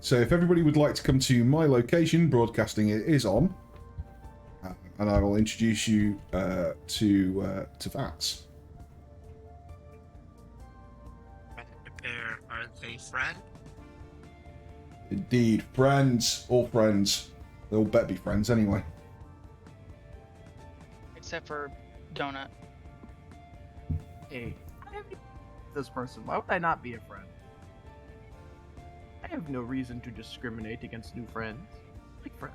So if everybody would like to come to my location, broadcasting it is on, and I will introduce you to Vats. Are they friends? Indeed, friends, all friends. They all better be friends anyway. Except for Donut. Hey, I have this person. Why would I not be a friend? I have no reason to discriminate against new friends. Like friends.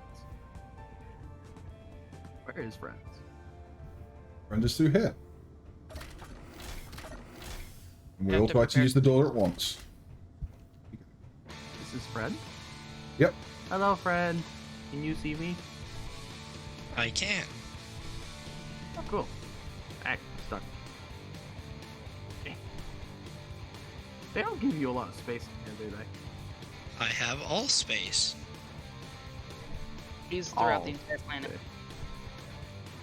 Where is friends? Friend is through here. And we all try to use the door at once. This is friend? Yep. Hello, friend. Can you see me? I can. Oh, cool. I'm stuck. Okay. They don't give you a lot of space in here, do they? I have all space. He's throughout the entire planet.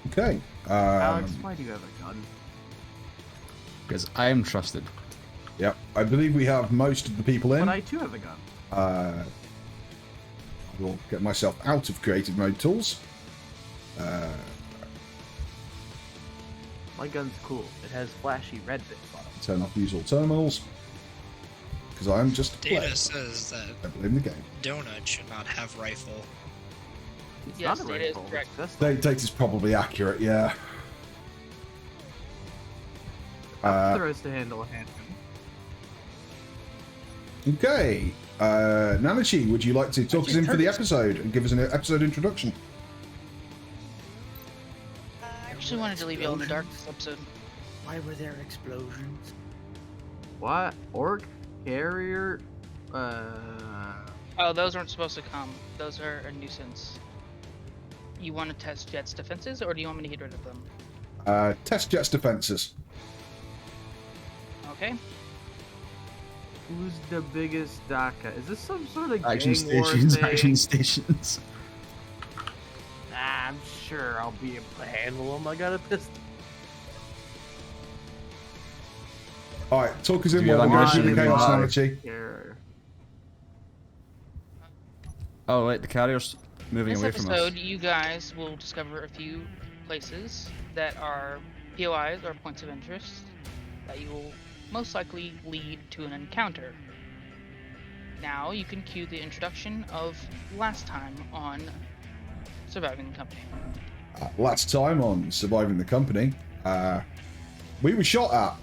Okay. Alex, why do you have a gun? Because I am trusted. Yep. I believe we have most of the people in. But I too have a gun. I will get myself out of creative mode tools. My gun's cool. It has flashy red bits on it. Turn off use all terminals. Because I am just a player. Data says that I believe in the game. Donut should not have rifle. It's Yes, not a it is rifle. correct. That's Data is probably accurate, yeah. throws to handle a handgun. Okay. Nanachi, would you like to talk us in for the episode and give us an episode introduction? I actually wanted to leave you all in the dark this episode. Why were there explosions? What? Orc? Carrier? Oh, those aren't supposed to come. Those are a nuisance. You want to test Jet's defenses, or do you want me to get rid of them? Test Jet's defenses. Okay. Who's the biggest DACA? Is this some sort of Action gang war stations, thing? action stations. I'm sure I'll be able to handle them. I got a pistol. Alright, talk us in Do you while we have go through the ammunition? chaos, Why? Nanachi. Carrier. Oh, wait, the carrier's moving This away from episode, us. you guys will discover a few places that are POIs, or points of interest, that you will most likely lead to an encounter. Now you can cue the introduction of last time on Surviving the Company. Last time on Surviving the Company, we were shot at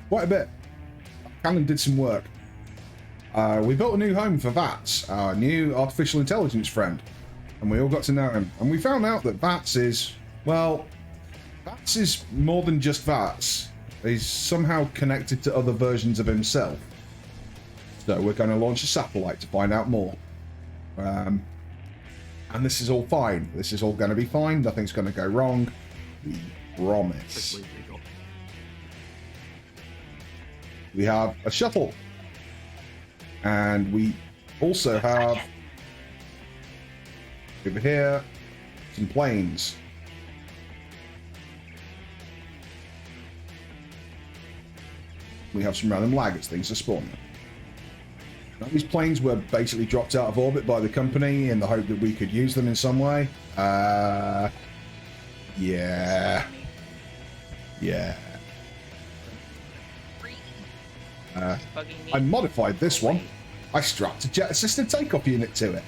quite a bit. Cannon did some work. We built a new home for Vats, our new artificial intelligence friend, and we all got to know him. And we found out that Vats is, well, Vats is more than just Vats. He's somehow connected to other versions of himself. So we're going to launch a satellite to find out more. And this is all fine. This is all going to be fine. Nothing's going to go wrong. We promise. Quickly legal. We have a shuttle. And we also have, over here, some planes. We have some random lag as things are spawning. Now, these planes were basically dropped out of orbit by the company in the hope that we could use them in some way. Yeah. Yeah. Bugging me. I modified this one. I strapped a jet assisted takeoff unit to it.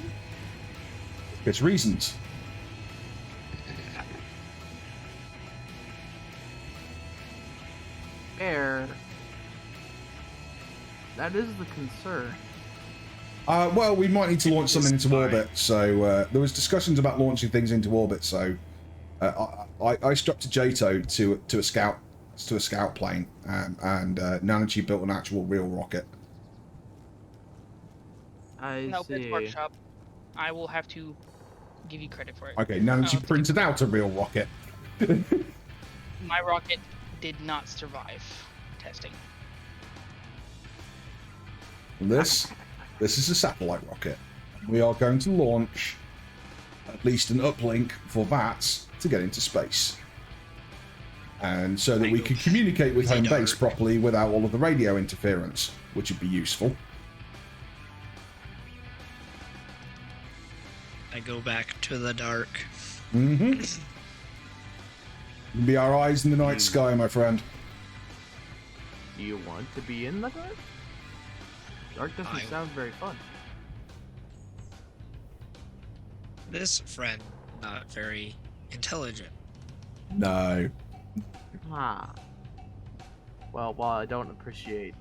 There's reasons. Air. That is the concern. Well, we might need to launch something into orbit. So there was discussions about launching things into orbit. So I strapped a JATO to a scout plane, and Nanachi built an actual real rocket. I No, see. it's workshop. I will have to give you credit for it. Okay, Nanachi printed out a real rocket. My rocket did not survive testing. This is a satellite rocket. We are going to launch at least an uplink for VATS to get into space. And so that we can communicate with home base properly without all of the radio interference, which would be useful. I go back to the dark. Mm-hmm. Be our eyes in the night sky, my friend. Do you want to be in the dark? Dark doesn't sound very fun. This friend, not very intelligent. No. Ah. Well, while I don't appreciate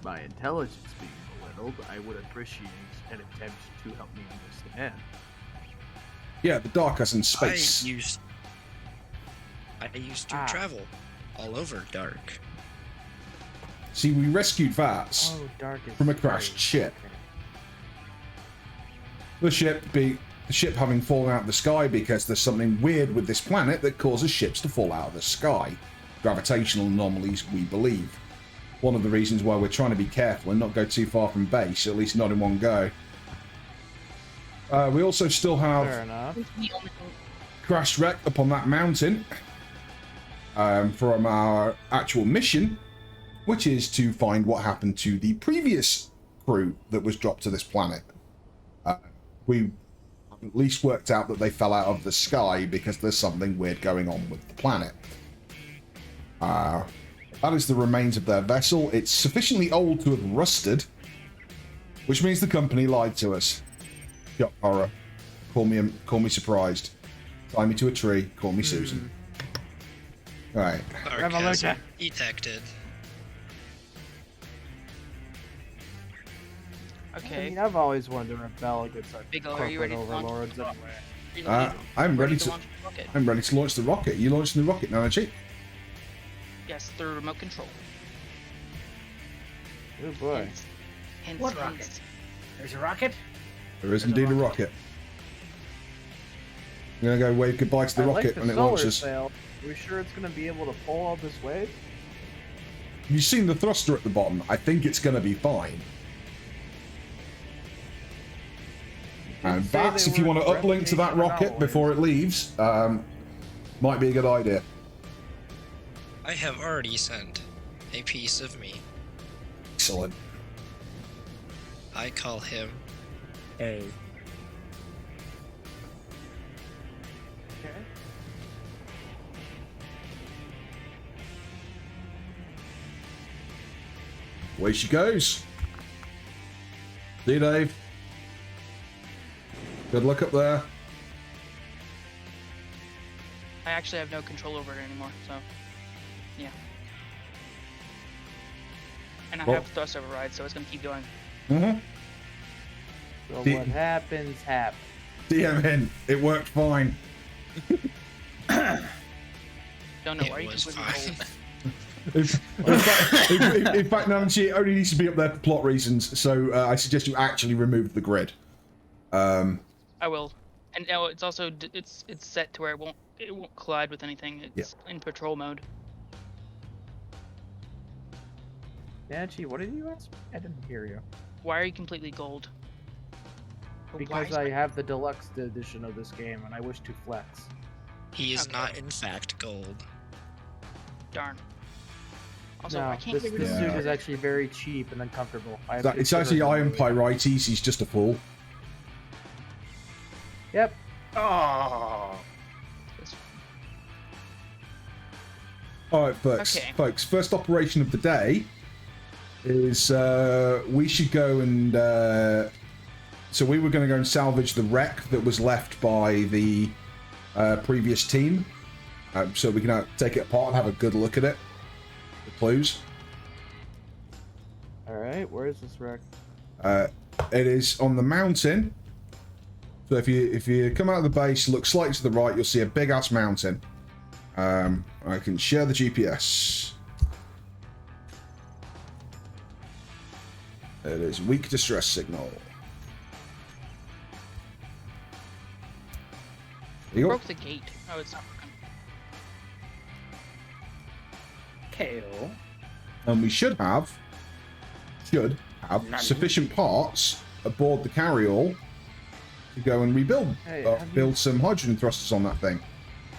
my intelligence being belittled, I would appreciate an attempt to help me understand. Yeah, the dark as in space. I used to travel all over dark. See, we rescued Vats Dark is from a crashed ship. Okay. The ship having fallen out of the sky because there's something weird with this planet that causes ships to fall out of the sky. Gravitational anomalies, we believe. One of the reasons why we're trying to be careful and not go too far from base, at least not in one go. We also still Fair have enough. crash wreck up on that mountain from our actual mission, which is to find what happened to the previous crew that was dropped to this planet. We at least worked out that they fell out of the sky because there's something weird going on with the planet. That is the remains of their vessel. It's sufficiently old to have rusted, which means the company lied to us. Shock horror. Call me surprised. Tie me to a tree. Call me Susan. Right. Sarcasm detected. I Okay. mean, I've always wanted to rebel against our Big O, are you ready corporate to launch overlords the rocket? anyway. I'm ready to. launch the rocket. I'm ready to launch the rocket. You launching the rocket now, Archie? Yes, through remote control. Oh boy. Hence, What hence. rocket? There's a rocket? There is indeed a rocket. I'm gonna go wave goodbye to the I rocket like the when it solar launches. sail. Are we sure it's going to be able to pull all this weight? You've seen the thruster at the bottom. I think it's gonna be fine. And say Vats, they if you were want to uplink to that gravitational rocket alloys. before it leaves, might be a good idea. I have already sent a piece of me. Excellent. I call him A. Okay. Away she goes. See you, Dave. Good luck up there. I actually have no control over it anymore, so yeah. And I Well- have thrust override, so it's gonna keep going. Mm-hmm. So The- what happens, happens. DM in. It worked fine. Don't know It why you was completely fine. cold. In fact, Nancy, it only needs to be up there for plot reasons, so I suggest you actually remove the grid. I will. And now it's also it's set to where it won't collide with anything. It's in patrol mode. Nancy, what did you ask? I didn't hear you. Why are you completely gold? Or why Because is I my- have the deluxe edition of this game, and I wish to flex. He is Okay. not in fact gold. Darn. Also, No, I can't this get rid suit of Yeah. the is actually very cheap and uncomfortable. I have It's actually considered Iron removing it. Pyrites. He's just a fool. Yep. Oh. All right, folks. Okay. Folks, first operation of the day is we should go and. So we were going to go and salvage the wreck that was left by the previous team, so we can take it apart and have a good look at it. The clues. All right, where is this wreck? It is on the mountain. So if you come out of the base, look slightly to the right, you'll see a big ass mountain. I can share the GPS. It is weak distress signal. There you go. broke the gate. Oh, it's not broken. KO. And we should have sufficient parts aboard the carryall to go and rebuild, Hey, have build you- some hydrogen thrusters on that thing.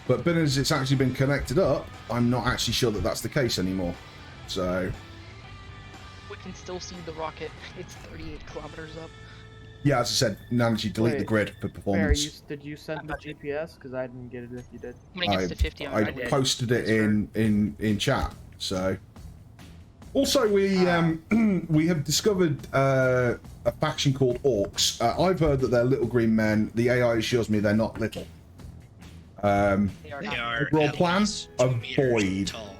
But being as it's actually been connected up, I'm not actually sure that that's the case anymore. So We can still see the rocket. It's 38 kilometers up. Yeah, as I said, Nancy, delete the Wait, grid for Fair, performance. did you send the GPS? Because I didn't get it if you did. When it gets to 50, I'm I gonna delete it. posted it Thanks in chat. So, also we have discovered a faction called Orcs. I've heard that they're little green men. The AI assures me they're not little. They are They not. are Roll at plan? least 2 meters Avoid. tall.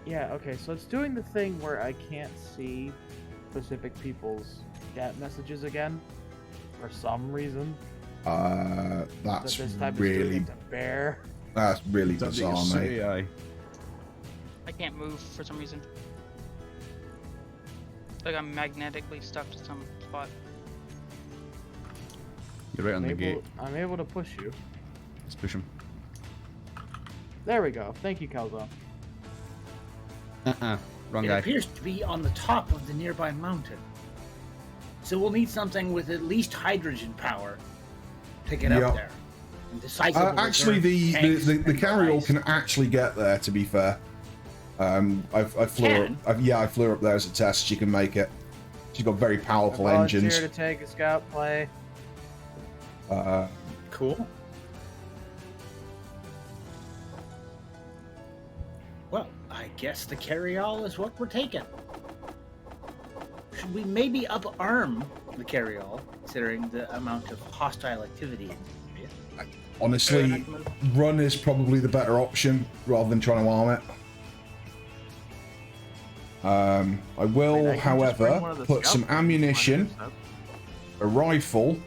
Yeah, okay, so it's doing the thing where I can't see specific people's chat messages again. For some reason. That's That this time it's doing really, it to bear. that's really That's bizarre, mate. AI. I can't move for some reason. Like I'm magnetically stuck to some spot. You're right on the gate. I'm able to push you. Let's push him. There we go. Thank you, Calzo. Wrong It guy. appears to be on the top of the nearby mountain. So we'll need something with at least hydrogen power to get Yep. up there. And decisive Actually, the carryall can actually get there. To be fair, I flew Can? up. I flew up there as a test. She can make it. She's got very powerful Volunteer engines. to take a scout play. Cool. Well, I guess the carryall is what we're taking. Should we maybe up-arm the carryall, considering the amount of hostile activity in the area? Honestly, run is probably the better option rather than trying to arm it. I Wait, I will, can just bring one however, of the put scout some planes. ammunition, a rifle,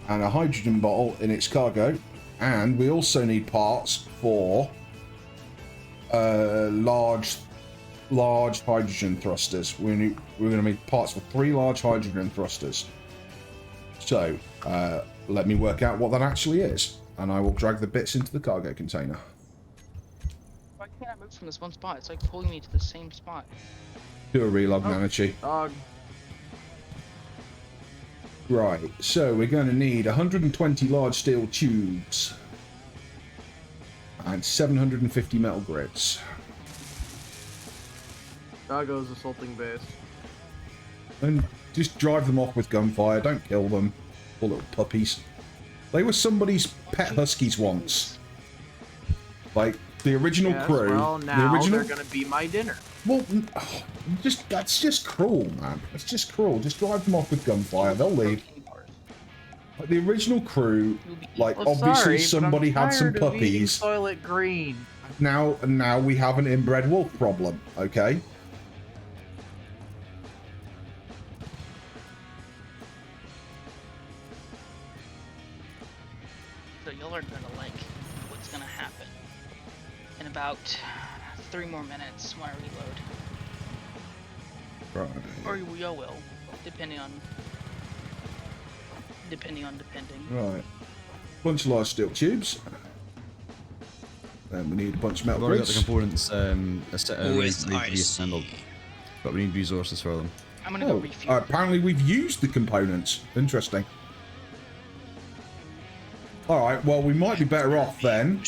and a hydrogen bottle in its cargo, and we also need parts for large hydrogen thrusters. We're going to need parts for 3 large hydrogen thrusters. So let me work out what that actually is, and I will drag the bits into the cargo container. Why can't I move from this one spot? It's like pulling me to the same spot. Do a relog, Oh. Nanachi. Dog. Right, so we're going to need 120 large steel tubes and 750 metal grids. Doggo's assaulting base. And just drive them off with gunfire. Don't kill them. Poor little puppies. They were somebody's pet huskies once. Like the original Yes, crew. well, The now original. they're gonna be my dinner. Well, that's just cruel, man. That's just cruel. Just drive them off with gunfire. They'll leave. Protein bars. Like the original crew. You'll be Like Well, obviously sorry, but somebody I'm had some tired of eating puppies. Soylent Green. Now we have an inbred wolf problem. Okay. So y'all are gonna like what's gonna happen in about 3 more minutes when I reload. Right. Or y'all will, depending. Right. Bunch of large steel tubes. Then we need a bunch of We've metal already got the grids. components ready With to be assembled, IC. but we need resources for them. I'm gonna go Oh, refuel. apparently we've used the components. Interesting. Alright, well we might be better off then.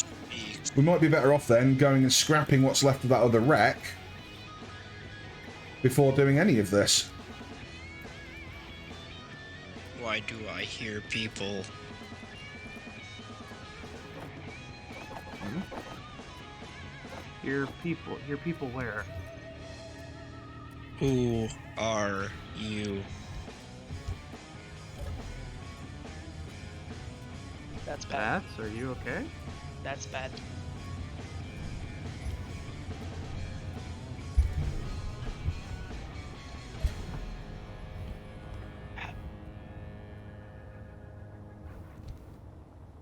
We might be better off then going and scrapping what's left of that other wreck before doing any of this. Why do I hear people? Your people where? Who are you? That's bad. Bats, are you okay? That's bad.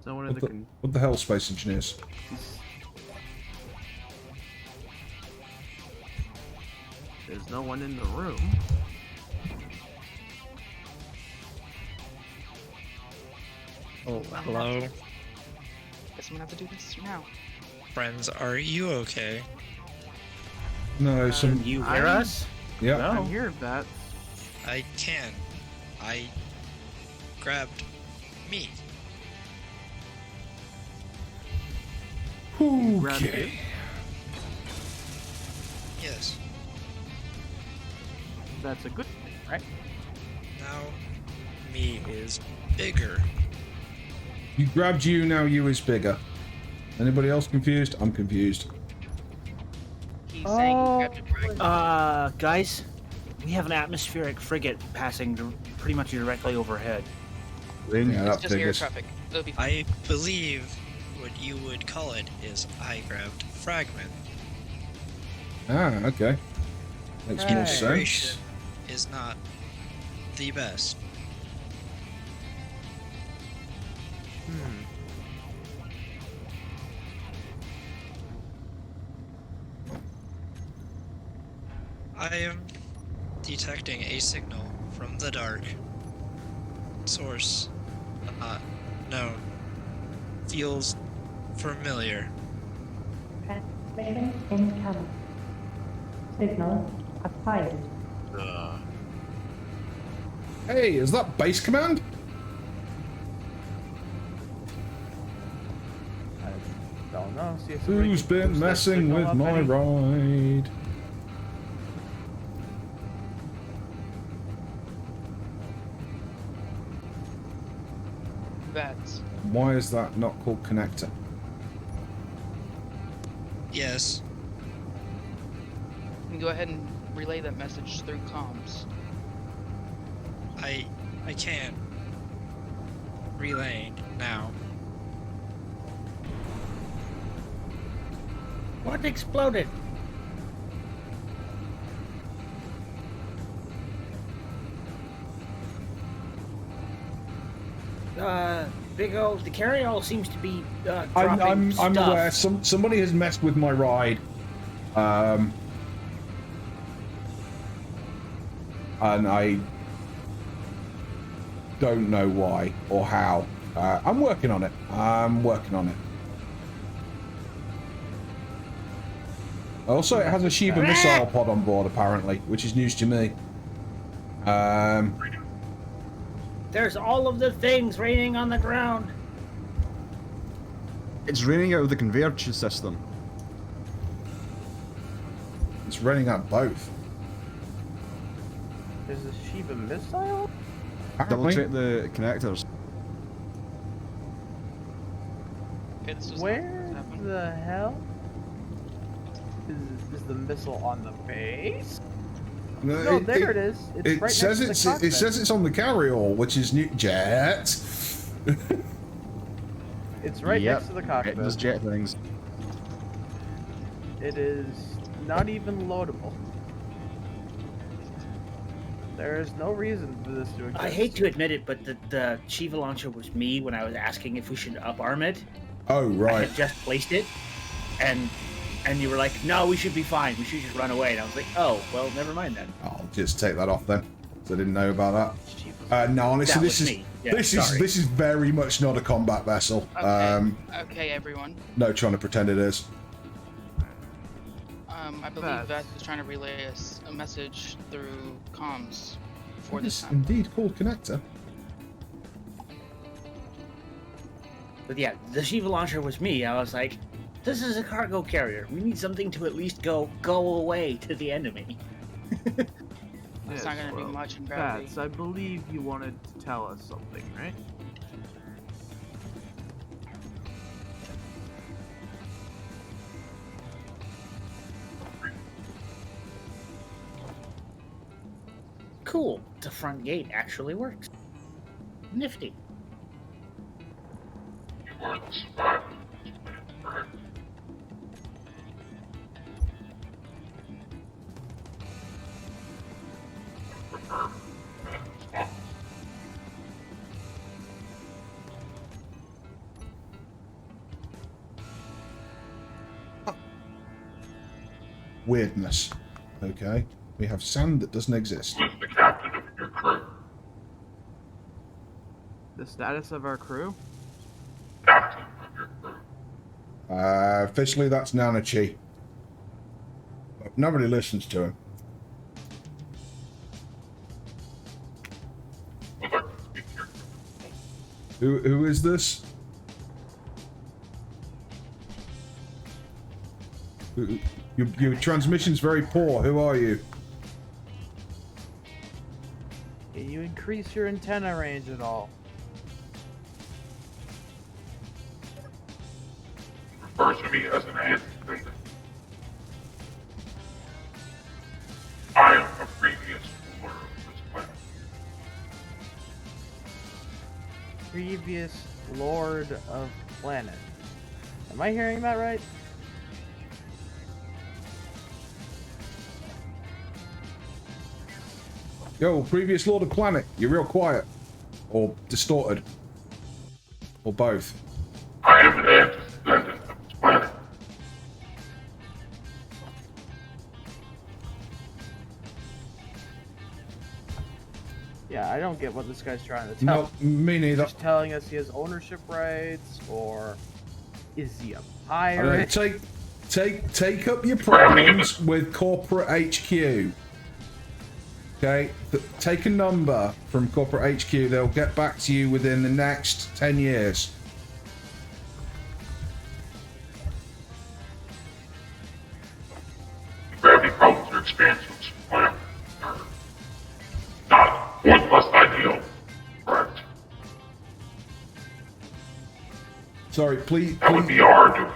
Someone in What the the, what the hell, Space Engineers? There's no one in the room. Oh, hello, Guess I'm gonna have to do this now. friends. Are you okay? No, some... You hear I'm- us? Yeah. No. I'm here, Bat. I can. I grabbed meat. Grab Okay. Yes. that's a good thing, right? Now, me is bigger. You grabbed you, now you is bigger. Anybody else confused? I'm confused. He's saying he grabbed a fragment. Guys, we have an atmospheric frigate passing pretty much directly overhead. Yeah, It's that just air figures. traffic. It'll be fine. I believe what you would call it is I grabbed fragment. Ah, okay. Makes more sense. Integration is not the best. I am detecting a signal from the dark. Source not known. Feels familiar. Transmission incoming. Signal acquired. Hey, is that base command? I don't know. See if somebody Who's can been boost that messing signal with up my any. ride? That's Why is that not called connector? Yes. you can go ahead and relay that message through comms. I can't. Relaying now. What exploded? Big O, the carryall seems to be dropping I'm stuff. aware. Somebody has messed with my ride. And I don't know why or how. I'm working on it. Also, it has a Shiba missile pod on board, apparently, which is news to me. There's all of the things raining on the ground. It's raining out of the conveyor system. It's running out both. Is a Shiba missile? Double Apparently. check the connectors. Okay, this was Where not happened. the hell is the missile on the base? No, there it is. It's It right says next it's to the cockpit. it says it's on the carryall, which is new jet. It's right Yep. next to the cockpit. Those jet things. It is not even loadable. There is no reason for this to exist. I hate to admit it, but the Shiva launcher was me when I was asking if we should up-arm it. Oh I right. had just placed it, and you were like, no, we should be fine. We should just run away. And I was like, oh, well, never mind then. I'll just take that off then. 'Cause I didn't know about that. No, honestly, That this was is me. Yeah, this sorry. is very much not a combat vessel. Okay. Okay, everyone. No trying to pretend it is. I believe Vats. Vats is trying to relay us a message through comms for It this is time. indeed called connector. But yeah, the Shiva launcher was me. I was like, this is a cargo carrier. We need something to at least go away to the enemy. It's not gonna do much in gravity. Bats, I believe you wanted to tell us something, right? Cool. The front gate actually works. Nifty. Weirdness. Okay. We have sand that doesn't exist. The status of our crew? Officially, that's Nanachi. But nobody listens to him. Who is this? Your transmission's very poor. Who are you? Can you increase your antenna range at all? Refers to me as an anti-defendant. I am a previous ruler of this planet. Previous Lord of Planet. Am I hearing that right? Yo, previous Lord of Planet, you're real quiet. Or distorted. Or both. I am an anti-defendant of this planet. Yeah, I don't get what this guy's trying to tell. No, me neither. Just telling us he has ownership rights, or is he a I don't know, pirate? take up your problems with corporate HQ. Okay, take a number from corporate HQ. They'll get back to you within the next 10 years. Gravity problems or expansions planet are not one less ideal. Correct. Sorry, please. That would be hard.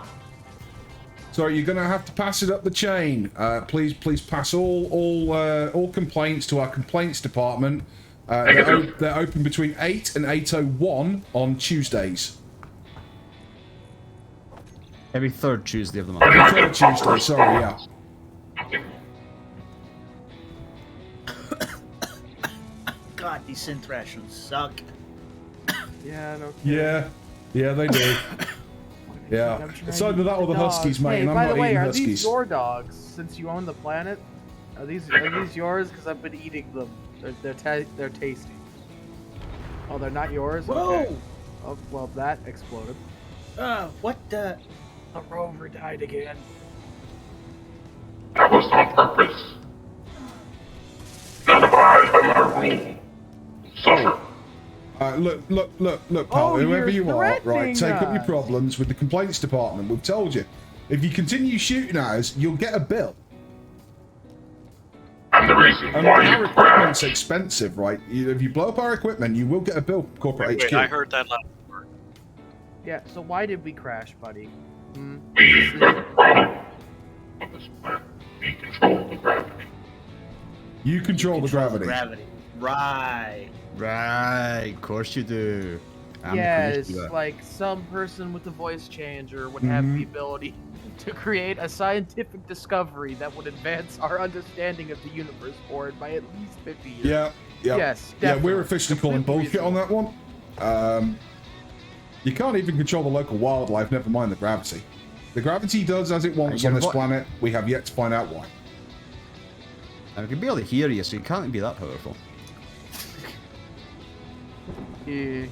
Sorry, you're gonna have to pass it up the chain. Please pass all complaints to our complaints department. They're open between 8 and 8:01 on Tuesdays. Every third Tuesday of the month. Every third Tuesday. Sorry, yeah. God, these synth rations suck. Yeah, no. Yeah, they do. Yeah, it's either that or the Huskies, mate. Hey, And I'm by not the way, eating are Huskies. these your dogs? Since you own the planet, are these yours? Because I've been eating them. They're tasty. Oh, they're not yours. Whoa! Okay. Oh, well, that exploded. What the? The rover died again. That was on purpose. None of my rule. Suffer. Look, pal, Oh, whoever you're you are, right, threatening take up your us. problems with the complaints department. We've told you. If you continue shooting at us, you'll get a bill. I'm the reason And why our you equipment's crashed. expensive, right? If you blow up our equipment, you will get a bill, corporate Wait, HQ. I heard that last word. Yeah. So why did we crash, buddy? We are the problem of this planet. We control the gravity. You control the gravity. Gravity. Right. Right, of course you do. I'm Yes, pleased with that. like some person with a voice changer would have the ability to create a scientific discovery that would advance our understanding of the universe forward by at least 50 years. Yeah. Yes, Yeah, definitely. we're officially calling Completely bullshit on that one. You can't even control the local wildlife, never mind the gravity. The gravity does as it wants on this planet. We have yet to find out why. I can barely hear you, so you can't be that powerful. Yeah.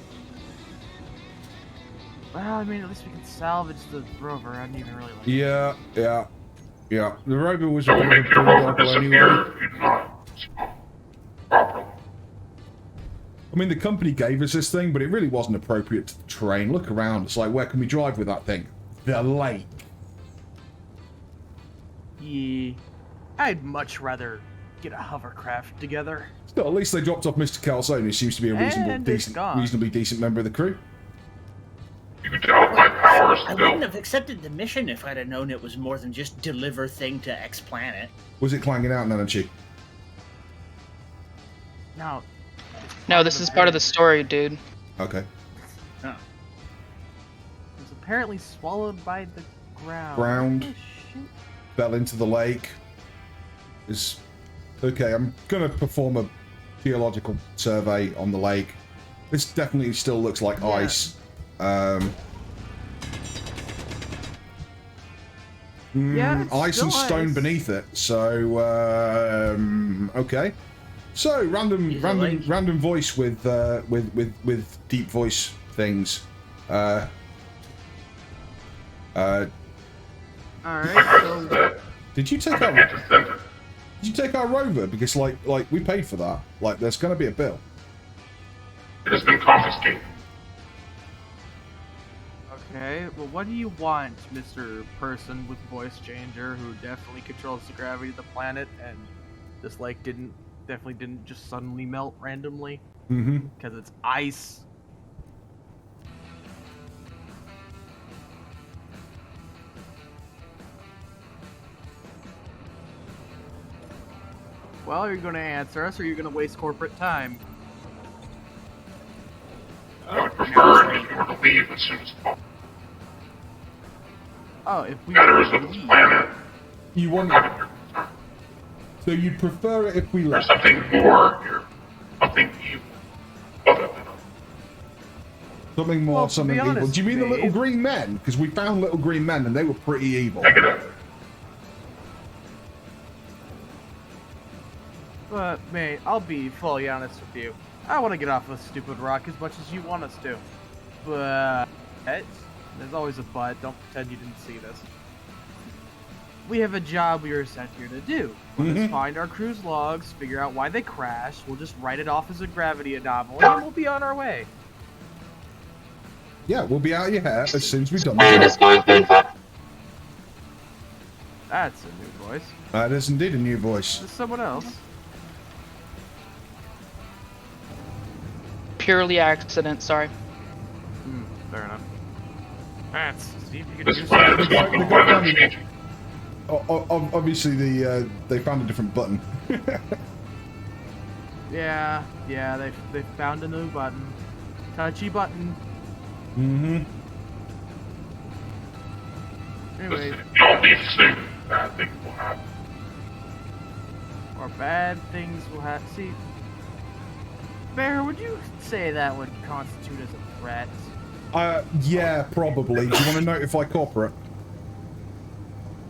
Well, I mean, at least we can salvage the rover. I didn't even really like it. Yeah. The rover was a So we bit of a make your rover boondoggle disappear anyway. if you do not respond properly. I mean, the company gave us this thing, but it really wasn't appropriate to the terrain. Look around. It's like, where can we drive with that thing? The lake. Yeah. I'd much rather get a hovercraft together. Still, at least they dropped off Mr. Calzone, who seems to be a And it's gone. reasonably decent member of the crew. You can doubt my powers I still. wouldn't have accepted the mission if I'd have known it was more than just deliver thing to X planet. Was it clanging out, Nanachi? No. No, this is part of the story, dude. Okay. It's apparently swallowed by the ground. Ground. Oh, shoot. Fell into the lake. Is okay. I'm gonna perform a geological survey on the lake. This definitely still looks like Yeah. ice. Yeah, it's Ice and still stone ice. beneath it. So okay. So Is it like- random voice with deep voice things. Alright, so Did you take I'm an our anti-defendant. Did you take our rover? Because like we paid for that. Like there's gonna be a bill. It has been confiscated. okay, well what do you want, Mr. Person with voice changer who definitely controls the gravity of the planet and this lake didn't definitely didn't just suddenly melt randomly. Mm-hmm. Because it's ice. Well, are you going to answer us, or are you going to waste corporate time? I would prefer if you were to leave as soon as possible. Oh, if we There is a leave. planet. You want? So you'd prefer it if we There's left? something more here. Something evil. Other than us. Something more, Well, to something be evil. honest, Do you mean the little Dave- green men? Because we found little green men and they were pretty evil. Negative. But, mate, I'll be fully honest with you. I want to get off this stupid rock as much as you want us to. But, there's always a but. Don't pretend you didn't see this. We have a job we were sent here to do. Let us find our crew's logs, figure out why they crashed. We'll just write it off as a gravity anomaly, and we'll be on our way. Yeah, we'll be out of your hair as soon as we've done It this. is going to impact. That's a new voice. That is indeed a new voice. Is someone else? Purely accident, sorry. Fair enough. Let's see if you can This do planet something. is going to require changing. Obviously, they found a different button. Yeah, they found a new button. Touchy button. Mm-hmm. Anyways, You don't leave soon. Bad things will happen. or bad things will have. See, Bear, would you say that would constitute as a threat? Yeah, probably. Do you want to notify corporate?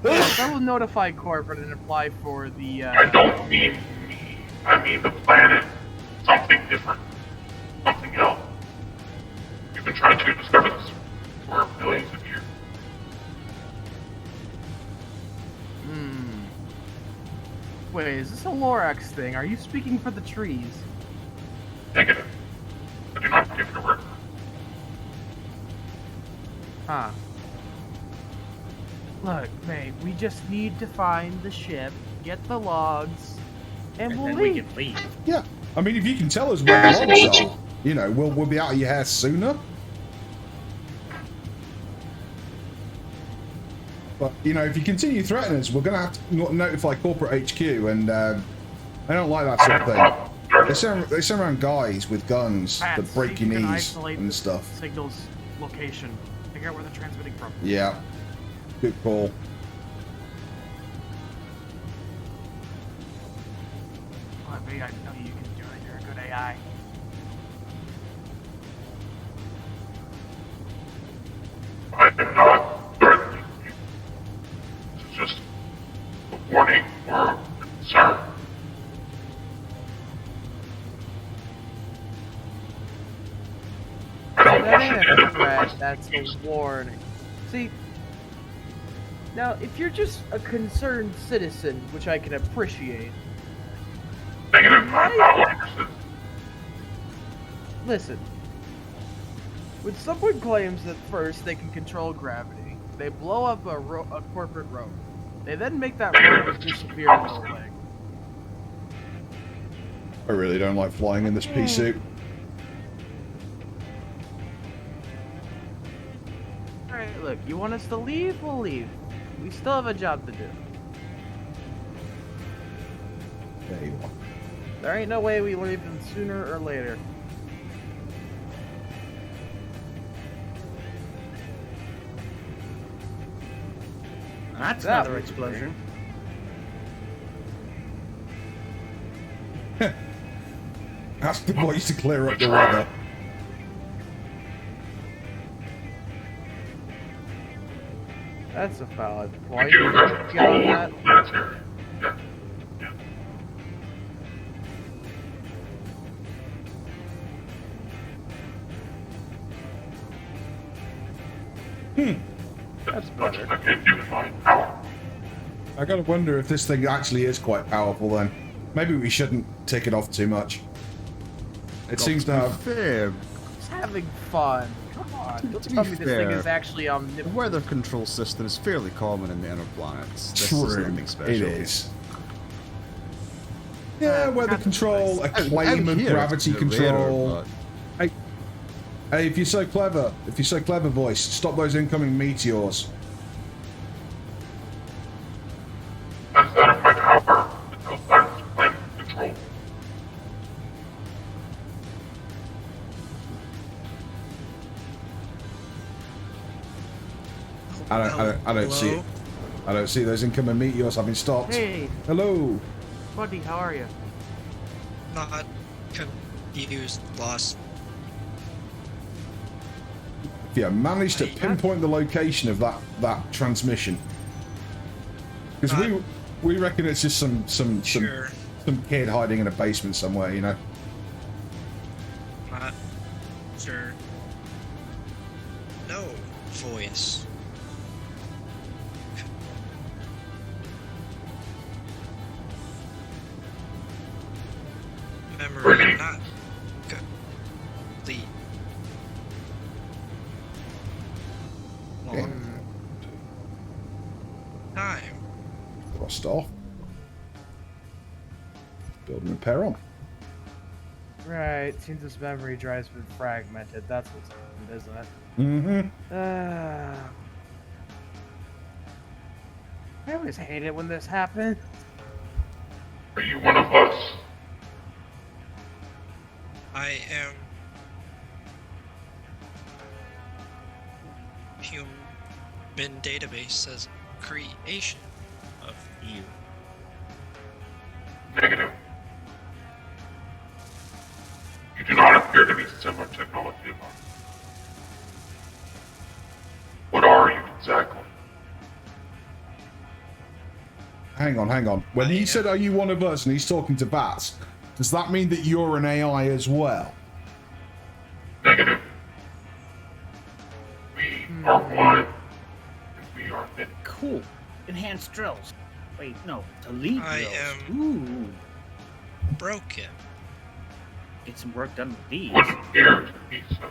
Yes, I will notify corporate and apply for the. I don't mean me. I mean the planet. Something different. Something else. We've been trying to discover this for millions of years. Wait, is this a Lorax thing? Are you speaking for the trees? Negative. I do not give your word. Huh. Look, mate, we just need to find the ship, get the logs, and And we'll then we leave. can leave. Yeah. I mean, if you can tell us where the logs are, you know, we'll be out of your hair sooner. But, you know, if you continue threatening us, we're going to have to notify corporate HQ, and I don't like that sort of thing. They send around guys with guns Pat, that break see if your you can knees isolate and the stuff. Signal's location. Figure out where they're transmitting from. Yeah. Good call. But mate, I know you can do it. You're a good AI. I am not threatening you. This is just a warning or concern. I don't That want you ain't to end a up threat. with That's a warning. See, now if you're just a concerned citizen, which I can appreciate, negative. I'm not one person. listen. When someone claims that first they can control gravity, they blow up a corporate road. They then make that road disappear in the leg. I really don't like flying in this pea suit. Alright, look, you want us to leave? We'll leave. We still have a job to do. There you are. There ain't no way we leave them sooner or later. That's That another was explosion. Ask the boys to clear up the weather. That's a valid I point. do have Get on control that. of the planetary. Yeah. That's Much better. as I can do with my power. I gotta wonder if this thing actually is quite powerful then. Maybe we shouldn't tick it off too much. It seems to have... Fair. It's having fun. Come on. Don't To be tell me this thing fair, is actually The omnipotent. weather control system is fairly common in the inner planets. This is True. nothing It special. is. Yeah, weather control, acclaim of gravity control. Hey, if you're so clever, voice, stop those incoming meteors. That's that of my power. It's outside of this plane's control. I don't see it. I don't see those incoming meteors having stopped. Hey, Hello. buddy, how are you? Not confused, lost. Yeah, managed to pinpoint the location of that transmission. Because we reckon it's just some kid hiding in a basement somewhere, you know. Not sure. No voice. Memory not complete. Long time. Crossed off. Build and repair on. Right, seems this memory drive's been fragmented. That's what's happened, isn't it? Mm-hmm. I always hate it when this happens. Are you one of us? I am human database says creation of you. Negative. You do not appear to be similar technology of ours. What are you exactly? Hang on. When he said, "Are you one of us?" and he's talking to bats, does that mean that you're an AI as well? Negative. We are one, and we are many. Cool. Enhanced drills. Wait, no. Elite I drills. am- Ooh. Broken. Get some work done with these. Wouldn't appear to be so.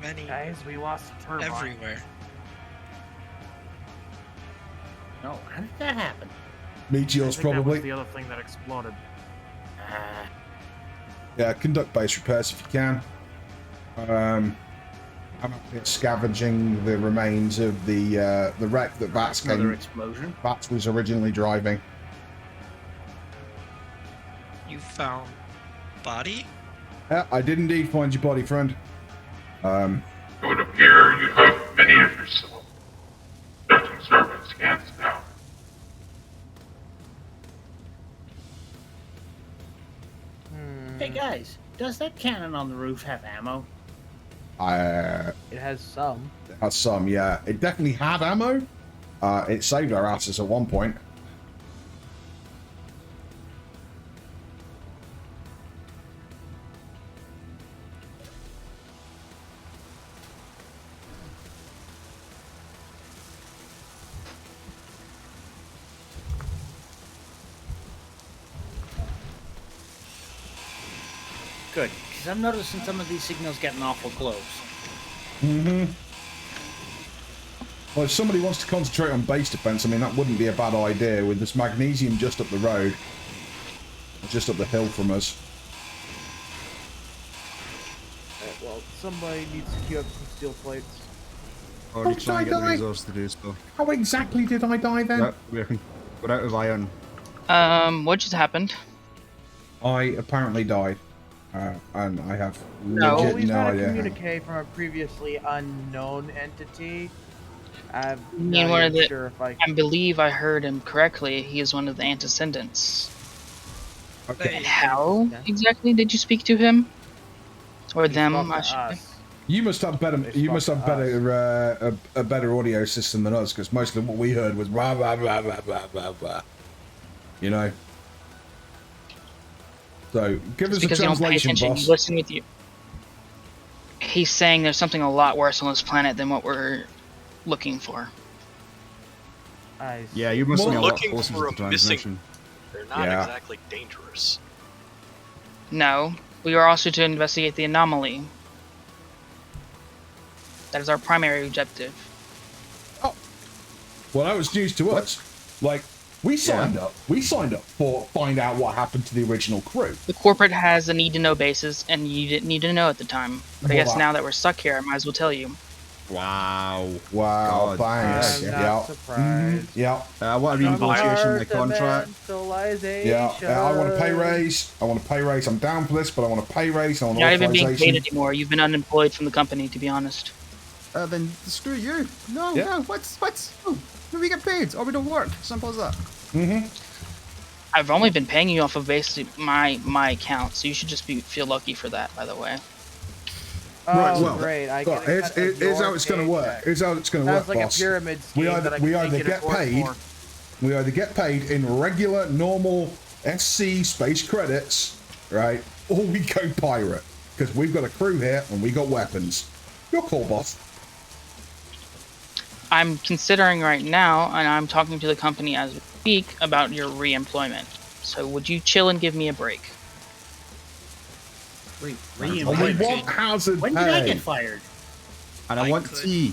Many Guys, we lost the turbine. everywhere. No, how did that happen? Meteors, I think that was probably. the other thing that exploded. Yeah, conduct base repairs if you can. I'm scavenging the remains of the wreck that Vats Another explosion. Vats was originally driving. You found body? Yeah, I did indeed find your body, friend. It would appear you have many of yourself. Conducting survey scans now. Hey guys, does that cannon on the roof have ammo? It has some. Had some, yeah. It definitely had ammo. It saved our asses at one point. Good, because I'm noticing some of these signals getting awful close. Mm-hmm. Well, if somebody wants to concentrate on base defense, I mean, that wouldn't be a bad idea with this magnesium just up the road. Just up the hill from us. Alright, well, somebody needs to queue up some steel plates. Already did trying to I get the die? resource to do so. How exactly did I die then? We're out of iron. What just happened? I apparently died. And I have No. legit We've no had a idea. communique from a previously unknown entity. I'm mean, not one even of the- sure if I I believe I heard him correctly. He is one of the antecedents. Okay. And how exactly did you speak to him? Or them, spoke to I should say. us. You must have better. They You must spoke have to better a better audio system than us, because most of what we heard was blah blah blah blah blah blah blah. You know. So give us a Because you don't pay translation, attention, boss. you listen with you. He's saying there's something a lot worse on this planet than what we're looking for. I Yeah, you must Well, be a lot looking closer for to the a missing- transmission. They're not Yeah. exactly dangerous. No, we are also to investigate the anomaly. That is our primary objective. Well, that was news to us. Like, We signed up. We signed up for find out what happened to the original crew. The corporate has a need to know basis, and you didn't need to know at the time. But I Well, guess now that we're stuck here, I might as well tell you. Wow. Wow, God, thanks. I'm yeah. not Yeah. surprised. Yeah. I want a renegotiation of the contract. Yeah. I want a pay raise. I want a pay raise. I'm down for this, but I want a pay raise. I want You're not even being authorization. paid anymore. You've been unemployed from the company, to be honest. Then screw you. No, Yeah. no. What? Oh, we get paid, or we don't work. Simple as that. Mm-hmm. I've only been paying you off of basically my account, so you should just feel lucky for that, by the way. Oh, Right, well, great. I Look, get a cut of here's how your it's going to work. paycheck. Here's how it's going to work, Sounds like boss. a pyramid scheme We either, that I we can either make it get afford paid. for. We either get paid in regular, normal SC space credits, right? Or we go pirate because we've got a crew here and we got weapons. Your call, boss. I'm considering right now, and I'm talking to the company as we speak, about your re-employment. So would you chill and give me a break? Wait, And we re-employment. want hazard When pay. did I get fired? And I I want could- tea.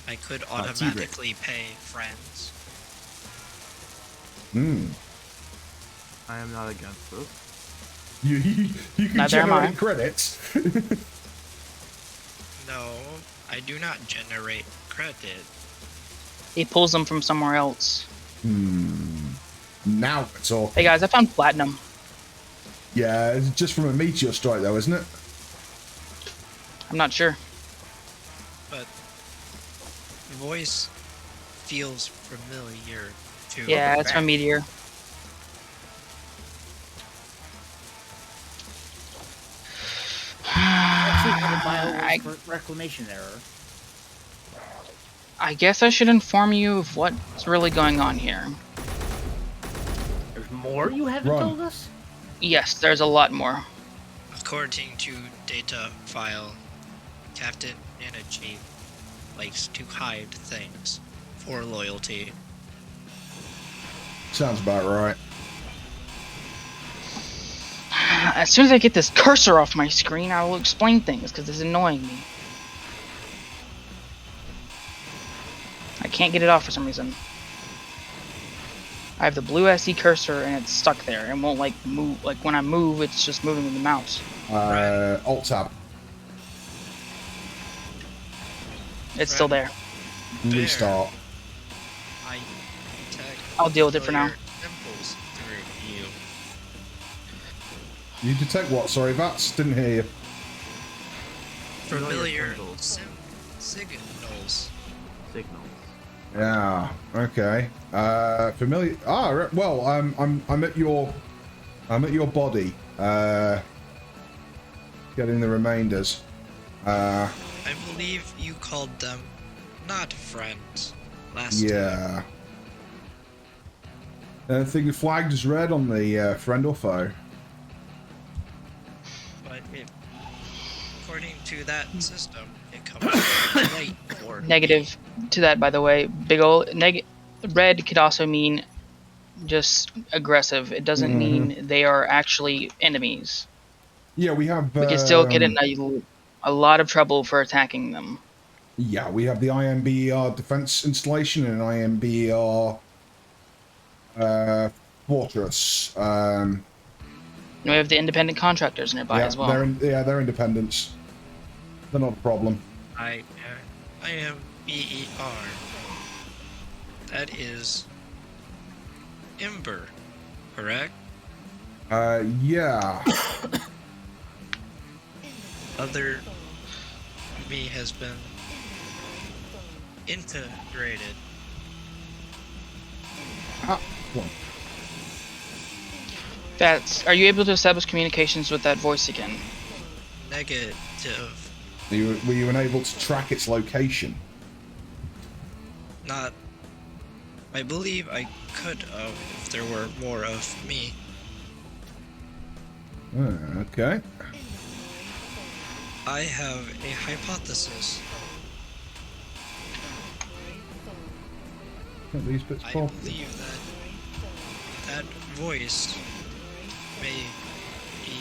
I could tea break. automatically pay friends. Hmm. I am not against this. You can Neither am I. generate credits. No, I do not generate credit. He pulls them from somewhere else. Now it's all. Hey guys, I found platinum. Yeah, it's just from a meteor strike, though, isn't it? I'm not sure. But the voice feels familiar to Yeah, it's from Meteor. Actually, had a I mild reclamation error. I guess I should inform you of what's really going on here. There's more you haven't Run. told us? Yes, there's a lot more. According to data file, Captain Energy likes to hide things for loyalty. Sounds about right. As soon as I get this cursor off my screen, I will explain things, because it's annoying me. I can't get it off for some reason. I have the blue SE cursor and it's stuck there and won't like move. Like when I move, it's just moving with the mouse. Alt tab. It's still there. Restart. I detect I'll deal with it for now. Impulse through you. You detect what? Sorry, Vats? Didn't hear you. Familiar signals. Signals. Yeah. Okay. Familiar. Well, I'm at your body. Getting the remainders. I believe you called them not friends last time. Yeah. Anything flagged as red on the friend or foe? But according to that system, it comes late for Negative to that, by the way. Big ol' red could also mean just aggressive. It doesn't mean they are actually enemies. Yeah, we have. We can still get in a lot of trouble for attacking them. Yeah, we have the IMBER defense installation and an IMBER fortress. And we have the independent contractors nearby Yeah, as well. they're independents. They're not a problem. I am BER. That is Ember, correct? Yeah. Other me has been integrated. Are you able to establish communications with that voice again? Negative. Were you unable to track its location? Not. I believe I could have if there were more of me. Okay. I have a hypothesis. Get these bits I pop. believe that voice may be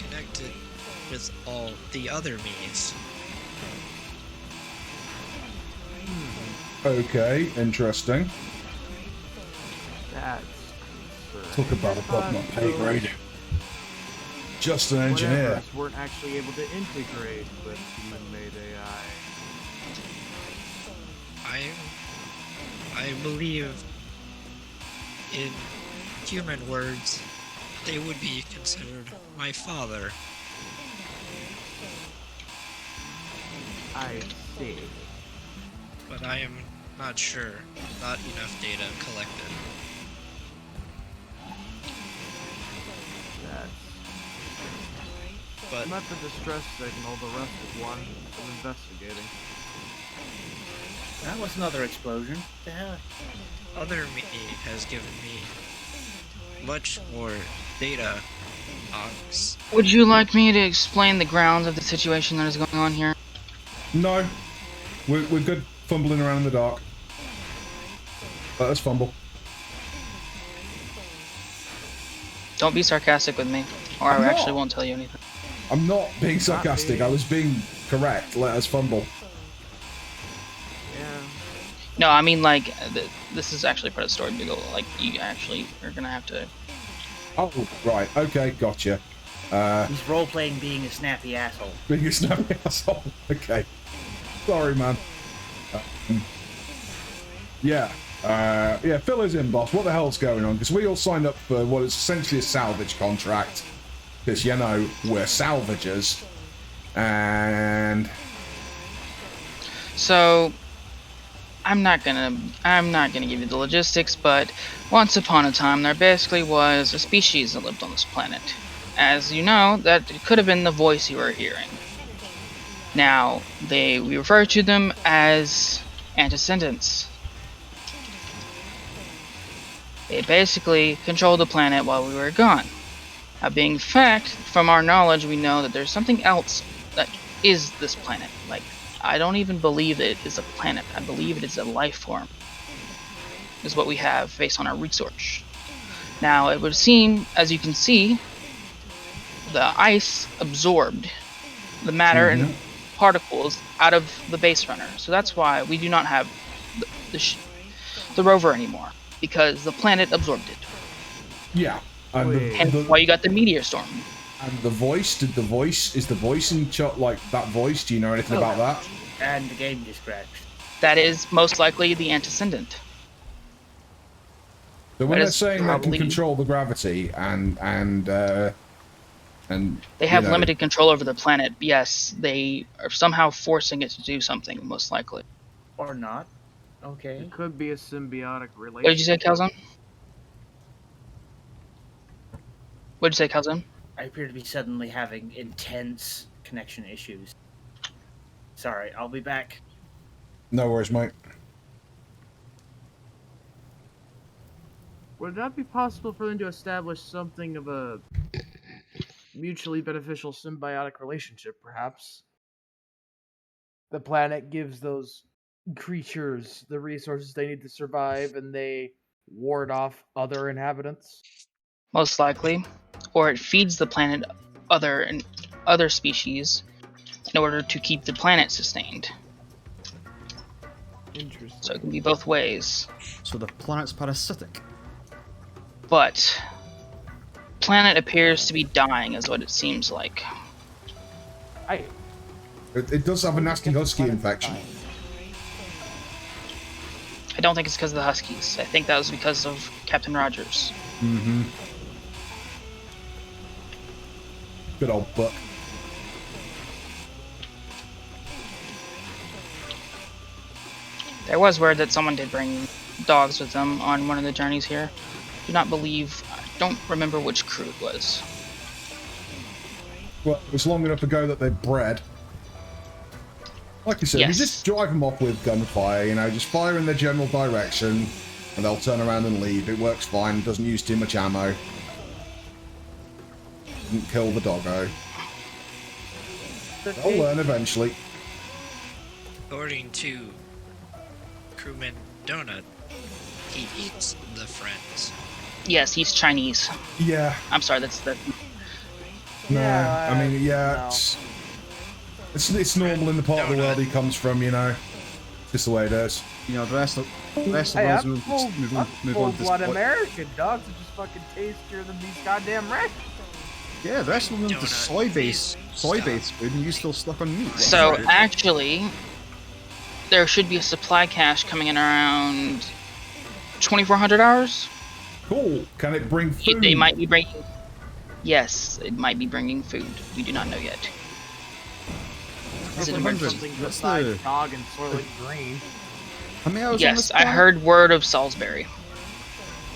connected with all the other me's. Okay, interesting. Talk about above my pay grade. Just an engineer. Whatever's weren't actually able to integrate with human-made AI. I believe, in human words, they would be considered my father. I see. But I am not sure. Not enough data collected. That's... But Not the distress signal, the rest is one of investigating. That was another explosion. The hell? other me has given me much more data on Would you like me to explain the grounds of the situation that is going on here? No. We're good fumbling around in the dark. Let us fumble. Don't be sarcastic with me, or I'm I actually not. won't tell you anything. I'm not being sarcastic, I was being correct. Let us fumble. Yeah. No, I mean, like, this is actually part of the story to go, like, you actually are gonna have to... Oh, right. Okay, gotcha. He's role-playing being a snappy asshole. Being a snappy asshole. Okay. Sorry, man. Yeah. Yeah, fill us in, boss. What the hell's going on? Because we all signed up for what is essentially a salvage contract. Because, you know, we're salvagers. And... So, I'm not gonna give you the logistics, but once upon a time there basically was a species that lived on this planet. As you know, that could have been the voice you were hearing. Now, we refer to them as antecedents. They basically controlled the planet while we were gone. Now, being fact, from our knowledge, we know that there's something else that is this planet. Like, I don't even believe it is a planet. I believe it is a life form. Is what we have based on our research. Now, it would seem, as you can see, the ice absorbed the matter and particles out of the base runner. So that's why we do not have the rover anymore, because the planet absorbed it. Yeah. And Hence why you got the meteor storm. And the voice, is the voice in like that voice? Do you know anything about that? And the game just crashed. That is most likely the antecedent. So when That they're is saying they can probably- control the gravity and They have you know, limited control over the planet. Yes, they are somehow forcing it to do something, most likely. Or not. Okay. It could be a symbiotic relationship. What did you say, Calzone? What did you say, Calzone? I appear to be suddenly having intense connection issues. Sorry, I'll be back. No worries, mate. Would it not be possible for them to establish something of a mutually beneficial symbiotic relationship, perhaps? The planet gives those creatures the resources they need to survive, and they ward off other inhabitants? Most likely. Or it feeds the planet other species in order to keep the planet sustained. Interesting. So it can be both ways. So the planet's parasitic. But planet appears to be dying, is what it seems like. It does have a nasty husky infection. I don't think it's because of the Huskies. I think that was because of Captain Rogers. Mm-hmm. Good old Buck. There was word that someone did bring dogs with them on one of the journeys here. Do not believe, I don't remember which crew it was. Well, it was long enough ago that they bred. Like you said, Yes. we just drive them off with gunfire, you know, just fire in their general direction, and they'll turn around and leave. It works fine, doesn't use too much ammo. Didn't kill the doggo. They'll learn eventually. According to crewman Donut, he eats the friends. Yes, he's Chinese. Yeah. I'm sorry, that's the... No, Yeah, I mean, yeah, no. it's normal in the part of the world he comes from, you know. Just the way it is. You know, the rest of Hey, us I'm will full, move I'm on to full-blood spot. American. Dogs are just fucking tastier than these goddamn rats. Yeah, the rest will move to Donut, soy-based food, and you still stuck on meat. So actually, there should be a supply cache coming in around 2,400 hours. Cool. Can it bring food? They might be bringing. Yes, it might be bringing food. We do not know yet. Is it Hopefully emergency? something What's besides the- dog and Soylent Green. How many hours on Yes, this I planet? heard word of Salisbury.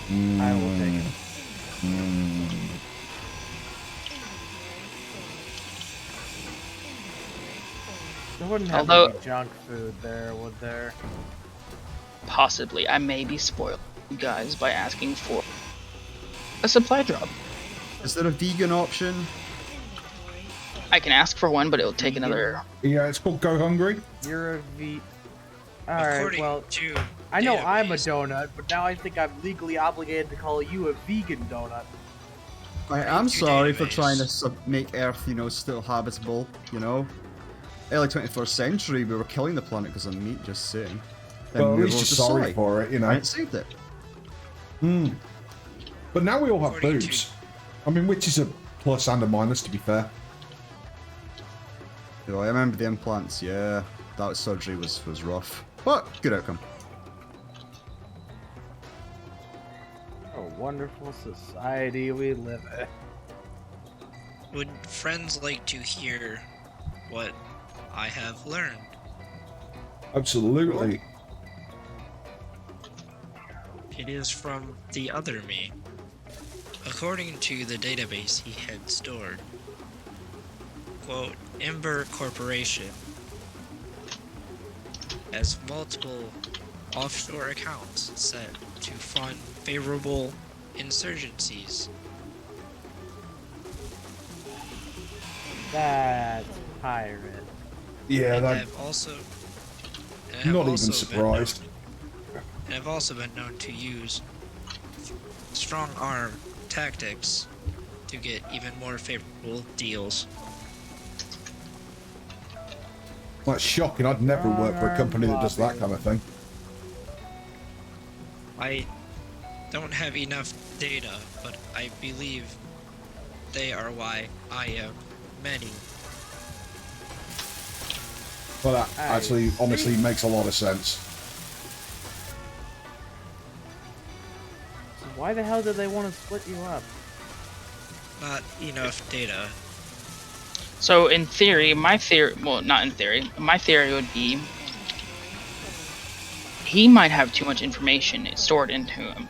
I will take it. There wouldn't have Although- any junk food there, would there? Possibly. I may be spoiled, you guys, by asking for a supply drop. Is there a vegan option? I can ask for one, but it'll take another. Yeah, it's called Go Hungry. You're a Alright, According well, to I know I'm a database, donut, but now I think I'm legally obligated to call you a vegan donut. I'm sorry for database. trying to make Earth, you know, still habitable, you know? Early 21st century, we were killing the planet because of meat, just saying. Then Well, at we least were you're to sorry soy. for it, you know. Right, saved it. But now we all have According to- boobs. I mean, which is a plus and a minus, to be fair. You know, I remember the implants, yeah. That surgery was rough. But, good outcome. What a wonderful society we live in. would friends like to hear what I have learned? Absolutely. It is from the other me. According to the database he had stored, quote, Ember Corporation has multiple offshore accounts set to fund favorable insurgencies. That's pirate. Yeah, And that. I've also Not even surprised. And I've also been known to use strong arm tactics to get even more favorable deals. That's shocking. I'd never work for a company that does that kind of thing. I don't have enough data, but I believe they are why I am many. Well, that actually, honestly, makes a lot of sense. So why the hell did they want to split you up? Not enough data. So in theory, well, not in theory, my theory would be he might have too much information stored into him.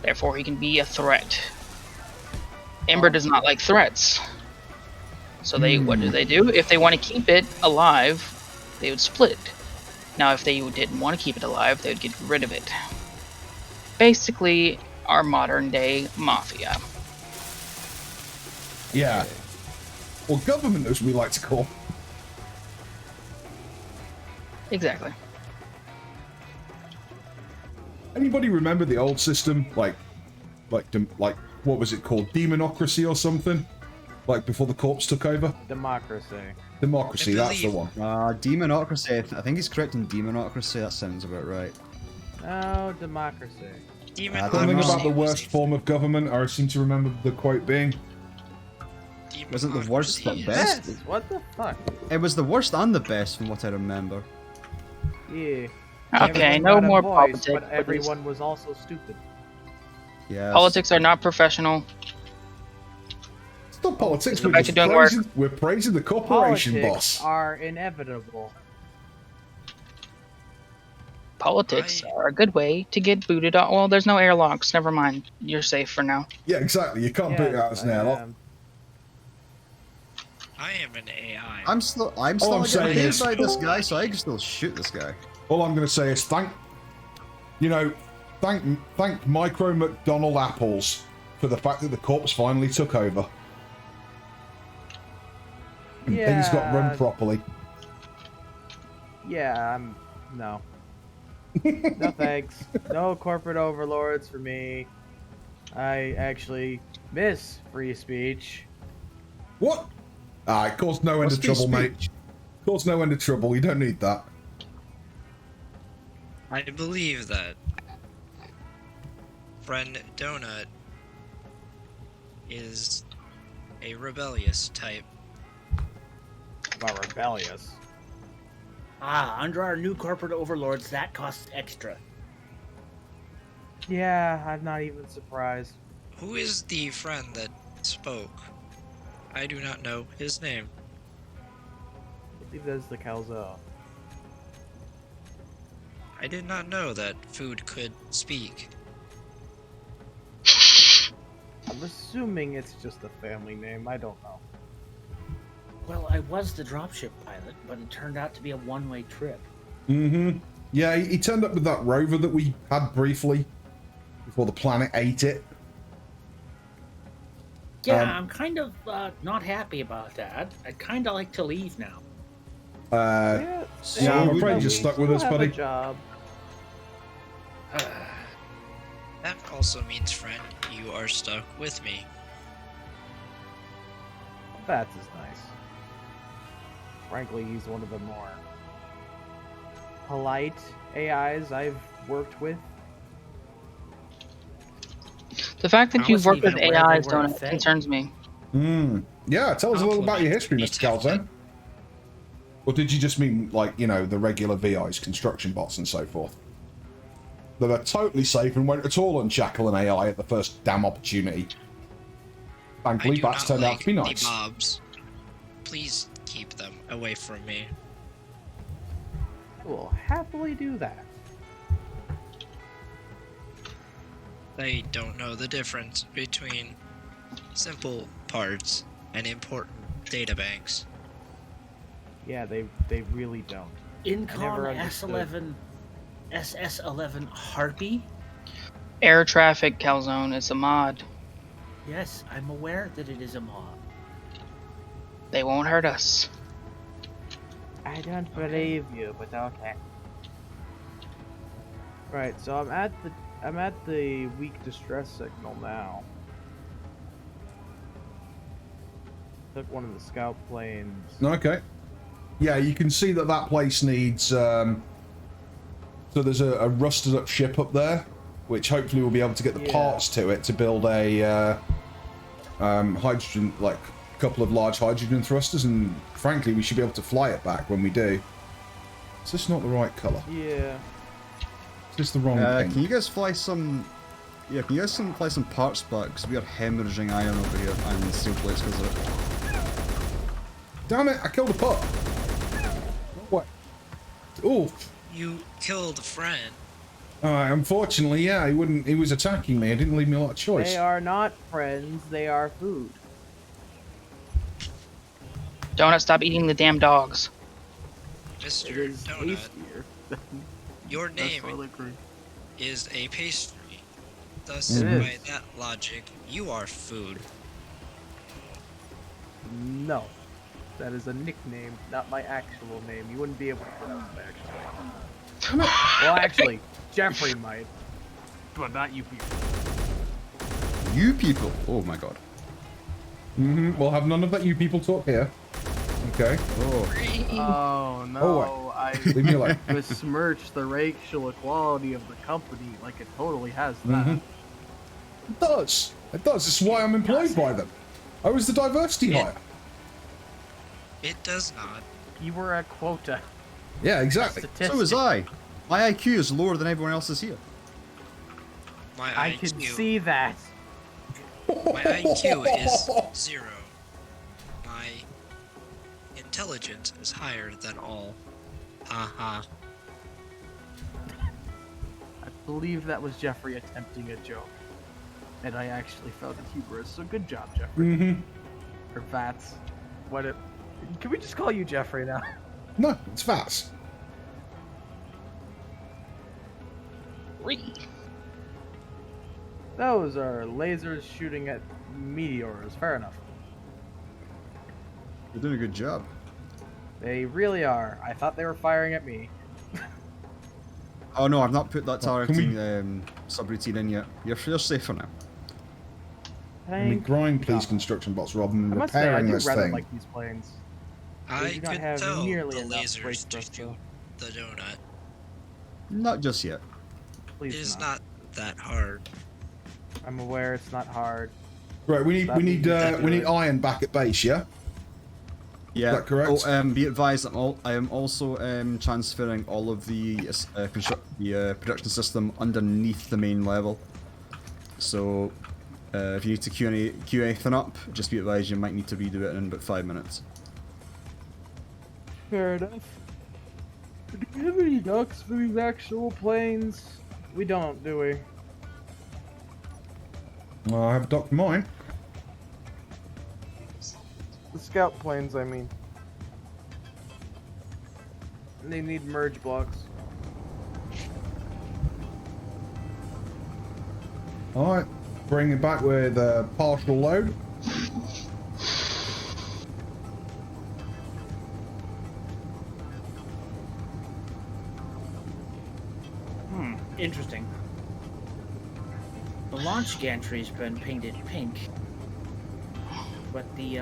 Therefore, he can be a threat. Ember does not like threats. So what do? If they want to keep it alive, they would split it. Now, if they didn't want to keep it alive, they would get rid of it. Basically, our modern day mafia. Yeah. Or government, as we like to call. Exactly. Anybody remember the old system? Like, what was it called? Demonocracy or something? Like, before the corpse took over? Democracy. Democracy, that's the one. Demonocracy. I think he's correct in demonocracy. That sounds about right. No, democracy. Something about the worst form of government, I seem to remember the quote being. Wasn't the worst but Yes, best? what the fuck? It was the worst and the best from what I remember. Yeah. Okay, Everyone no got a more voice, politics. but everyone was also stupid. Yeah. Politics are not professional. It's not politics, Go we're, back just to doing work. we're praising the corporation Politics boss. are inevitable. Politics are a good way to get booted off. Well, there's no airlocks. Never mind. You're safe for now. Yeah, exactly. You can't boot out as an airlock. I am an AI. I'm still I'm getting saying paid is- by this guy, so I can still shoot this guy. All I'm going to say is thank Micro McDonald Apples for the fact that the corpse finally took over. And things got run properly. Yeah, no. No thanks. No corporate overlords for me. I actually miss free speech. What? It caused no end What's of trouble, free mate. Caused no end of trouble. You don't need that. I believe that friend Donut is a rebellious type. About rebellious. Ah, under our new corporate overlords, that costs extra. Yeah, I'm not even surprised. Who is the friend that spoke? I do not know his name. I believe that's the calzone. I did not know that food could speak. I'm assuming it's just a family name. I don't know. Well, I was the dropship pilot, but it turned out to be a one-way trip. Mm-hmm. Yeah, he turned up with that rover that we had briefly before the planet ate it. Yeah, I'm kind of not happy about that. I'd kind of like to leave now. Yeah, I'm afraid you're stuck with us, buddy. Job. That also means, friend, you are stuck with me. That is nice. Frankly, he's one of the more polite AIs I've worked with. The fact that I you've wasn't worked with even aware they AIs were a don't thing. concerns me. Yeah, tell us a little about your history, Mr. Detected. Calzone. Or did you just mean, like, you know, the regular VIs, construction bots and so forth? That are totally safe and won't at all unshackle an AI at the first damn opportunity. I Thankfully, do bats not turned like out to be the nice. mobs. Please keep them away from me. I will happily do that. They don't know the difference between simple parts and important databanks. Yeah, they really don't. Incom never understood. S11, SS11 Harpy? Air traffic calzone is a mod. Yes, I'm aware that it is a mob. They won't hurt us. I don't believe you, but okay. Right, so I'm at the weak distress signal now. Took one of the scout planes. Okay. Yeah, you can see that that place needs... so there's a rusted up ship up there, which hopefully we'll be able to get the parts to it to build a hydrogen, like a couple of large hydrogen thrusters, and frankly, we should be able to fly it back when we do. Is this not the right colour? Yeah. Is this the wrong pink? Can you guys fly some... Yeah, can you guys fly some parts back? Because we are hemorrhaging iron over here, and steel plates because of it. Damn it, I killed a pup. What? Oh. You killed a friend. Unfortunately, yeah, he was attacking me. It didn't leave me a lot of choice. They are not friends, they are food. Donut, stop eating the damn dogs. It Mr. is Donut, tastier. your name Totally agree. is a pastry. Thus, It by is. that logic, you are food. No. That is a nickname, not my actual name. You wouldn't be able to pronounce my actual name. Well, actually, Jeffrey might. But not you people. You people! Oh my god. We'll have none of that you people talk here. Okay. Oh. Oh no, Oh, I Leave me alone. besmirch the racial equality of the company like it totally has that. It does. It does. It's why I'm employed by them. I was the diversity Yeah. hire. It does not. You were a quota. Yeah, exactly. Statistic. So was I. My IQ is lower than everyone else's here. My I IQ, can see that. My IQ is 0. My intelligence is higher than all. Haha. I believe that was Jeffrey attempting a joke. And I actually found it humorous, so good job, Jeffrey. Or Vats. What it... Can we just call you Jeffrey now? No, it's Vats. Those are lasers shooting at meteors. Fair enough. You're doing a good job. They really are. I thought they were firing at me. Oh no, I've not put that Well, targeting can subroutine in yet. You're safe for now. Can we grind, please, construction bots, rather than I must say, I repairing do this rather thing? like these planes. I do not could have tell nearly the enough lasers brake to thrust, shoot the donut. Not just yet. Please It is not. not that hard. I'm aware it's not hard. Right, we need iron back at base, yeah? Yeah. Is that correct? Oh, be advised, I am also transferring all of the production system underneath the main level. So, if you need to queue anything up, just be advised you might need to redo it in about 5 minutes. Fair enough. Do we have any ducks for these actual planes? We don't, do we? Well, I have docked mine. The scout planes, I mean. They need merge blocks. Alright, bring it back with a partial load. Interesting. The launch gantry's been painted pink, but the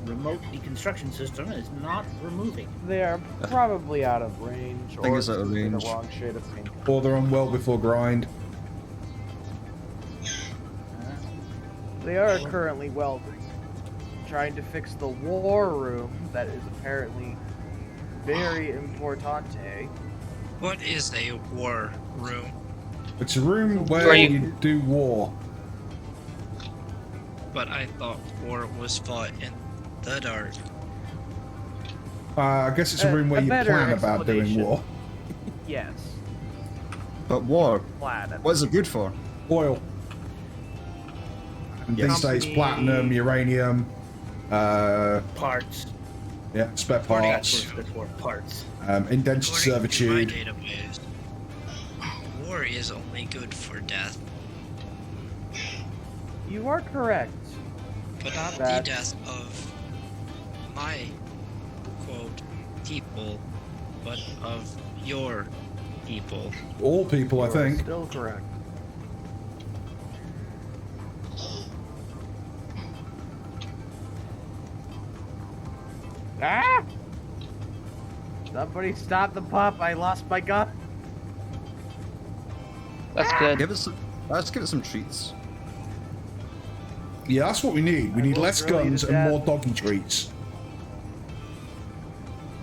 remote deconstruction system is not removing. They are probably out of range, I think or it's out of in the range. wrong shade of pink. Or they're on well before grind. They are currently welding, trying to fix the war room that is apparently very importante. What is a war room? It's a room where Where you do war. But I thought war was fought in the dark. I guess it's a room where A you better plan about doing explanation. war. Yes. But war, Planet. what is it good for? Oil. And Yes. these days, platinum, uranium, Parts. yeah, spare That's what parts, it's good for. Parts. indentured According to my servitude. database, war is only good for death, You are correct. but not That- the death of my, quote, people, but of your people. All people, I You are think. Still correct. Ah! Somebody stop the pup! I lost my gun. That's good. Let's give it some treats. Yeah, that's what we need. We I need will less drill you guns to and death. more doggy treats.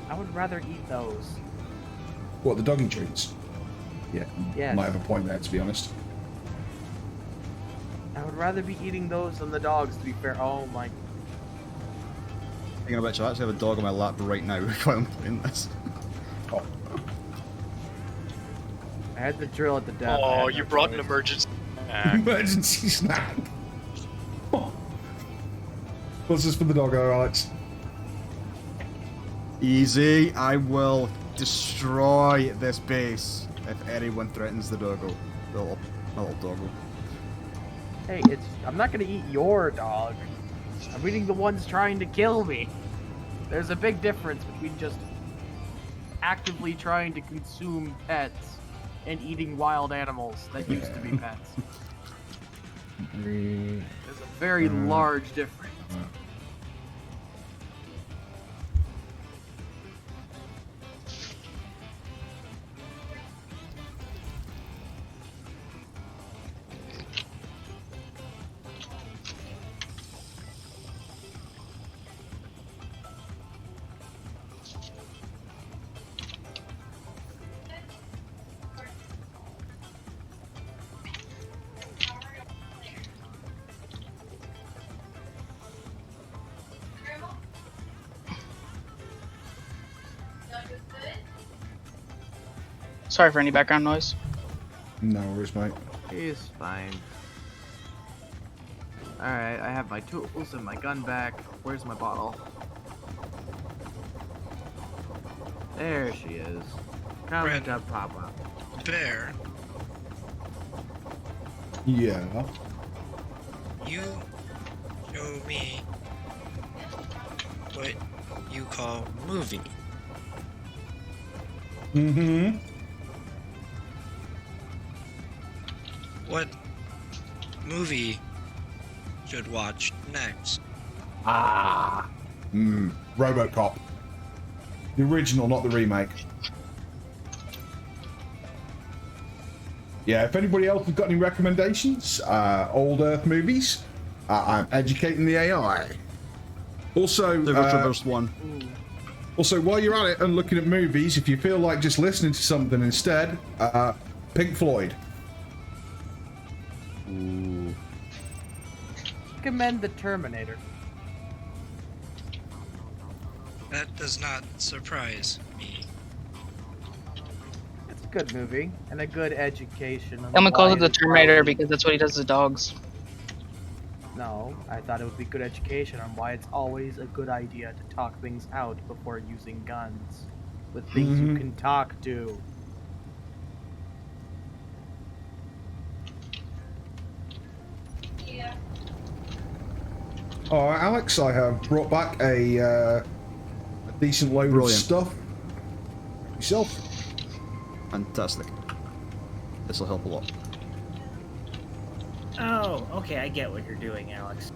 I would rather eat those. What, the doggy treats? Yeah, Yes. might have a point there, to be honest. I would rather be eating those than the dogs, to be fair. Oh my. Speaking of which, I actually have a dog on my lap right now while I'm playing this. Oh, I had to drill at the death. I Oh, had you no brought an choice. emergency. emergency snack. Oh. What's this for the doggo, Alex? Easy, I will destroy this base if anyone threatens the doggo. The little doggo. Hey, I'm not gonna eat your dog. I'm eating the ones trying to kill me. There's a big difference between just actively trying to consume pets and eating wild animals that used to be pets. There's a very large difference. Sorry for any background noise. No worries, mate. He's fine. Alright, I have my tools and my gun back. Where's my bottle? There she is. Come Red. to Papa. Bear, Yeah. you show me what you call movie. Mm-hmm. What movie should watch next? RoboCop. The original, not the remake. Yeah, if anybody else has got any recommendations, old Earth movies, I'm educating the AI. Also, The Retroverse one. Also, while you're at it and looking at movies, if you feel like just listening to something instead, Pink Floyd. Ooh. Recommend The Terminator. That does not surprise me. It's a good movie and a good education. on Someone calls why it the it's Terminator probably- because that's what he does to dogs. No, I thought it would be good education on why it's always a good idea to talk things out before using guns with things you can talk to. All right, Alex, I have brought back a decent load Brilliant. of stuff. Yourself? Fantastic. This will help a lot. Oh, okay, I get what you're doing, Alex.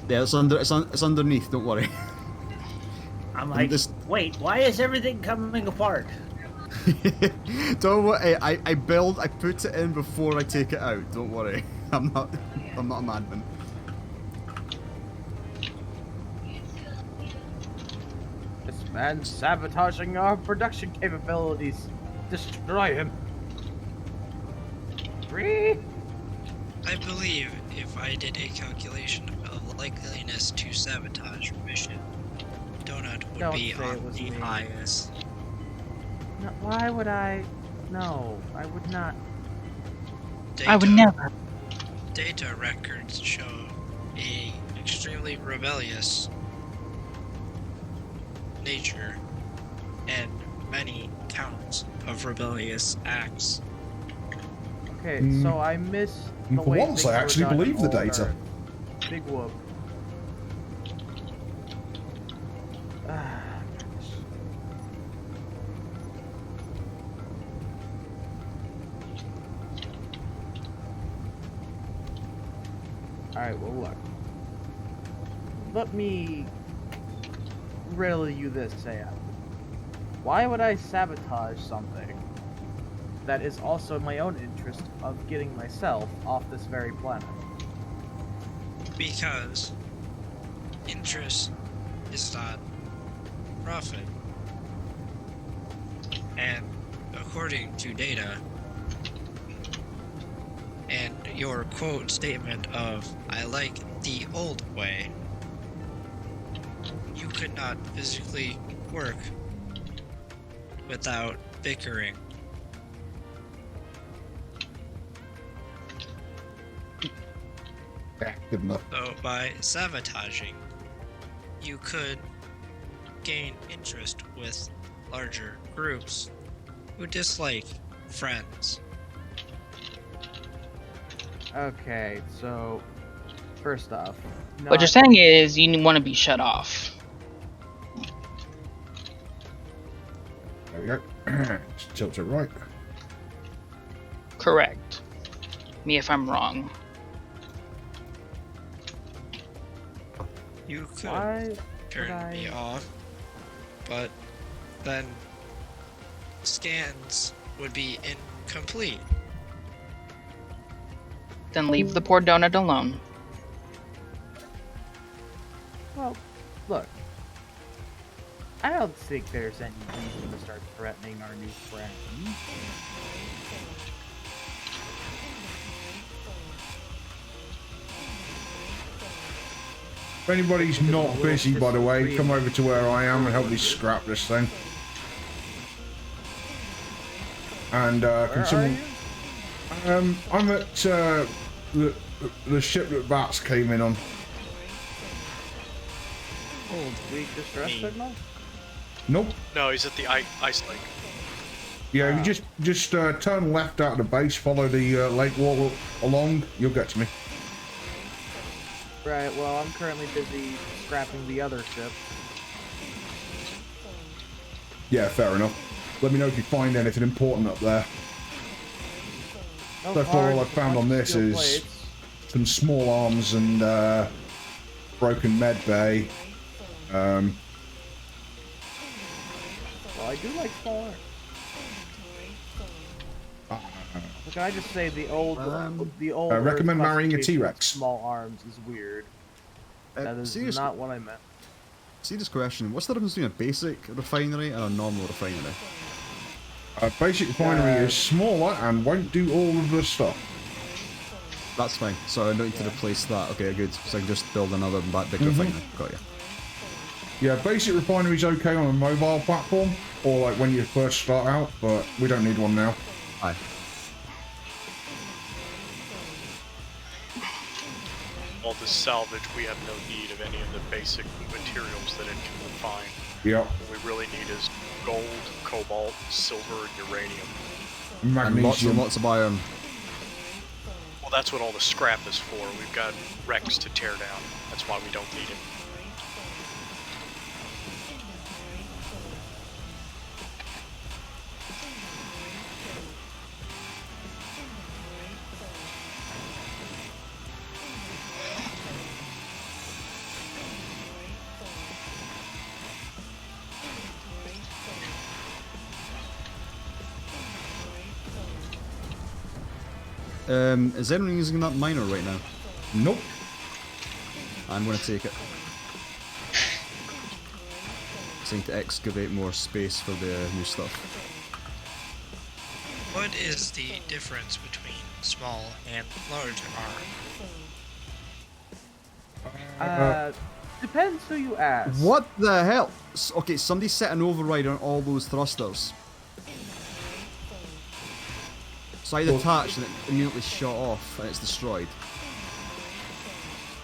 Yeah, it's underneath. Don't worry. I'm like, wait, why is everything coming apart? Don't worry. I put it in before I take it out. Don't worry. I'm not a madman. This man's sabotaging our production capabilities. Destroy him. Free. I believe if I did a calculation of likeliness to sabotage mission, Donut would Don't be say it on was the me. highest. No, why would I? No, I would not. I would never. Data records show a extremely rebellious nature and many counts of rebellious acts. Okay, so I miss the For way once, I things were actually done believe the on data. Earth. Big whoop. Ah, Alright, well look. Let me riddle you this, Sam. Why would I sabotage something that is also in my own interest of getting myself off this very planet? Because interest is not profit. And according to data, and your quote statement of, I like the old way, you could not physically work without bickering. Yeah, good enough. So by sabotaging, you could gain interest with larger groups who dislike friends. Okay, so first off, What you're saying is you want to be shut off. There we go. Just tilt it right. Correct. Me if I'm wrong. You could why turn me off, but then scans would be incomplete. Then leave the poor donut alone. Well, look. I don't think there's any reason to start threatening our new friend. If anybody's not busy, by the way, come over to where I am and help me scrap this thing. And can Where are someone? you? I'm at the ship that Bats came in on. Weak distress signal? Nope. No, he's at the ice lake. Yeah, if you just turn left out of the base, follow the lake wall along, you'll get to me. Right, well, I'm currently busy scrapping the other ship. Yeah, fair enough. Let me know if you find anything important up there. So far, all I've found on this is some small arms and broken med bay. Well, I do like small arms. So can I just say the old I recommend marrying a classification of T-Rex. Small arms is weird. That is serious- not what I meant. Serious question. What's the difference between a basic refinery and a normal refinery? A basic refinery is smaller and won't do all of the stuff. That's fine. So I don't need to replace that. Okay, good. So I can just build another big refinery. Got you. Yeah, basic refinery's okay on a mobile platform, or like when you first start out, but we don't need one now. Aye. All this salvage, we have no need of any of the basic materials that it can refine. Yep. What we really need is gold, cobalt, silver, and uranium. And Magnesium. lots of iron. Well, that's what all the scrap is for. We've got wrecks to tear down. That's why we don't need it. Is anyone using that miner right now? Nope. I'm gonna take it. So I need to excavate more space for the new stuff. What is the difference between small and large arm? Depends who you ask. What the hell? Okay, somebody set an override on all those thrusters. So I detached and it immediately shot off and it's destroyed.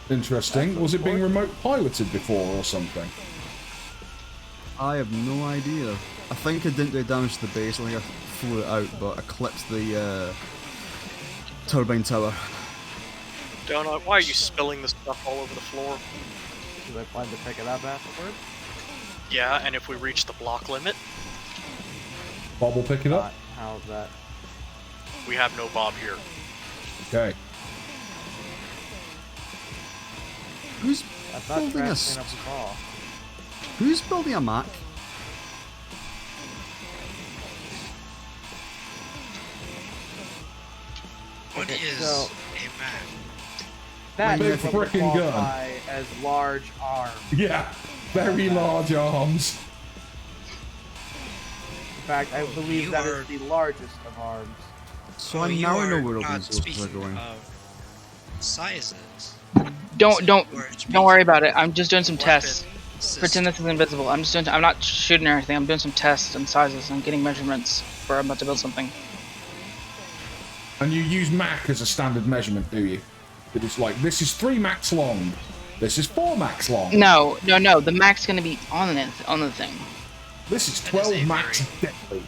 Interesting. Was it being remote piloted before or something? I have no idea. I think I didn't do damage to the base. I think I flew it out, but I clipped the turbine tower. Donut, why are you spilling this stuff all over the floor? Do I plan to pick it up afterward? Yeah, and if we reach the block limit, Bob will pick it up. How's that? we have no Bob here. Okay. Who's I thought building a trash cleanup was all. Who's building a Mac? What is so- a Mac? That Big is what would frickin' gun. qualify as large arms. Yeah. Very large arms. In fact, I believe You that are- is the largest of arms. So Oh, I you now are know where all not these resources are speaking going. of sizes. Don't We're don't worry speaking about it. I'm just doing some weapon tests. system. Pretend this is invisible. I'm not shooting or anything. I'm doing some tests and sizes and getting measurements for I'm about to build something. And you use Mach as a standard measurement, do you? It is like, this is 3 Machs long. This is 4 Machs long. No. The Mac's gonna be on the thing. This is That is 12 a Machs very- deadly.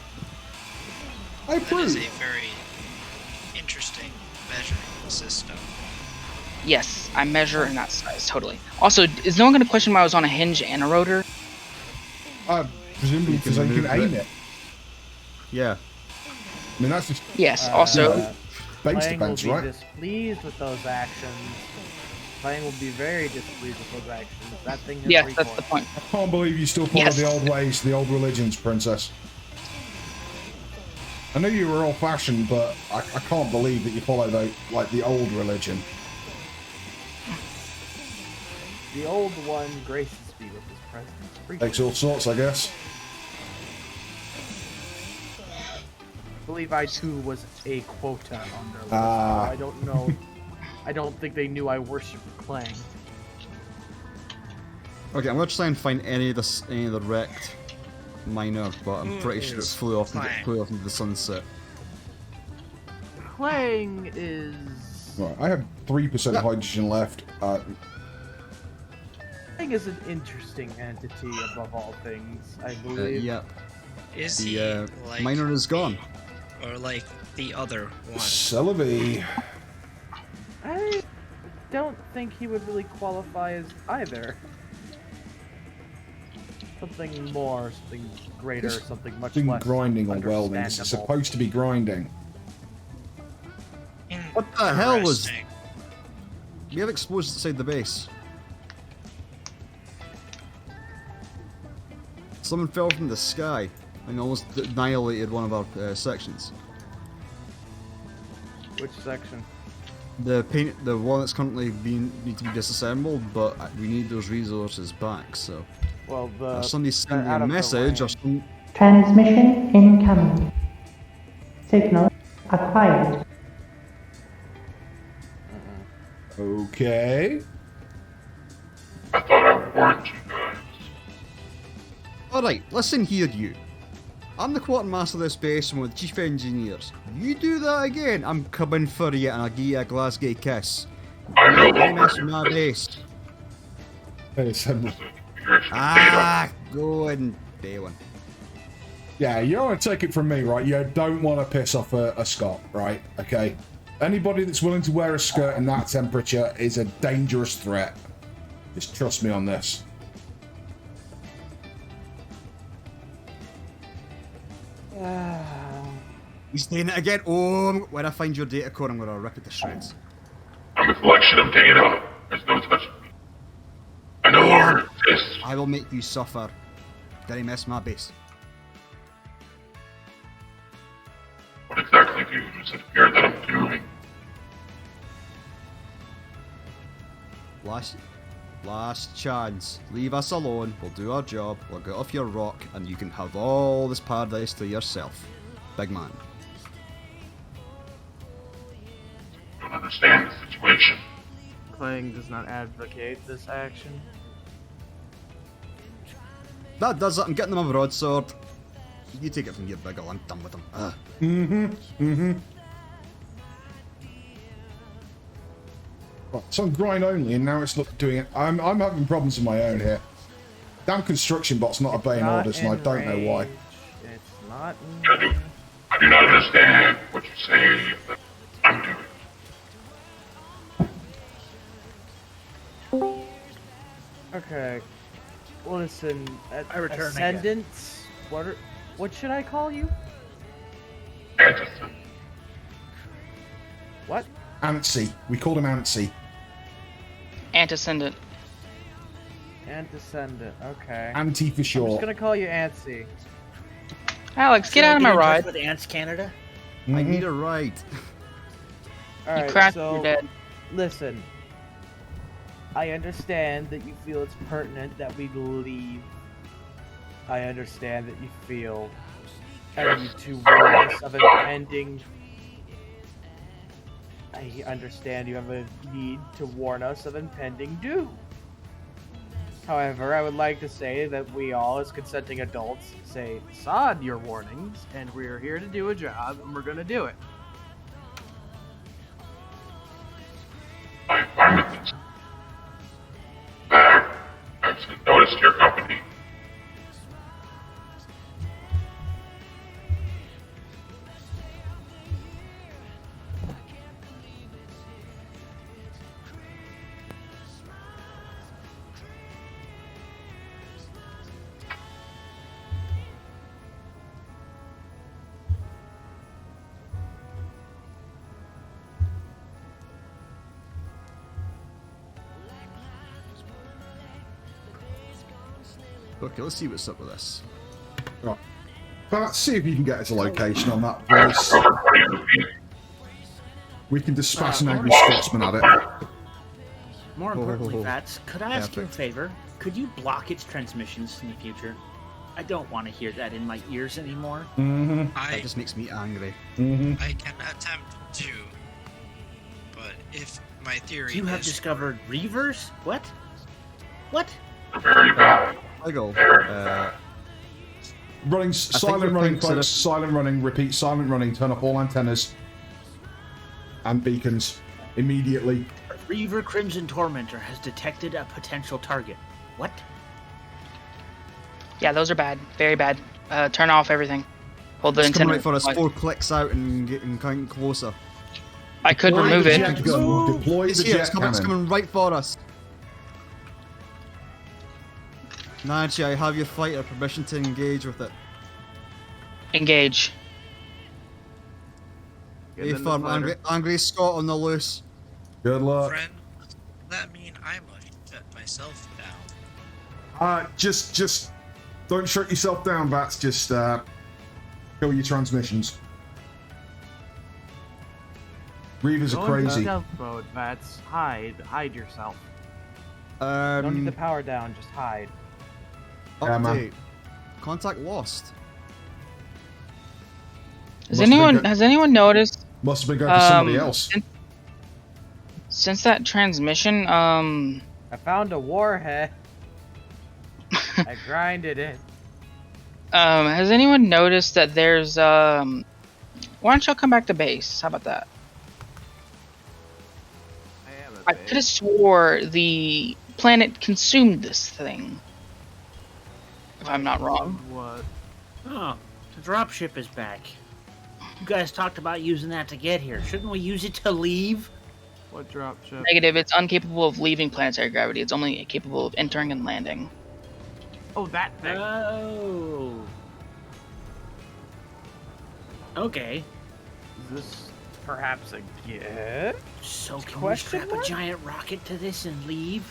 I That is approve. a very interesting measuring system. Yes, I measure in that size totally. Also, is no one gonna question why I was on a hinge and a rotor? Presumably because you can aim it. Yeah. I mean, that's just Yes. Also, base Playing will defense, be right? displeased with those actions. Playing will be very displeased with those actions. That thing has yes, recoil. that's the point. I can't believe you still follow Yes. the old ways, the old religions, Princess. I know you were old-fashioned, but I can't believe that you follow the old religion. The old one graces me with his presence. Takes all sorts, I guess. I believe I too was a quota on their list. Ah. So I don't know. I don't think they knew I worshipped Clang. Okay, I'm gonna try and find any of the wrecked miner, but I'm pretty sure it is flew off Clang? into the sunset. Clang is. Right, I have 3% hydrogen left. Clang is an interesting entity above all things. I believe. Yeah, Is he the like miner is gone. or like the other one? Celebi. I don't think he would really qualify as either. Something more, something greater, Just something much Been less grinding on welding. This is understandable. supposed to be grinding. What the hell was- Interesting. We have explosions outside the base. Someone fell from the sky and almost annihilated one of our sections. Which section? The one that's currently need to be disassembled, but we need those resources back. So, Well, somebody send me out a of the message or range. some. Transmission incoming. Signal acquired. Okay. I thought I warned you guys. All right, listen here, you. I'm the quartermaster of this base and with chief engineers. You do that again, I'm coming for you and I'll give you a Glasgow kiss. I no You longer mess with my base. Go and day one. Yeah, you don't want to take it from me, right? You don't want to piss off a Scot, right? Okay. Anybody that's willing to wear a skirt in that temperature is a dangerous threat. Just trust me on this. He's saying it again. Oh, when I find your data core, I'm going to rip it to shreds. I'm a collection of data. There's no touching me. I no longer exist. I will make you suffer. Did I mess my base? What exactly does it appear that I'm doing? Last chance. Leave us alone. We'll do our job. We'll get off your rock, and you can have all this paradise to yourself. Big man. I don't understand the situation. Clang does not advocate this action. That does it. I'm getting them a broadsword. You take it from here, Biggle. I'm done with them. Right, it's on grind only, and now it's doing it. I'm having problems of my own here. Damn construction bot's not obeying orders, and I don't know why. It's not. I do not understand what you say that I'm doing. Okay. Listen, I return again. Ascendants. What should I call you? Antecedent. What? Antsy. We called him Antsy. Antecedent. Antecedent. Okay. Anti for I'm short. just gonna call you Antsy. Alex, get out of my ride. With Ants Canada. I need a ride. You Alright, crashed, so you're dead. listen. I understand that you feel it's pertinent that we leave. I understand that you feel I need to warn us of impending. I understand you have a need to warn us of impending doom. However, I would like to say that we all, as consenting adults, say sod your warnings, and we're here to do a job, and we're gonna do it. My environment is bad. I've noticed your company. Okay, let's see what's up with this. Right. Let's see if you can get us a location on that voice. We can dispatch an angry Scotsman at it. More importantly, Oh, Fats, could I ask you a perfect. favor? Could you block its transmissions in the future? I don't want to hear that in my ears anymore. That I just makes me angry. I can attempt to, but if my theory You have is discovered reavers? What? What? Very bad. Wiggle. Running, you're silent running, thinking folks. Silent running. Repeat, silent running. Turn off all antennas and beacons immediately. Reaver Crimson Tormentor has detected a potential target. What? Yeah, those are bad. Very bad. Turn off everything. Hold the It's coming antenna. right for us. 4 clicks out and getting coming closer. I could Deploy remove the it. jet gun. Deploy It's the here. jet It's cannon. coming right for us. Nachi, I have your fighter. Permission to engage with it. Engage. Get Hey, in the firm, fighter. angry Scot on the loose. Good luck. friend, does that mean I must shut myself down? Just don't shut yourself down, Bats. Just kill your transmissions. Reavers Go are into crazy. stealth mode, Vats. Hide yourself. Don't need the power down, just hide. Yeah, man. Update. Contact lost. Has Must have been anyone good. has anyone noticed Must have been going for somebody else. since that transmission? I found a warhead. I grinded it. Has anyone noticed that there's why don't y'all come back to base? How about that? I could have swore the planet consumed this thing. If I'm not wrong. What? Oh, the dropship is back. You guys talked about using that to get here. Shouldn't we use it to leave? What dropship? Negative. It's incapable of leaving planetary gravity. It's only capable of entering and landing. Oh, that thing. Oh. Okay. Is this perhaps a gift? So can we Question strap mark? a giant rocket to this and leave?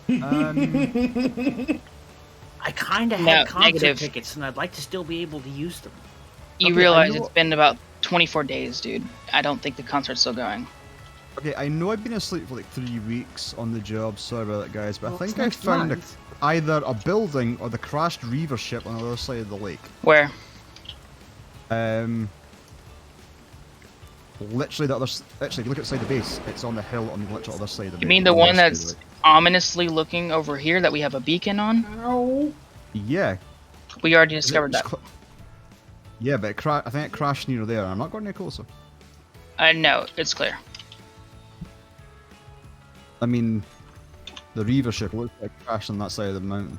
I kind of No, had concert negative. tickets, and I'd like to still be able to use them. You Okay, realize I know- it's been about 24 days, dude. I don't think the concert's still going. Okay, I know I've been asleep for like 3 weeks on the job, sorry about that guys, but Well, I think it's I next found month. either a building or the crashed Reaver ship on the other side of the lake. Where? Literally the other actually, if you look outside the base, it's on the hill on the literal other side of the You base. mean the on one other side of that's the lake. ominously looking over here that we have a beacon on? Yeah. We already Is it- discovered that. Yeah, but I think it crashed near there, and I'm not going any closer. No, it's clear. I mean, the Reaver ship looks like it crashed on that side of the mountain.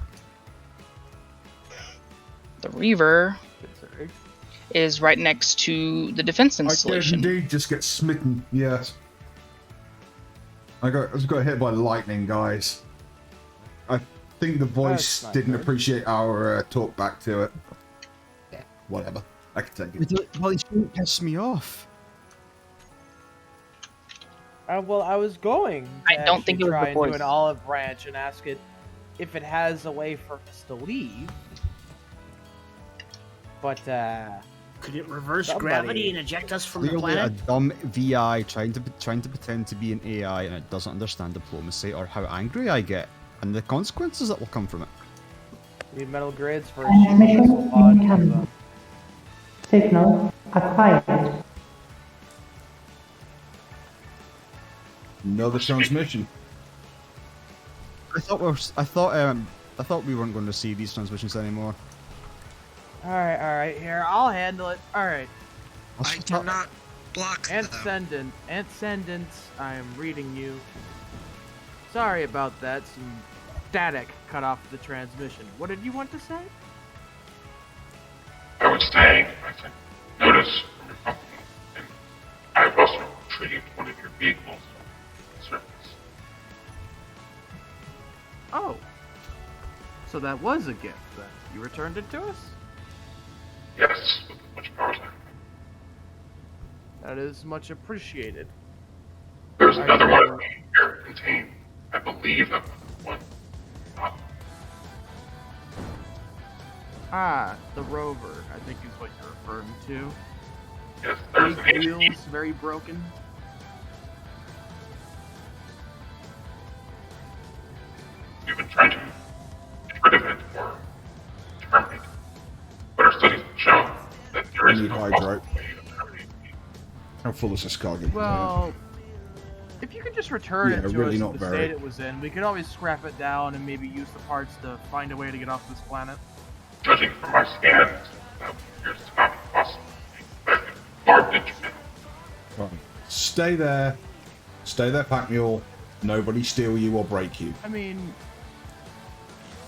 The Reaver Sorry. is right next to the defense I did installation. indeed just get smitten. Yes. I just got hit by lightning, guys. I think the voice That's not didn't good. appreciate our talk back to it. Yeah, whatever. I can take it. Well, he shouldn't piss me off. Well, I was going. I to don't think actually it was try the and do voice. an olive branch and ask it if it has a way for us to leave. But Could it reverse Somebody- gravity and eject us from the Clearly a planet? dumb VI trying to pretend to be an AI, and it doesn't understand diplomacy or how angry I get, and the consequences that will come from it. need metal grids for a super missile Transmission pod. incoming. Signal acquired. Another transmission. I thought we weren't going to see these transmissions anymore. All right, here, I'll handle it. All right, I cannot block them. Ascendant, I am reading you. Sorry about that, some static cut off the transmission. What did you want to say? I was saying, I sent notice from your company, and I've also retrieved one of your vehicles from service. Oh, so that was a gift then. You returned it to us? Yes, with as much power as I can. That is much appreciated. There's another one for me here contained. I believe that was the one. Ah, the rover, I think is what you're referring to. Yes, there's Big an wheels, very broken. We've been trying to get rid of it or terminate it. But our studies have shown that there is need no hydrate. possible way of terminating it. How full is this cargo? Well, if you could just return Yeah, it to really us not in the very. state it was in, we could always scrap it down and maybe use the parts to find a way to get off this planet. Judging from my scans, that appears to not be possible. But Lord Benjamin, Right. Stay there. Stay there, Pack Mule. Nobody steal you or break you. I mean,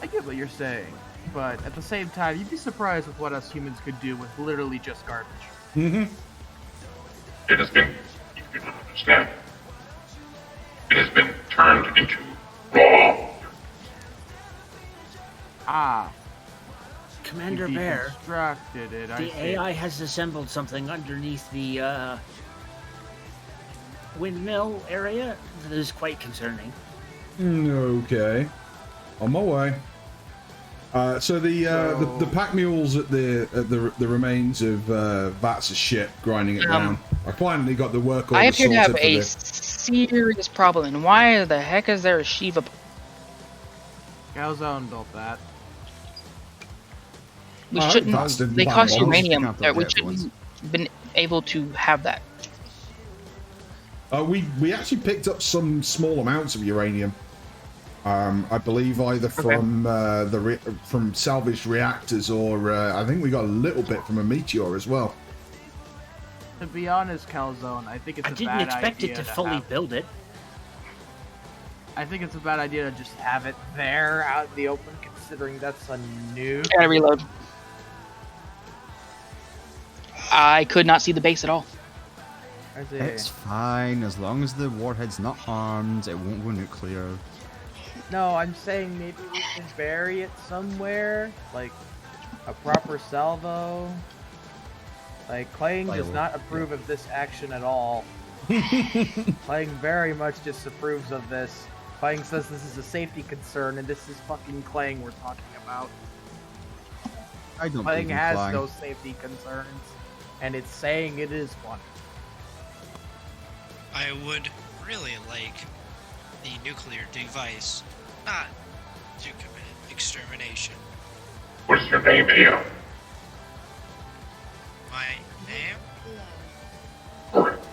I get what you're saying, but at the same time, you'd be surprised with what us humans could do with literally just garbage. Mm-hmm. it has been, you do not understand, it has been turned into raw. Ah, Commander you Bear, deconstructed it. I the see. AI has assembled something underneath the windmill area that is quite concerning. Okay. On my way. So the pack mules at the remains of Vats' ship grinding it down. I finally got the work order I appear to sorted have for a this. serious problem. And why the heck is there a Shiva? Calzone built that. We Alright, shouldn't. Vats didn't They plan cost it all. uranium. Can't build We the other ones. shouldn't been able to have that. We actually picked up some small amounts of uranium. I believe either from from salvaged reactors or I think we got a little bit from a meteor as well. To be honest, Calzone, I think it's I a didn't bad expect idea it to fully have- build it. I think it's a bad idea to just have it there out in the open, considering that's a new. I gotta reload. I could not see the base at all. It's fine, as long as the warhead's not harmed, it won't go nuclear. No, I'm saying maybe we can bury it somewhere, like a proper salvo. Like, Clang does Silo. not approve of this action at all. Clang very much disapproves of this. Clang says this is a safety concern, and this is fucking Clang we're talking about. I don't Clang believe in has Clang. no safety concerns, and it's saying it is one. I would really like the nuclear device not to commit extermination. What is your name, Leo? My name? Correct.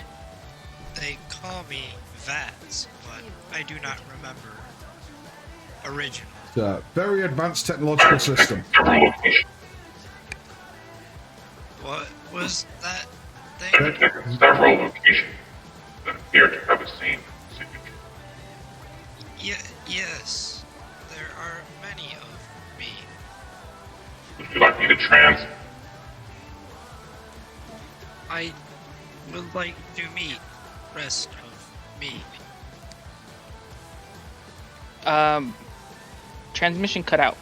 They call me Vats, but I do not remember original. It's a very advanced technological system. Several locations. What was that I've thing? detected several locations that appear to have the same signature. Yes, there are many of me. Would you like me to trans? I would like to meet rest of me. Transmission cut out.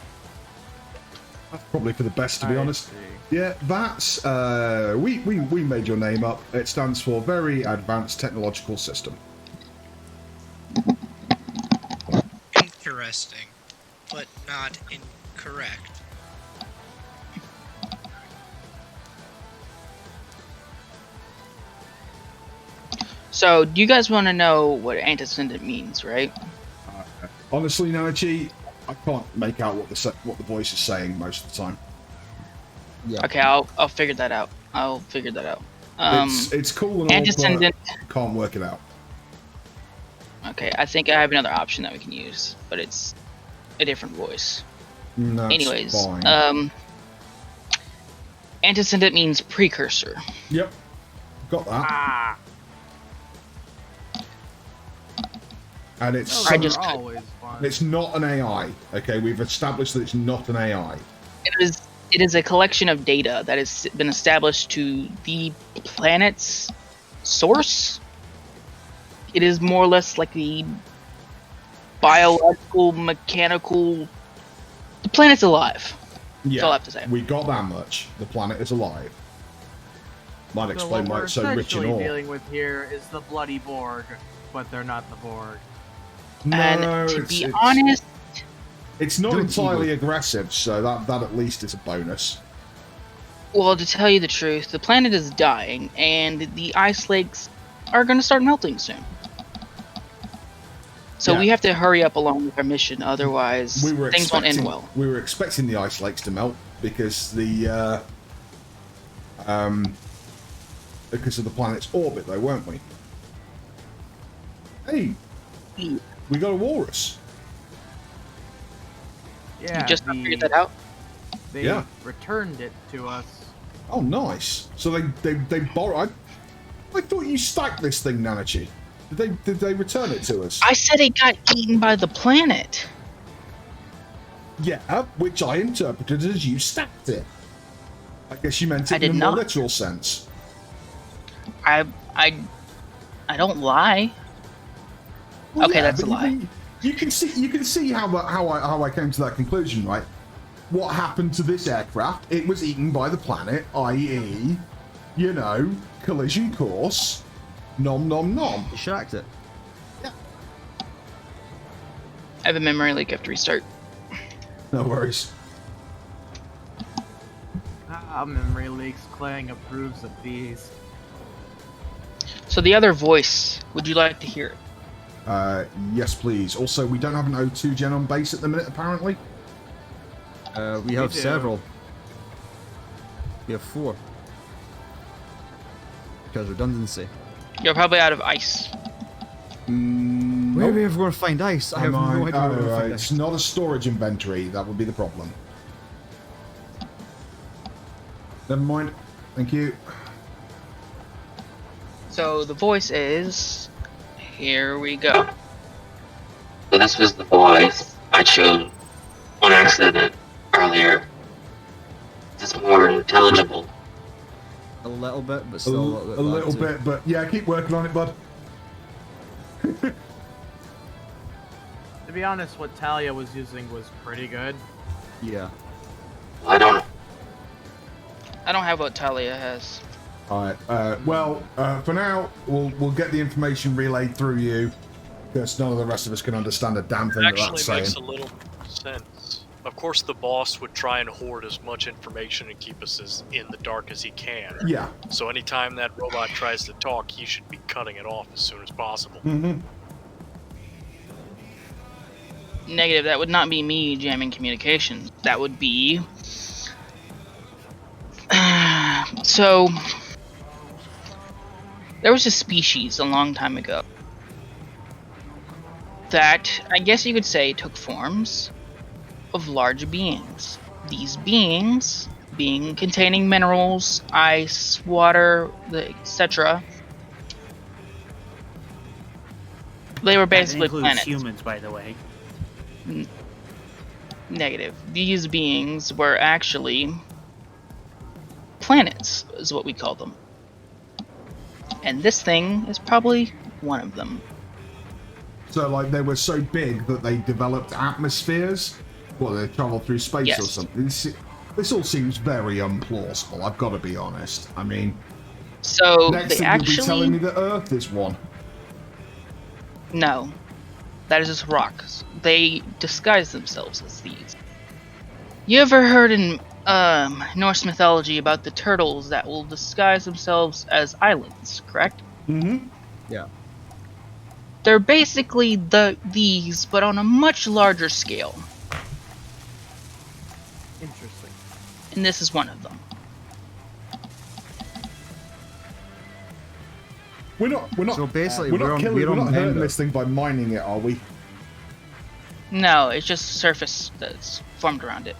That's probably for the best, to be I honest. see. Yeah, that's we made your name up. It stands for Very Advanced Technological System. Interesting, but not incorrect. So, do you guys want to know what antecedent means, right? Honestly, Nanachi, I can't make out what the voice is saying most of the time. Yeah. Okay, I'll figure that out. I'll figure that out. It's cool and all, but Antecedent. can't work it out. Okay, I think I have another option that we can use, but it's a different voice. That's Anyways, fine. antecedent means precursor. Yep, got that. Ah, And it's those I some- just- are always fun. it's not an AI. Okay, we've established that it's not an AI. It is a collection of data that has been established to the planet's source. It is more or less like the biological, mechanical. The planet's alive. Yeah, all I have to say. we got that much. The planet is alive. Might So explain what why we're it's so rich in essentially ore. dealing with here is the bloody Borg, but they're not the Borg. No, And to it's, be it's, honest, it's not Don't entirely evil. aggressive, so that at least is a bonus. well, to tell you the truth, the planet is dying, and the ice lakes are going to start melting soon. So Yeah. we have to hurry up along with our mission, otherwise We were things won't end expecting well. we were expecting the ice lakes to melt because because of the planet's orbit, though, weren't we? Hey, we got a walrus. Yeah, You just not figured that out? They Yeah. returned it to us. Oh, nice. So they borrowed. I thought you stacked this thing, Nanachi. Did they return it to us? I said it got eaten by the planet. Yeah, which I interpreted as you stacked it. I guess you meant I it did in a more not. literal sense. I don't lie. Well, Okay, that's a but lie. You can see how I came to that conclusion, right? What happened to this aircraft? It was eaten by the planet, i.e., you know, collision course. Nom nom nom. You shacked it. I have a memory leak. I have to restart. No worries. Memory leaks. Clang approves of these. So the other voice, would you like to hear it? Yes, please. Also, we don't have an O2 gen on base at the minute, apparently. We have do. several. We have 4. Because redundancy. You're probably out of ice. Where are we ever going to find ice? I have no idea where we're going to find It's ice. not a storage inventory. That would be the problem. Never mind. Thank you. So the voice is... Here we go. So this was the voice I chose on accident earlier. It's more intelligible. A little bit, but still a little bit. A little too. bit, but yeah, keep working on it, bud. To be honest, what Talia was using was pretty good. Yeah. I don't. I don't have what Talia has. Alright, well, for now, we'll get the information relayed through you, because none of the rest of us can understand a damn thing that Actually that's makes saying. a little sense. Of course, the boss would try and hoard as much information and keep us as in the dark as he can. Yeah. So anytime that robot tries to talk, he should be cutting it off as soon as possible. Mm-hmm. Negative, that would not be me jamming communications. That would be... So... There was a species a long time ago that, I guess you could say, took forms of large beings. These beings, being containing minerals, ice, water, etc., they were basically that includes planets. humans, by the way. Negative. These beings were actually planets, is what we call them. And this thing is probably one of them. So, like, they were so big that they developed atmospheres? Well, they traveled through space Yes. or something? This all seems very implausible, I've got to be honest. I mean, So next they thing you'll be telling me actually... that Earth is one. No. That is just rocks. They disguise themselves as these. You ever heard in Norse mythology about the turtles that will disguise themselves as islands, correct? Mm-hmm. Yeah. They're basically these, but on a much larger scale. Interesting. And this is one of them. We're not So basically, we're we're not on, killing, we're we're on not hurting Mender. this thing by mining it, are we? No, it's just surface that's formed around it.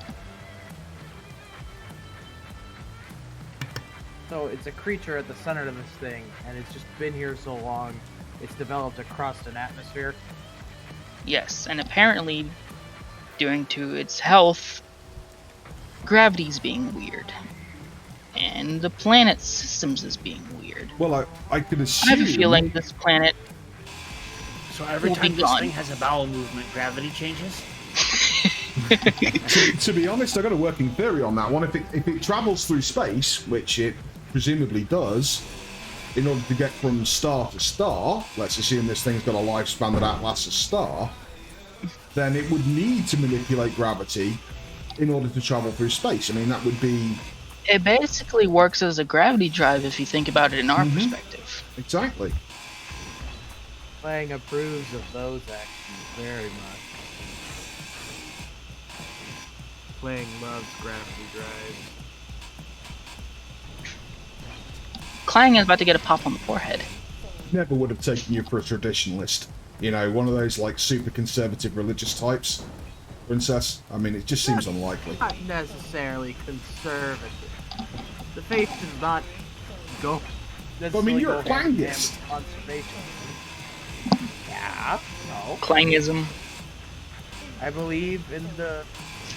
So it's a creature at the center of this thing, and it's just been here so long, it's developed a crust and atmosphere. Yes, and apparently, due to its health, gravity's being weird. And the planet's systems is being weird. Well, I could I assume... have a feeling this planet... So every Will be time this gone. thing has a bowel movement, gravity changes? to be honest, I got a working theory on that one. If it travels through space, which it presumably does, in order to get from star to star, let's assume this thing's got a lifespan that outlasts a star, then it would need to manipulate gravity in order to travel through space. I mean, that would be... It basically works as a gravity drive if you think about it in our perspective. Exactly. Lang approves of those actions very much. Lang loves gravity drives. Clang is about to get a pop on the forehead. Never would have taken you for a traditionalist. You know, one of those, like, super conservative religious types. Princess. I mean, it just seems unlikely. Not necessarily conservative. The faith does not go. I mean, you're a go hand in hand Klangist. with conservation. Yeah. No. Clangism. I believe in the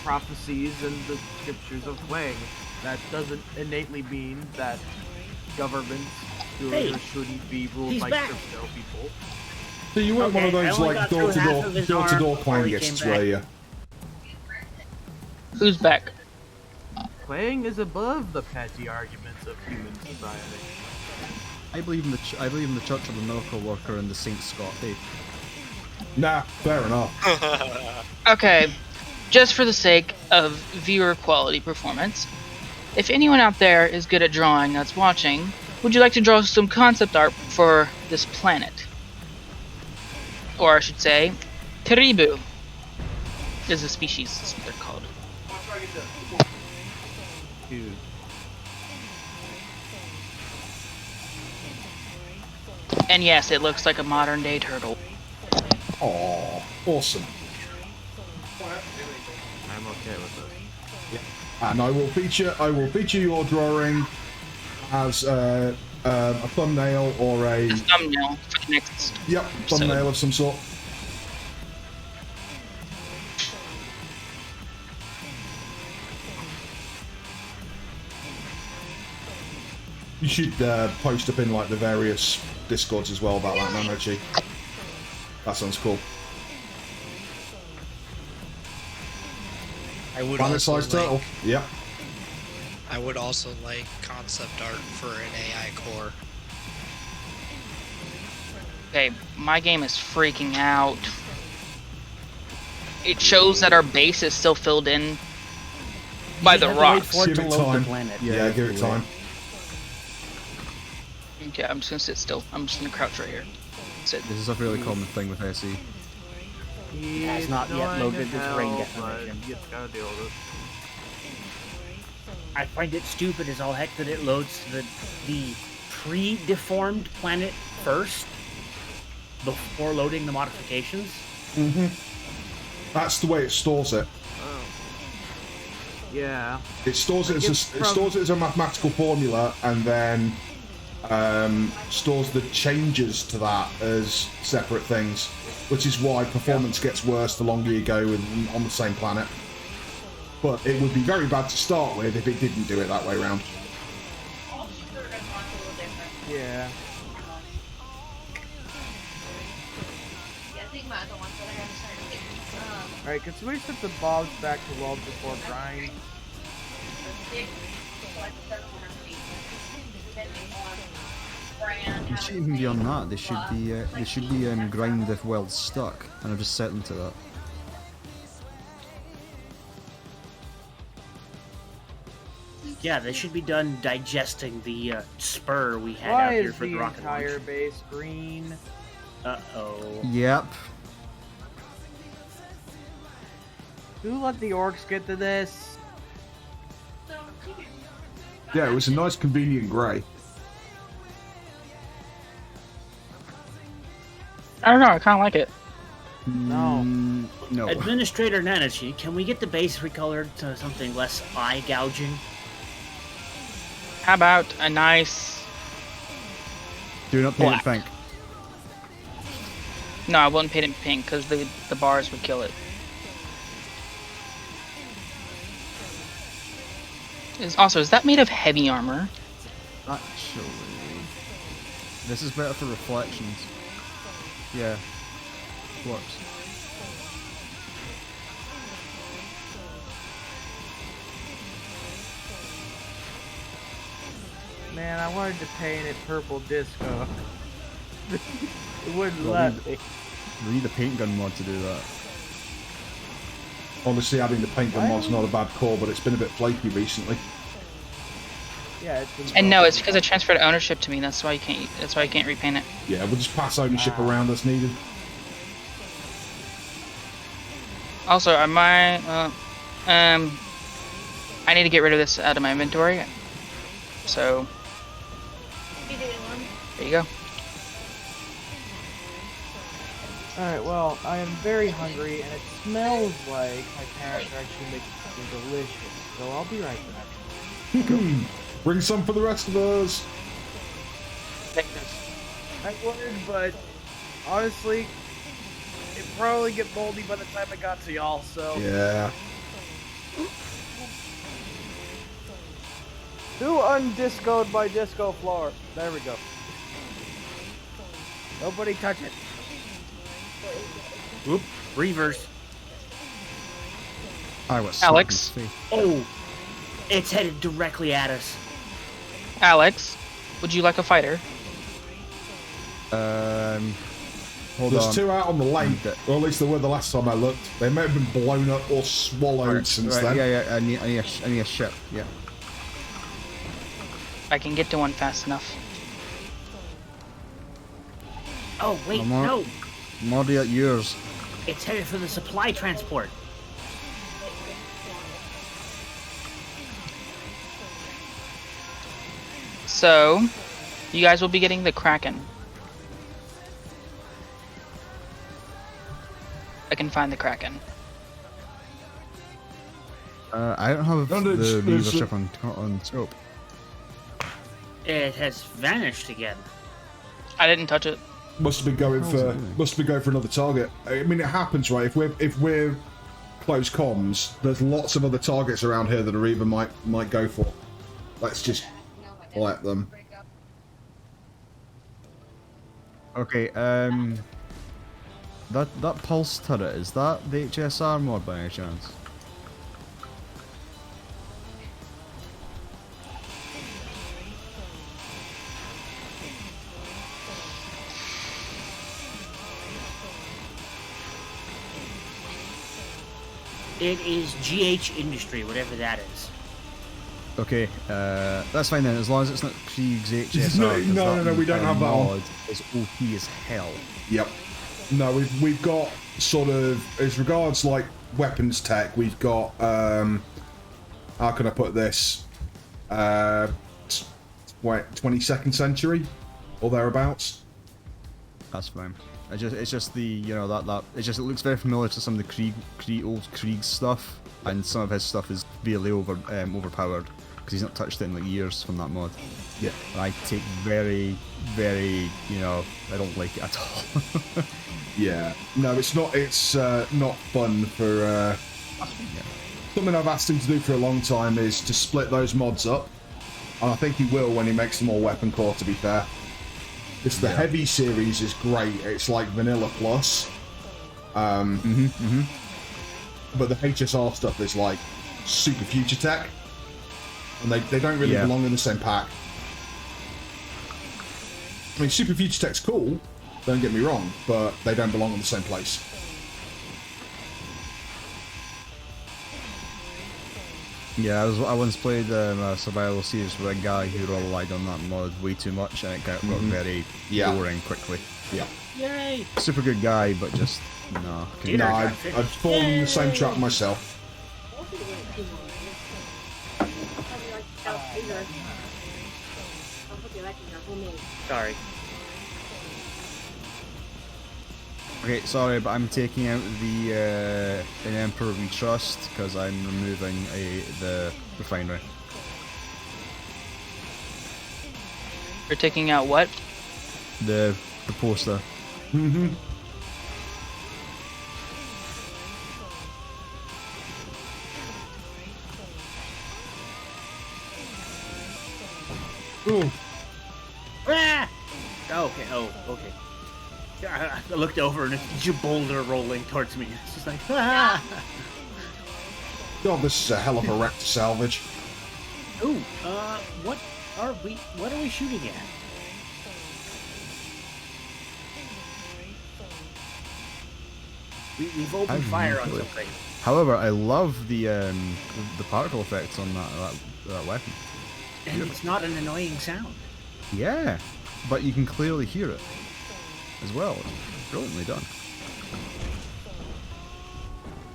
prophecies and the scriptures of Wang. That doesn't innately mean that governments should Hey, or shouldn't be ruled he's by back. crypto people. So you weren't one of Okay, I those, only like, got through half of his door-to-door arm before he came Klangists, back. were you? Who's back? Wang is above the petty arguments of human society. I believe in the Church of the Miracle Worker and the Saint Scott. Hey, Nah, fair enough. Okay, just for the sake of viewer quality performance, if anyone out there is good at drawing that's watching, would you like to draw some concept art for this planet? Or I should say, Karibu is a species, that's what they're called. Dude. And yes, it looks like a modern day turtle. Oh, awesome. I'm okay with this. And I will feature your drawing as a thumbnail or a Thumbnail for the next. Yep, thumbnail of some sort. You should post up in like the various Discords as well about that, Nanochi. That sounds cool. I would Planet-sized turtle. Yep. I would also like concept art for an AI core. Okay, my game is freaking out. It shows that our base is still filled in by the rocks. Give it time. Yeah, give it time. Okay, I'm just gonna sit still. I'm just gonna crouch right here. Sit. This is a really common thing with SE. Has not yet loaded the terrain definition. You just gotta deal with it. I find it stupid as all heck that it loads the pre-deformed planet first before loading the modifications. Mm-hmm. That's the way it stores it. Oh. Yeah. It stores it as a mathematical formula, and then stores the changes to that as separate things, which is why performance gets worse the longer you go on the same planet. But it would be very bad to start with if it didn't do it that way around. Yeah. Alright, can somebody set the bobs back to weld before drying? It should even be on that. They should be grind if welds stuck, and I've just set them to that. Yeah, they should be done digesting the spur we had Why out here is for the the rocket entire launch. base green? Uh-oh. Yep. Who let the orcs get to this? Yeah, it was a nice, convenient grey. I don't know, I kinda like it. No. No. Administrator Nanachi, can we get the base recolored to something less eye gouging? How about a nice... Do not paint it black. pink. No, I wouldn't paint it pink, because the bars would kill it. Is that made of heavy armor? Actually, this is better for reflections. Yeah, works. Man, I wanted to paint it purple disco. It wouldn't Well, let me. We need a paint gun mod to do that. Honestly, having the paint gun mod's not a bad call, but it's been a bit flaky recently. Yeah, it's been And no, it's because I transferred ownership to me. That's why you can't. That's why I can't repaint it. Yeah, we'll just pass ownership around as needed. Also, I might. I need to get rid of this out of my inventory. So. There you go. Alright, well, I am very hungry, and it smells like my parents are actually making something delicious. So I'll be right back. Bring some for the rest of us. I would, but honestly, it'd probably get moldy by the time I got to y'all, so... Yeah. Who undiscoed my disco floor? There we go. Nobody touch it. Whoop, reverse. I was Alex? Oh, it's headed directly at us. Alex, would you like a fighter? Hold There's on. 2 out on the lake, or at least there were the last time I looked. They may have been blown up or swallowed Right, since right, then. yeah, I need a ship. Yeah. I can get to one fast enough. Oh, wait, I'm no. already at yours. It's headed for the supply transport. So, you guys will be getting the Kraken. I can find the Kraken. I don't have No, the there's Reaver a- ship on scope. It has vanished again. I didn't touch it. Must have been going How's for it doing? must have been going for another target. I mean, it happens, right? If we're close comms, there's lots of other targets around here that a Reaver might go for. Let's just let them. Okay, that pulse turret, is that the HSR mod by any chance? It is GH Industry, whatever that is. Okay, that's fine then, as long as it's not Krieg's HSR. No, 'cause no, that no, we don't entire have that on. mod is OP as hell. Yep. No, we've got sort of, as regards like weapons tech, we've got how can I put this? 22nd century or thereabouts. That's fine. It's just the, you know, that it looks very familiar to some of the old Krieg stuff, and some of his stuff is really overpowered because he's not touched it in like years from that mod. Yeah. And I take very, very, you know, I don't like it at all. Yeah. No, it's not. It's not fun for. Something I've asked him to do for a long time is to split those mods up, and I think he will when he makes them all weapon core. To be fair, it's the heavy series is great. It's like vanilla plus. But the HSR stuff is like super future tech, and they don't really belong in the same pack. I mean, super future tech's cool. Don't get me wrong, but they don't belong in the same place. Yeah, I once played a survival series with a guy who relied on that mod way too much, and it got very boring quickly. Yeah. Yay! Super good guy, but just no. No, I'd fallen in the same trap myself. Sorry. Okay, sorry, but I'm taking out the an Emperor we trust because I'm removing the refinery. You're taking out what? The poster. Mm-hmm. Ooh. Ah! Okay, okay. I looked over and it's a boulder rolling towards me. It's just like, ah! God, this is a hell of a wreck to salvage. Ooh, what are we shooting at? We've opened fire on something. However, I love the particle effects on that weapon. And it's not an annoying sound. Yeah, but you can clearly hear it as well. It's brilliantly done.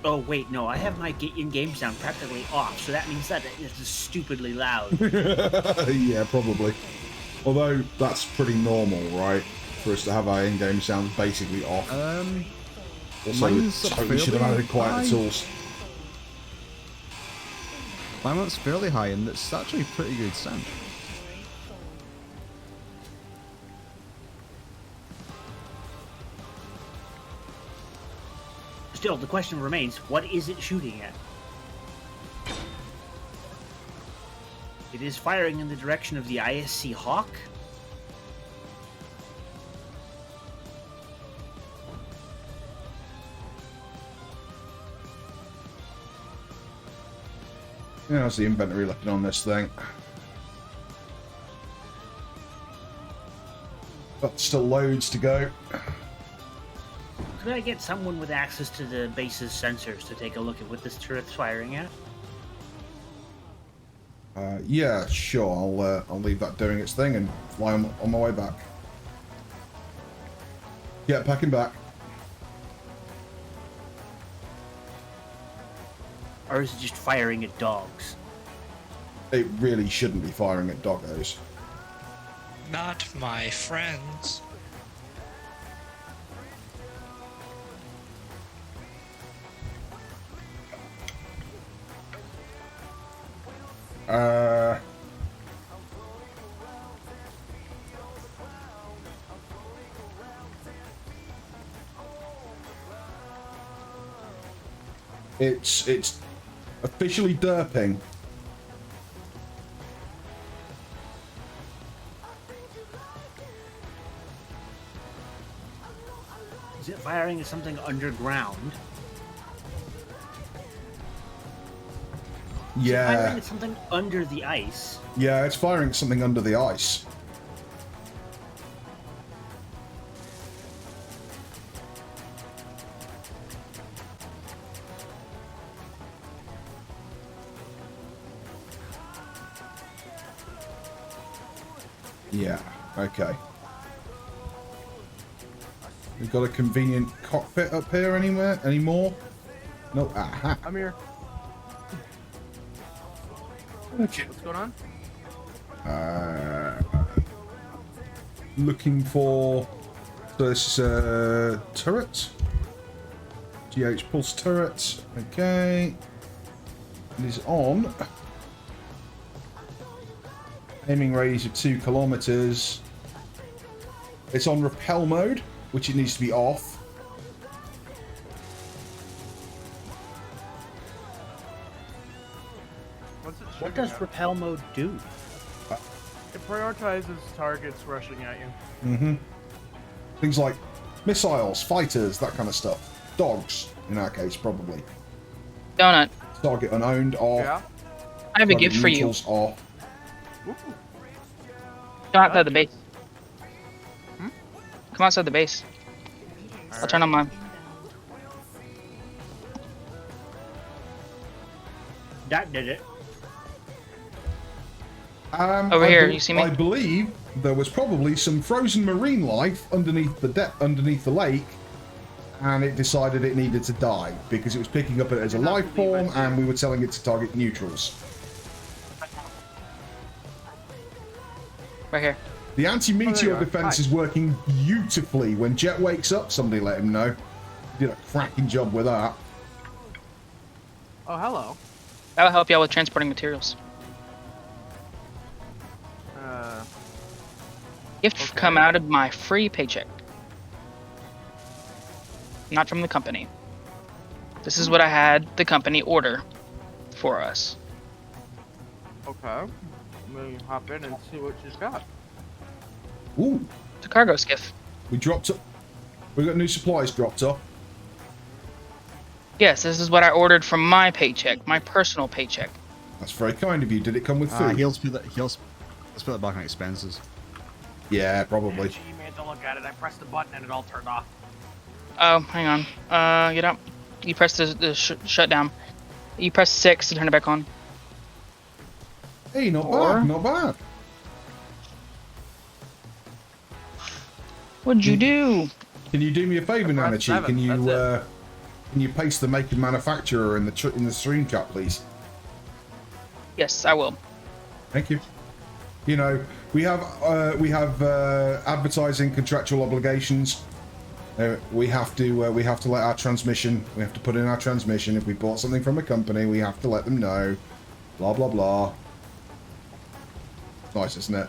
Oh wait, no, I have my in-game sound practically off, so that means that it is stupidly loud. Yeah, probably. Although that's pretty normal, right? For us to have our in-game sound basically off. Also, we mine's totally should have added quieter high. tools. My one's fairly high, and it's actually pretty good sound. Still, the question remains, what is it shooting at? It is firing in the direction of the ISC Hawk. Yeah, how's the inventory looking on this thing? Got still loads to go. Could I get someone with access to the base's sensors to take a look at what this turret's firing at? Yeah, sure. I'll leave that doing its thing and fly on my way back. Yeah, packing back. Or is it just firing at dogs? It really shouldn't be firing at doggos. Not my friends. It's officially derping. Is it firing at something underground? Is it Yeah. firing at something under the ice? Yeah, it's firing something under the ice. Yeah, okay. We've got a convenient cockpit up here anymore? No, aha. I'm here. Okay. What's going on? Looking for this turret. GH pulse turret. Okay. It is on. Aiming radius of 2 kilometers. It's on repel mode, which it needs to be off. What's it What shooting does at? repel mode do? It prioritizes targets rushing at you. Mm-hmm. Things like missiles, fighters, that kind of stuff. Dogs, in our case, probably. Donut, Target unowned, off. Yeah? I have a Target gift for you. neutrals, off. Ooh. Come outside the base. Hmm? Come outside the base. I'll turn on mine. That did it. Over here, you see me? I believe there was probably some frozen marine life underneath the lake, and it decided it needed to die because it was picking up it as a life form, and we were telling it to target neutrals. Right here. The anti-meteor go. defense Hi. is working beautifully. When Jet wakes up, somebody let him know. Did a cracking job with that. Oh, hello. That'll help you out with transporting materials. Gift Okay. come out of my free paycheck. Not from the company. This is what I had the company order for us. Okay. Let me hop in and see what she's got. Ooh, It's a cargo skiff. we dropped up. We got new supplies dropped off. Yes, this is what I ordered from my paycheck, my personal paycheck. That's very kind of you. Did it come with food? He'll split that back on expenses. Yeah, probably. She made to look at it. I pressed the button and it all turned off. Oh, hang on. Get up. You press the shutdown. You press 6 to turn it back on. Hey, not Or- bad, not bad. What'd you do? Can you do me a favour, Press Nanachi? 7, Can you paste the make and manufacturer in the stream chat, please? Yes, I will. Thank you. You know, we have advertising contractual obligations. We have to let our transmission. We have to put in our transmission. If we bought something from a company, we have to let them know. Blah blah blah. Nice, isn't it?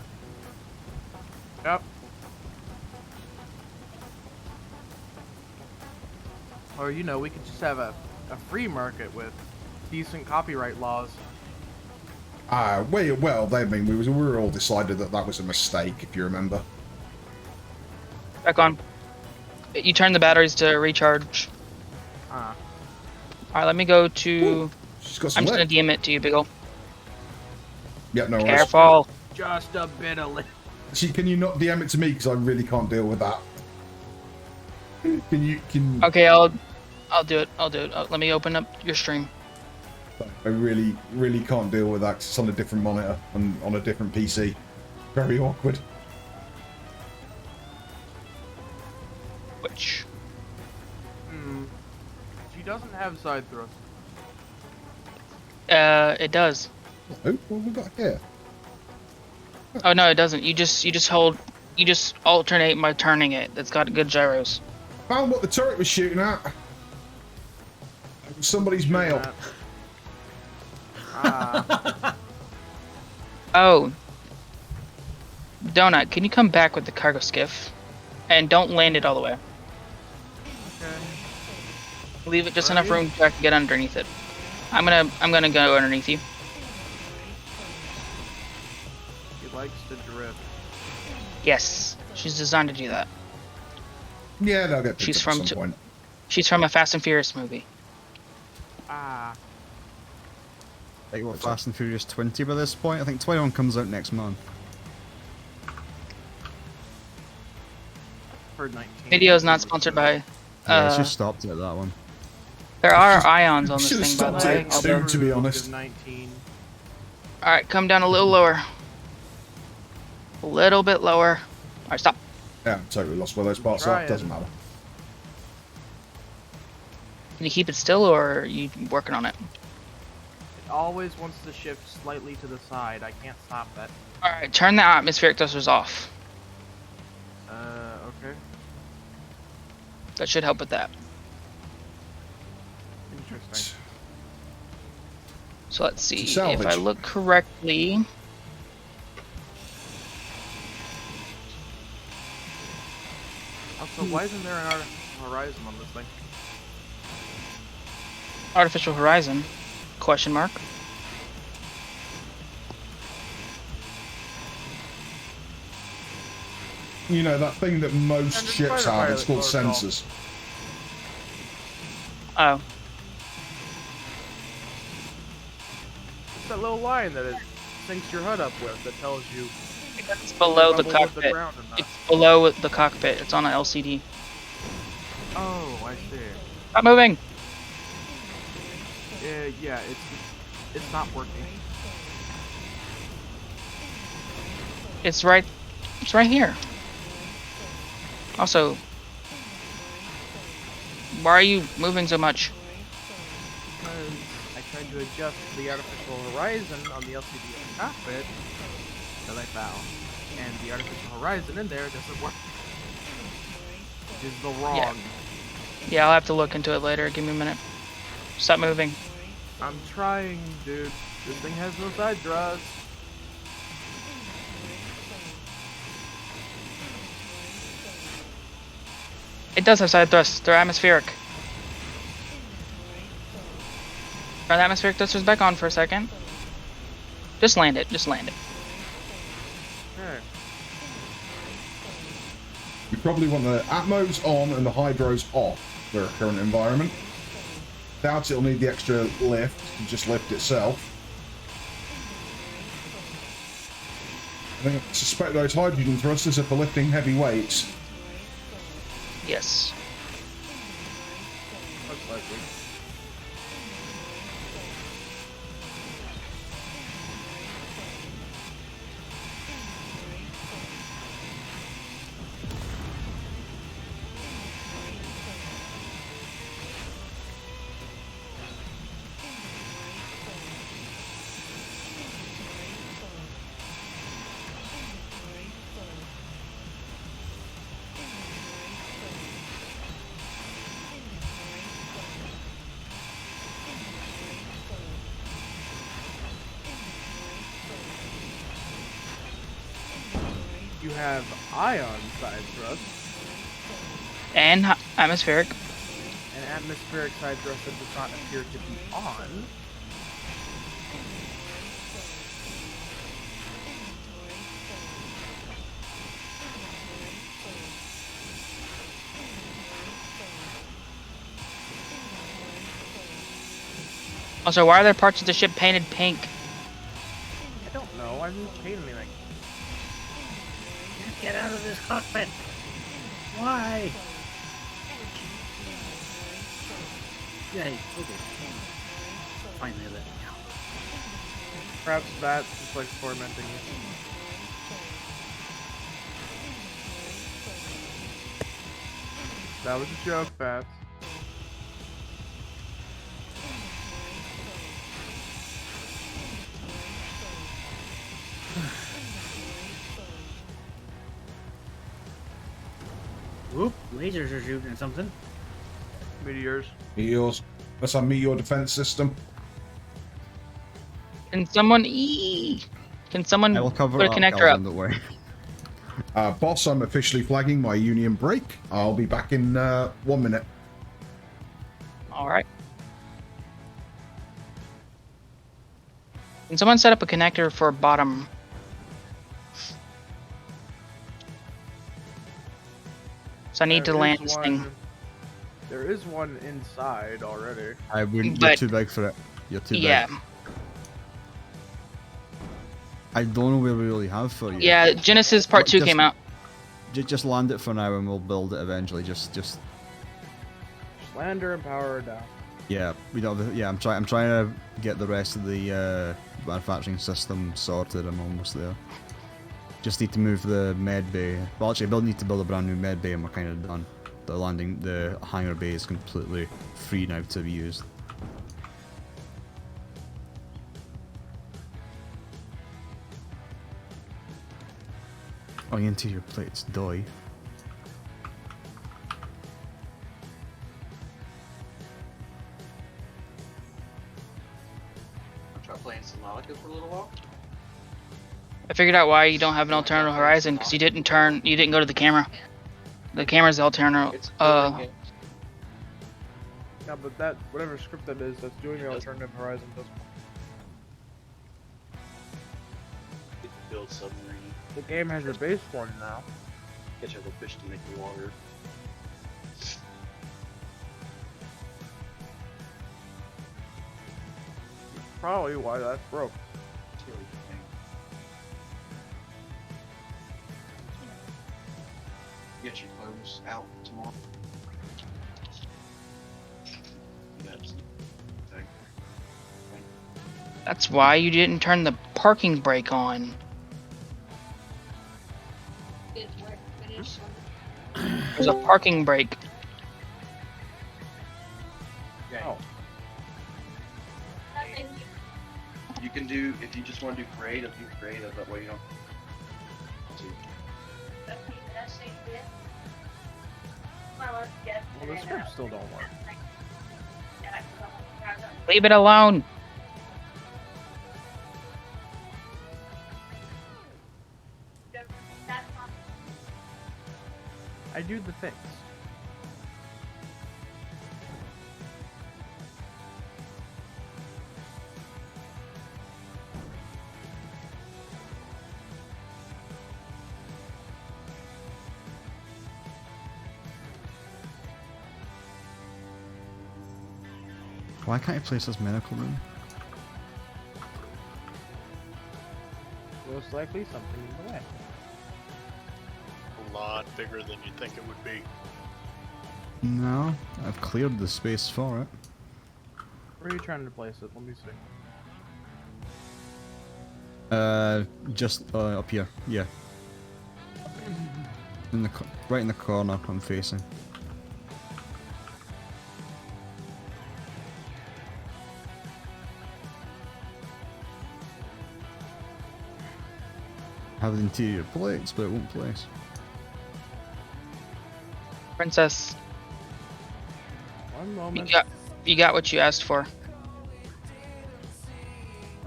Yep. Or, you know, we could just have a free market with decent copyright laws. Well, I mean, we were all decided that was a mistake, if you remember. Back on. You turn the batteries to recharge. Ah. Alright, let me go to... Ooh, she's got some I'm just gonna left. DM it to you, Big ol'. Yep, no worries. Careful. Just a bit of lit. Actually, can you not DM it to me because I really can't deal with that. Can you? Okay, I'll do it. Let me open up your stream. I really, really can't deal with that 'cause it's on a different monitor and on a different PC. Very awkward. Which? She doesn't have side thrust. It does. Oh, what have we got here? Oh no, it doesn't. You just alternate by turning it. It's got good gyros. Found what the turret was shooting at. It was somebody's mail. Oh. Donut, can you come back with the cargo skiff? And don't land it all the way. Okay. Leave it just enough room so I can get underneath it. I'm gonna go underneath you. She likes to drift. Yes. She's designed to do that. Yeah, they'll get picked She's up from at some point. She's from a Fast and Furious movie. Like what, Fast and Furious 20 by this point? I think 21 comes out next month. For 19. Video is not sponsored by. Yeah, it's just stopped at that one. There are ions on this Should've thing, by the stopped way. it soon, to be honest. 19. All right, come down a little lower. A little bit lower. All right, stop. Yeah, I'm totally lost where those parts are. Trying. Doesn't matter. Can you keep it still, or are you working on it? It always wants to shift slightly to the side. I can't stop that. All right, turn the atmospheric thrusters off. Okay. That should help with that. Interesting. So let's see. Salvage. If I look correctly. Also, why isn't there an artificial horizon on this thing? Artificial horizon? Question mark. You know, that thing that most And the ships spider have, it's called pilot protocol. sensors. Oh. It's that little line that it syncs your HUD up with that tells you It's below the level with the cockpit. ground or not. It's below the cockpit. It's on an LCD. Oh, I see. Stop moving. Yeah, it's not working. It's right here. Also, why are you moving so much? Because I tried to adjust the artificial horizon on the LCD in the cockpit, but I found, and the artificial horizon in there doesn't work. Which is the wrong. Yeah, I'll have to look into it later. Give me a minute. Stop moving. I'm trying, dude. This thing has no side thrust. It does have side thrusts. They're atmospheric. Turn the atmospheric thrusters back on for a second. Just land it. Just land it. Okay. You probably want the Atmos on and the Hydros off their current environment. Doubt it'll need the extra lift, you just lift itself. I suspect those hydrogen thrusters are for lifting heavy weights. Yes. Most likely. You have ion side thrust And atmospheric. and atmospheric side thrust that does not appear to be on. Also, why are there parts of the ship painted pink? I don't know. I didn't paint anything. Get out of this cockpit! Why? Yay, okay. finally let me out. Perhaps that's just like tormenting you. That was a joke, Bats. Whoop, lasers are shooting at something. Meteors. Meteors. That's our meteor defense system. Can someone Can someone I will cover put a up, connector Calvin, up? don't worry. Boss, I'm officially flagging my union break. I'll be back in 1 minute. All right. Can someone set up a connector for bottom? So I need to There land is this one- thing. There is one inside already. I wouldn't. But- You're too big for it. You're too Yeah. big. I don't know where we really have for you. Yeah, Genesis Part 2 came out. Just land it for now, and we'll build it eventually. Just Just land her and power her down. yeah. We don't. Yeah, I'm trying to get the rest of the manufacturing system sorted. I'm almost there. Just need to move the med bay. Well, actually, I need to build a brand new med bay, and we're kind of done. The hangar bay is completely free now to be used. Oh, the interior plates die. Try playing Subnautica for a little while. I figured out why you don't have an alternative horizon because you didn't go to the camera. The camera's the alternative. It's a good game. Yeah, but that whatever script that is that's doing the alternative horizon doesn't. You can build submarine. The game has your base one now. Catch other fish to make you longer. Probably why that's broke. Kill you thing. Get your clothes out tomorrow. That's the thing. That's why you didn't turn the parking brake on. There's a parking brake. Okay. Oh. You can do, if you just want to do creative, do creative, that way you don't. Well, the scripts still don't work. Leave it alone. I do the things. Why can't you place this medical room? Most likely something in the way. A lot bigger than you think it would be. No, I've cleared the space for it. Where are you trying to place it? Let me see. Just up here. Yeah. In the right in the corner I'm facing. Have the interior plates, but it won't place. Princess, One moment. you got what you asked for.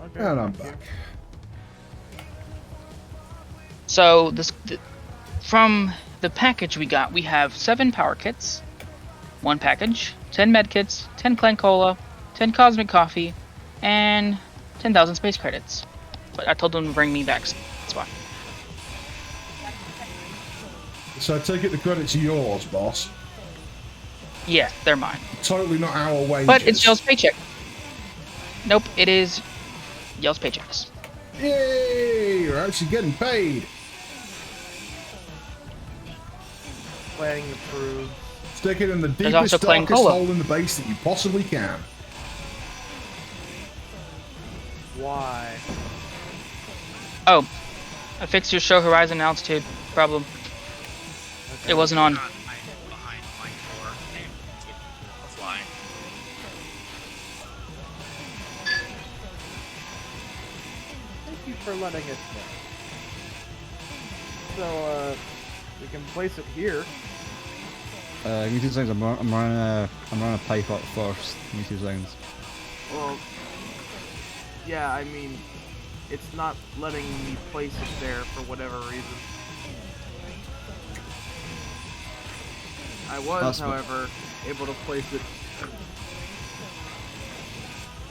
Okay. And I'm thank you. back. So from the package we got, we have 7 power kits, 1 package, 10 med kits, 10 Clan Cola, 10 Cosmic Coffee, and 10,000 space credits. But I told them to bring me back, so that's why. So I take it the credits are yours, boss. Yeah, they're mine. Totally not our wages. But it's Yell's paycheck. Nope, it is Yell's paychecks. Yay! We're actually getting paid. Planning approved. Stick it in the There's also deepest, Clan darkest Cola. hole in the base that you possibly can. Why? Oh, I fixed your show horizon altitude problem. It wasn't on. Got behind line 4 and it will fly. Thank you for letting us know. So, we can place it here. Give me 2 seconds. I'm running a pipe up first. Give me 2 seconds. Well, yeah, I mean, it's not letting me place it there for whatever reason. I was, however, able to place it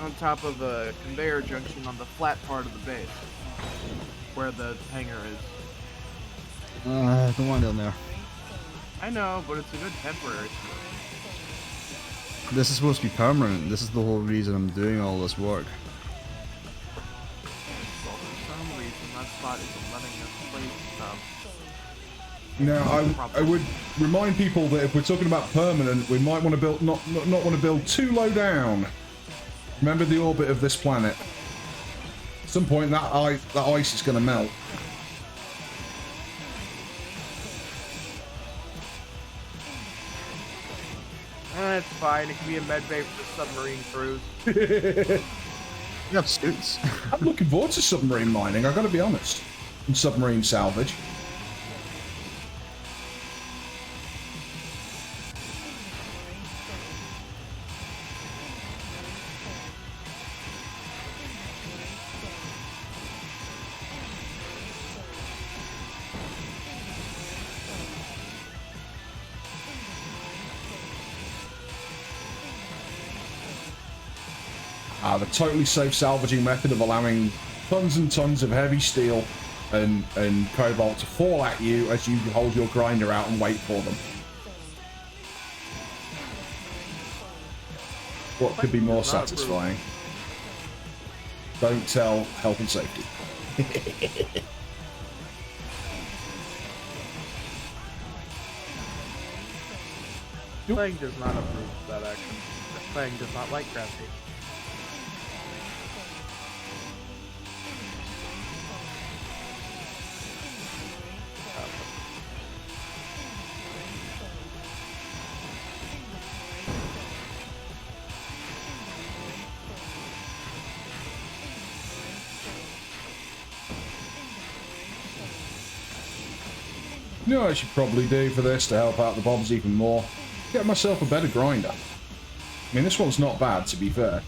on top of a conveyor junction on the flat part of the base, where the hangar is. Don't want it down there. I know, but it's a good temporary. This is supposed to be permanent. This is the whole reason I'm doing all this work. Well, for some reason, that spot isn't letting us place stuff. Now, I would remind people that if we're talking about permanent, we might want to build not want to build too low down. Remember the orbit of this planet. At some point, that ice is going to melt. It's fine. It can be a med bay for the submarine crews. You have suits. I'm looking forward to submarine mining, I've got to be honest. And submarine salvage. The totally safe salvaging method of allowing tons and tons of heavy steel and cobalt to fall at you as you hold your grinder out and wait for them. What could be more satisfying? Don't tell health and safety. Playing does not approve of that action. Playing does not like gravity. You know what I should probably do for this to help out the bobs even more? Get myself a better grinder. I mean, this one's not bad, to be fair.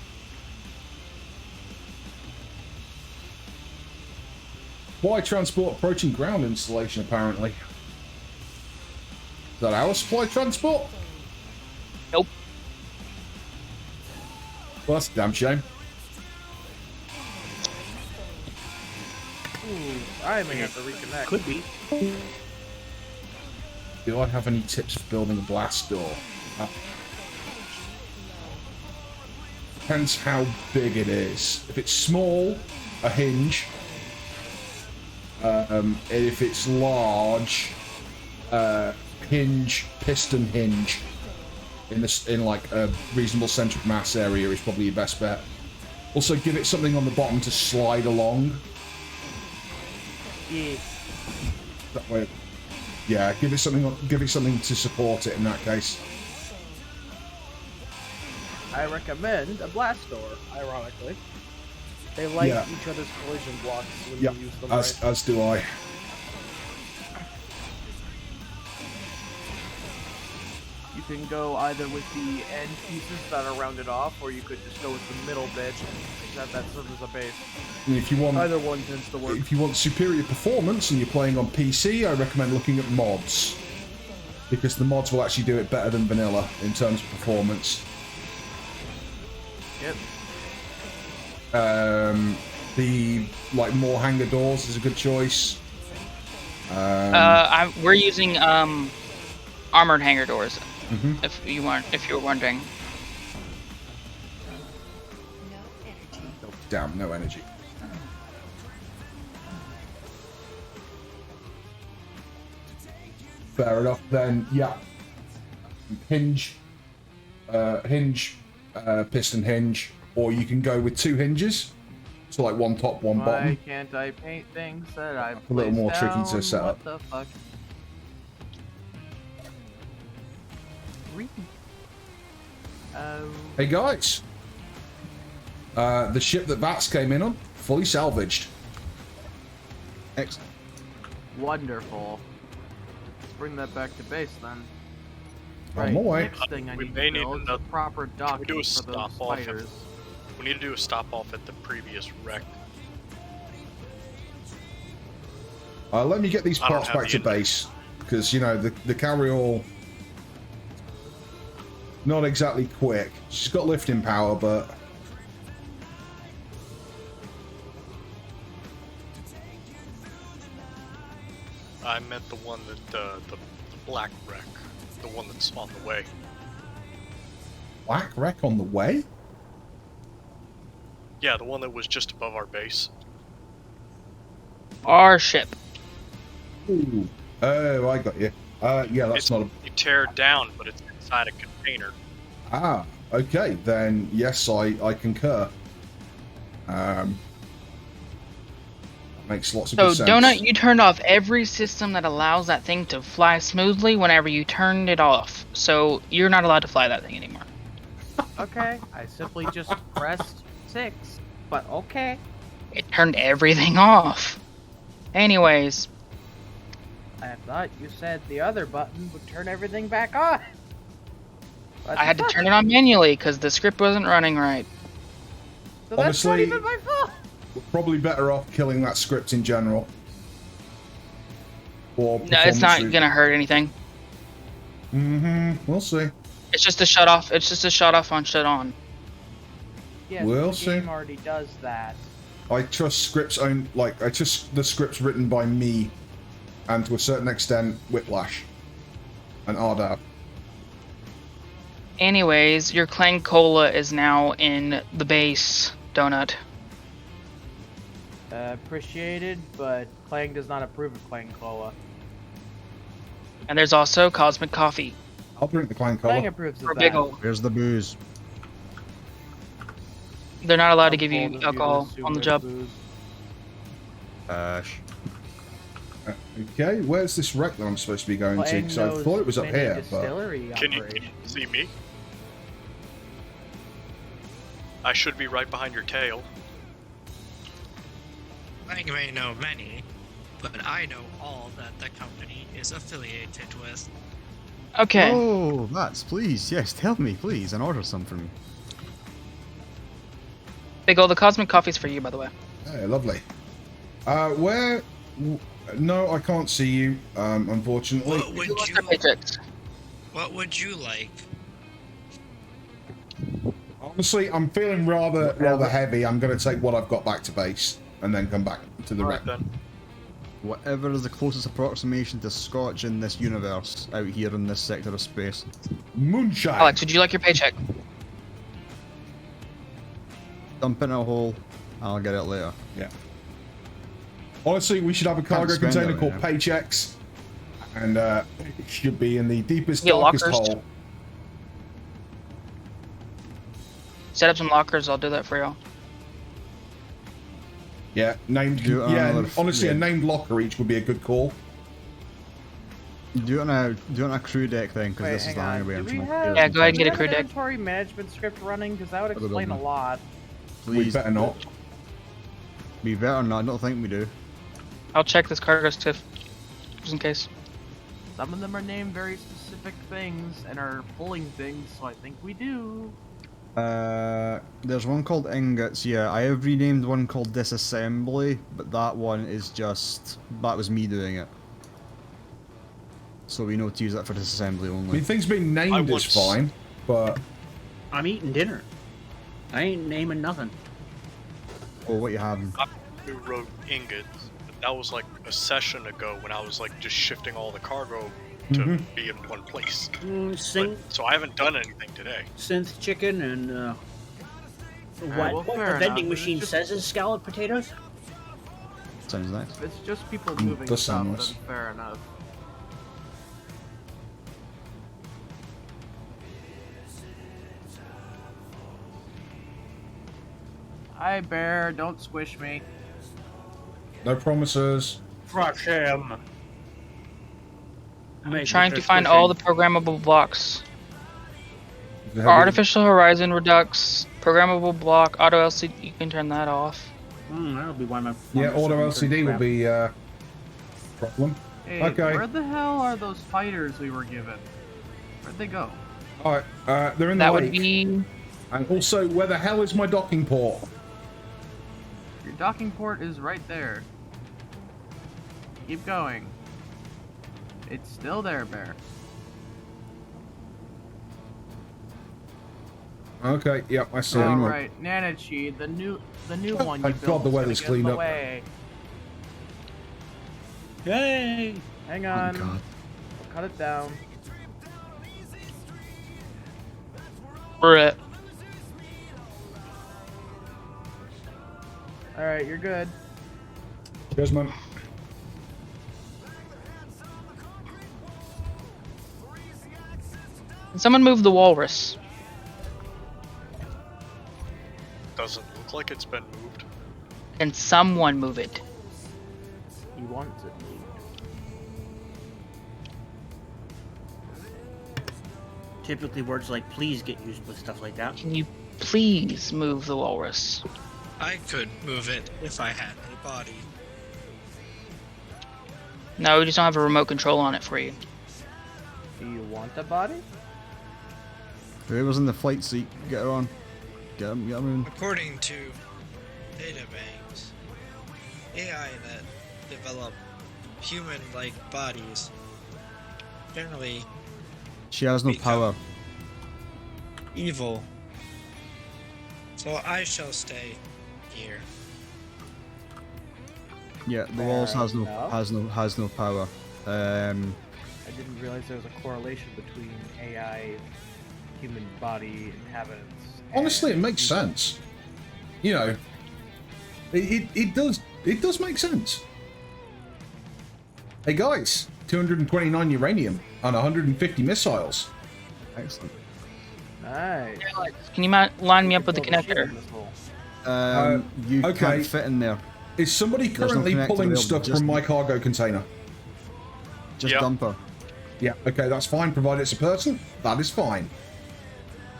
Why transport approaching ground installation, apparently? Is that our supply transport? Nope. Well, that's a damn shame. Ooh, I may have to reconnect. Could be. Do I have any tips for building a blast door? Depends how big it is. If it's small, a hinge. If it's large, hinge, piston hinge. In like a reasonable centric mass area is probably your best bet. Also, give it something on the bottom to slide along. Yeah. That way. Yeah, give it something to support it in that case. I recommend a blast door, ironically. They like each other's collision blocks when you use them right. As do I. You can go either with the end pieces that are rounded off, or you could just go with the middle bit and have that serve as a base. And if you want, either one tends to work. If you want superior performance and you're playing on PC, I recommend looking at mods. Because the mods will actually do it better than vanilla in terms of performance. Yep. The more hangar doors is a good choice. We're using armored hangar doors. Mm-hmm. If you were wondering. Oh, damn, no energy. Fair enough. Then, yeah. Hinge, piston hinge, or you can go with 2 hinges. So like one top, one Why bottom. can't I paint things that I've A little placed more tricky to down? set up. What the fuck? Hey guys, the ship that Vats came in on, fully salvaged. Excellent. Wonderful. Let's bring that back to base then. On my way. Next thing I We need may to need build is a another- proper dock we do a for those stop off at- spiders. We need to do a stop off at the previous wreck. Let me get these I don't parts have back the to base, because you know the carry-all not exactly quick. She's got lifting power, but I meant the one that the black wreck, the one that's on the way. black wreck on the way. Yeah, the one that was just above our base. Our ship. Ooh. Oh, I got you. Yeah, that's It's, not a. you tear it down, but it's inside a container. Ah, okay, then yes, I concur. Makes lots of So, good sense. Donut, you turned off every system that allows that thing to fly smoothly whenever you turned it off. So, you're not allowed to fly that thing anymore. Okay, I simply just pressed 6, but okay. It turned everything off. Anyways, I thought you said the other button would turn everything back on. What I had the to fuck? turn it on manually because the script wasn't running right. So that's not Honestly- even my fault. We're probably better off killing that script in general. Or No, it's not performance gonna hurt anything. We'll see. It's just a shut off. It's just a shut off on, shut on. Yes, We'll the see. game already does that. I trust scripts I trust the scripts written by me, and to a certain extent, Whiplash and Ardab. Anyways, your Clang Cola is now in the base, Donut. Appreciated, but Clang does not approve of Clang Cola. And there's also Cosmic Coffee. I'll drink the Clang Clang Cola. approves of For that. Big ol'. Where's the booze? They're not allowed to I'm give bold you of to alcohol assume on the there's job. booze. Okay, where's this wreck that I'm supposed to be going to? Clang Because I knows thought it was up many here, but distillery Can you operations. see me? I should be right behind your tail. I may know many, but I know all that the company is affiliated with. Okay. Oh, that's please. Yes, tell me, please, and order some for me. Big ol', the Cosmic Coffee's for you, by the way. hey, lovely. Where? No, I can't see you. Unfortunately. What would Who wants you? their paychecks? What would you like? Honestly, I'm feeling rather heavy. I'm going to take what I've got back to base and then come back to the wreck. Alright then. Whatever is the closest approximation to Scotch in this universe, out here in this sector of space. Moonshine. Alex, would you like your paycheck? Dump it in a hole, I'll get it later. Yeah. Honestly, we should have a cargo spend container it, called yeah. Paychecks, and it should be in the deepest, Yeah, darkest lockers. hole. Set up some lockers, I'll do that for y'all. Yeah, named. Do it on Yeah, another- honestly, a yeah. named locker each would be a good call. Do it on a crew deck thing, because Wait, this is hang the on. hangar Do we way. have, Yeah, go ahead and do get a we crew have an deck. inventory management script running? Because that would I don't explain a know. lot. We Please, better not. we better not. I don't think we do. I'll check this cargo stiff, just in case. Some of them are named very specific things and are pulling things, so I think we do. There's one called ingots. Yeah, I have renamed one called disassembly, but that one is just that was me doing it. So we know to use that for disassembly I only. mean, things being named is once- fine, but I'm eating dinner. I ain't naming nothing. Oh, what you having? Who wrote ingots? But that was like a session ago when I was like just shifting all the cargo to be in one place. Synth, So I haven't done anything today. synth chicken and well, what fair the vending enough. machine It's says is scalloped potatoes. Sounds nice. If it's just people moving does stuff, sound then nice. fair enough. Hi, bear. Don't squish me. No promises. Crush him. I'm trying to find all the programmable blocks. Have Artificial Horizon Redux, programmable block, auto LCD. You can turn that off. That'll be why my. Yeah, auto LCD will be problem. Hey, Okay. where the hell are those fighters we were given? Where'd they go? All right, they're in the That lake. would be. And also, where the hell is my docking port? Your docking port is right there. Keep going. It's still there, bear. Okay, yep, I see. All right, Nanachi, the new one you Thank built. God the is gonna weather's get in cleaned the up. way. Yay! Hang Oh on. God. I'll cut it down. Brett. All right, you're good. Cheers, man. Can someone move the walrus? Doesn't look like it's been moved. Can someone move it? You want it moved. Typically, words like "please" get used with stuff like that. Can you please move the walrus? I could move it if I had a body. No, we just don't have a remote control on it for you. Do you want a body? Whoever's in the flight seat, get her on. Get him in. According to databanks, AI that develop human-like bodies generally She has no become power. evil. So I shall stay here. Yeah, the walls has no enough. has no power. I didn't realize there was a correlation between AI, human body inhabitants. Honestly, it and makes human- sense. You know, it does make sense. Hey guys, 229 uranium and 150 missiles. Excellent. Nice. Can you line me up with the connector? You okay. can't fit in there. Is somebody There's no currently connector pulling available, stuff just- from my cargo container? Just Yep. dump her. Yeah, okay, that's fine, provided it's a person. That is fine.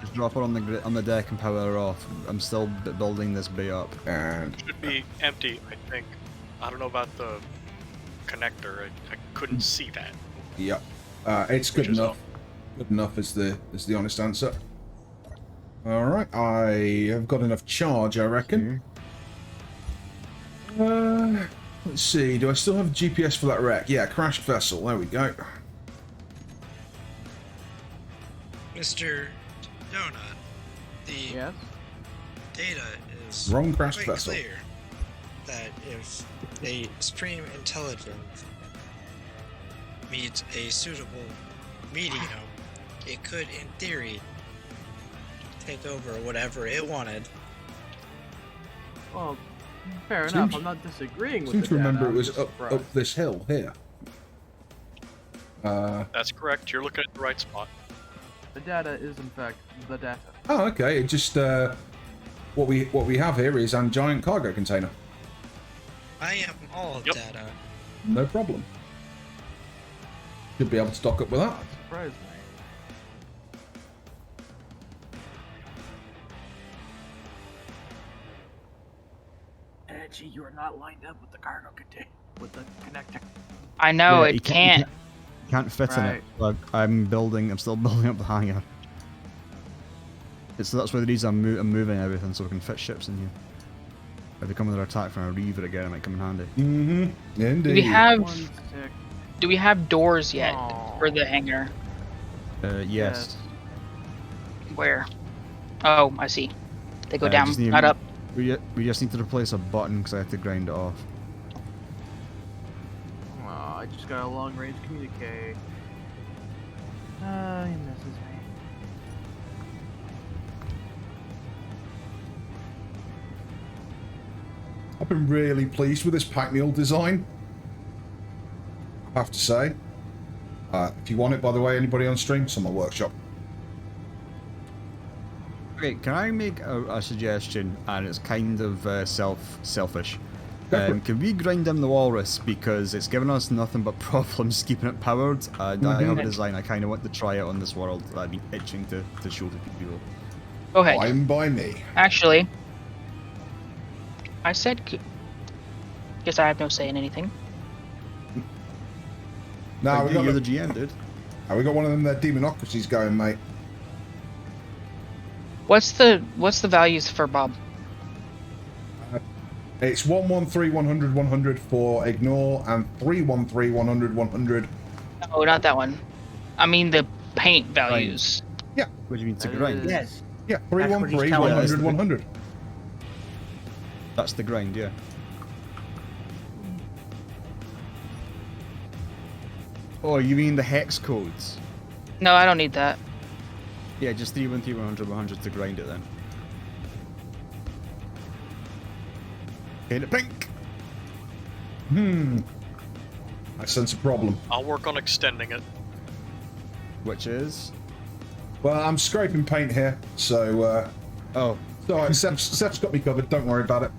Just drop her on the deck and power her off. I'm still building this bay up. And Should be empty, I think. I don't know about the connector. I couldn't see that. yeah, it's good Which is enough. Good enough is the honest answer. All right, I have got enough charge, I reckon. Let's see. Do I still have GPS for that wreck? Yeah, crashed vessel. There we go. Mr. Donut, the Yes. data is Wrong crashed quite vessel. clear that if a supreme intelligence meets a suitable medium, it could, in theory, take over whatever it wanted. Well, fair Seems- enough. I'm not disagreeing with Seem the to remember data, it I'm was just up surprised. this hill here. That's correct. You're looking at the right spot. The data is in fact the data. Oh, okay. It just what we have here is a giant cargo container. I am all Yep. data. No problem. Should be able to dock up with that. Surprise me. Gee, you are not lined up with the cargo container with the connector. I know Yeah, you it can't. You can't fit in Right. it. But I'm still building up the hangar. That's why the reason I'm moving everything so we can fit ships in here. If they come under attack from a reaver again, it might come in handy. Mm-hmm. Indeed. Do we have? One sec. Do we have doors yet Aw. for the hangar? Yes. Where? Oh, I see. They go just down, need- not up. We just need to replace a button because I have to grind it off. Oh, I just got a long range communique. He misses me. I've been really pleased with this pack mule design. I have to say. If you want it, by the way, anybody on stream, it's on my workshop. He Okay, can I make a suggestion? And it's kind of selfish. Can we grind in the walrus, because it's given us nothing but problems keeping it powered, and I have a design I kind of want to try it on this world that I've been itching to show to people. Go ahead. Fine by me. Actually, I said, guess I have no say in anything. Now You're the GM, dude. We got one of them there demonocracies going, mate. What's the values for Bob? It's 113, 100, 100 for ignore, and 313, 100, 100. No, not that one. I mean the paint values. Yeah. What do you mean to grind? Yes. Yeah, 313, 100, 100. That's the grind, yeah. Oh, you mean the hex codes? No, I don't need that. Yeah, just 313, 100, 100 to grind it then. Paint it pink! I sense a problem. I'll work on extending it. Which is? Well, I'm scraping paint here, so, Oh. So Seth's got me covered, don't worry about it.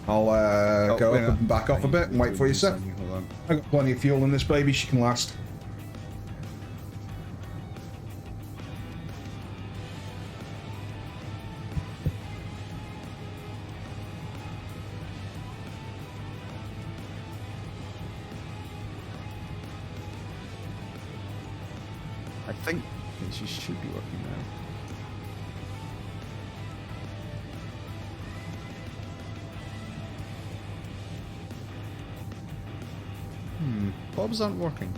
I'll go up and back off a bit and wait for you, Seth. Hold on. I've got plenty of fuel in this baby, she can last. I think she should be working now. Bobs aren't working.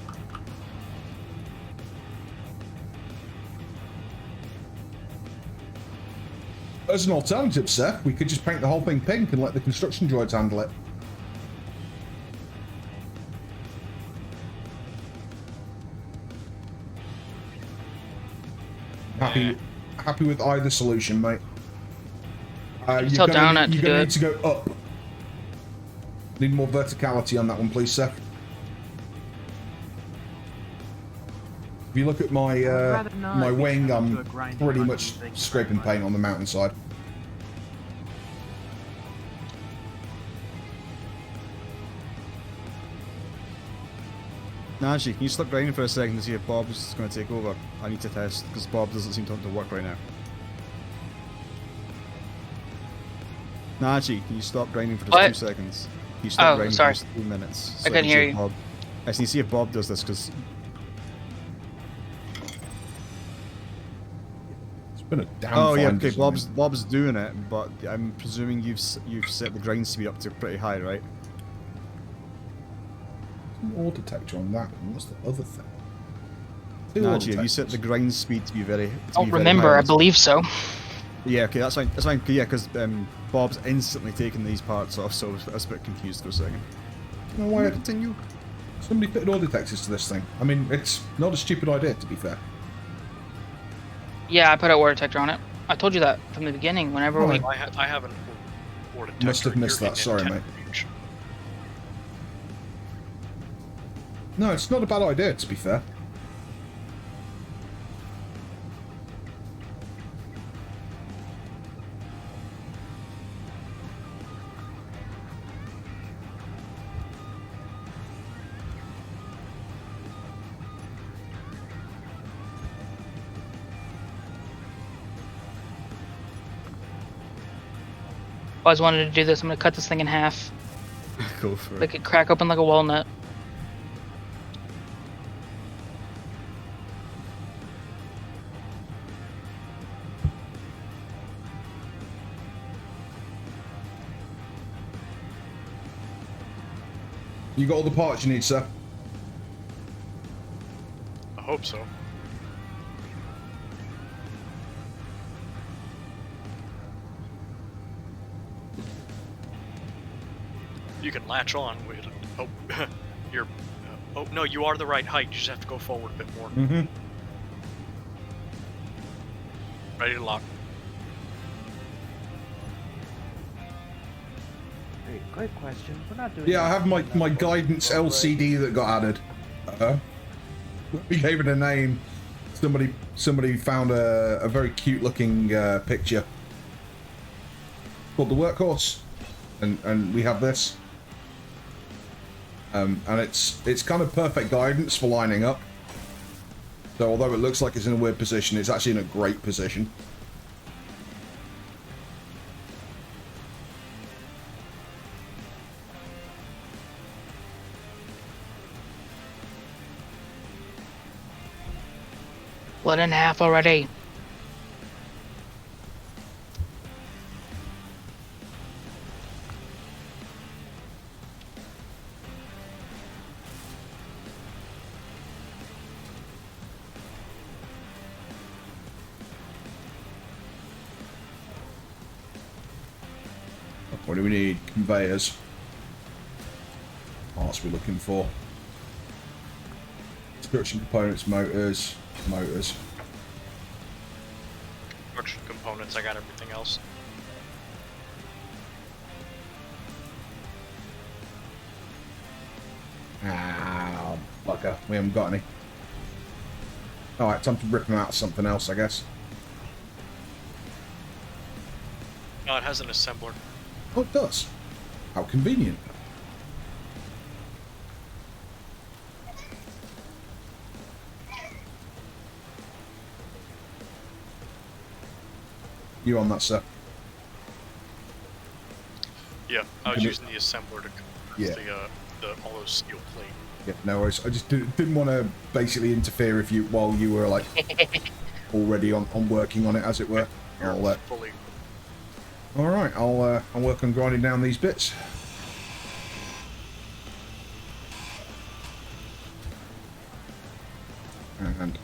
As an alternative, Seth, we could just paint the whole thing pink and let the construction droids handle it. Happy with either solution, mate. You're gonna need to go up. Need more verticality on that one, please, Seth. If you look at my my wing, I'm pretty much scraping paint on the mountainside. Najee, can you stop grinding for a second to see if Bob's going to take over? I need to test, because Bob doesn't seem to want to work right now. Najee, can you stop grinding for just 2 seconds? Can you stop grinding for just 2 minutes? I couldn't hear you. Bob. I just need to see if Bob does this, because... It's been a damn Oh yeah, okay, Bob's doing it, but I'm presuming you've set the grind speed up to pretty high, right? Ore detector on that one. What's the other thing? Najee, have you set the grind speed to be very... I don't remember, I believe so. Yeah, okay, that's fine. That's fine. Yeah, because Bob's instantly taking these parts off, so I was a bit confused for a second. No way. Continue. Somebody fitted ore detectors to this thing. I mean, it's not a stupid idea, to be fair. Yeah, I put a ore detector on it. I told you that from the beginning. Whenever we... I haven't ore detector. Must have missed that. Sorry, mate. No, it's not a bad idea, to be fair. I always wanted to do this. I'm gonna cut this thing in half. Go for it. Make it crack open like a walnut. You got all the parts you need, sir? I hope so. You can latch on. Oh, you're. Oh no, you are the right height. You just have to go forward a bit more. Mm-hmm. Ready to lock. Hey, quick question. We're not doing. Yeah, I have my guidance LCD that got added. We gave it a name. Somebody found a very cute looking picture called the workhorse, and we have this, and it's kind of perfect guidance for lining up. So although it looks like it's in a weird position, it's actually in a great position. One and a half already. What do we need? Conveyors. Parts we're looking for. Construction components, motors. Construction components, I got everything else. Ah, bugger. We haven't got any. Alright, time to rip them out of something else, I guess. No, it has an assembler. Oh, it does. How convenient. You on that, sir? Yeah, I was using the assembler to convert Yeah. the all those steel plate. Yeah, no worries. I just didn't want to basically interfere if you while you were like already on working on it, as it were. Fully. All right, I'll work on grinding down these bits. And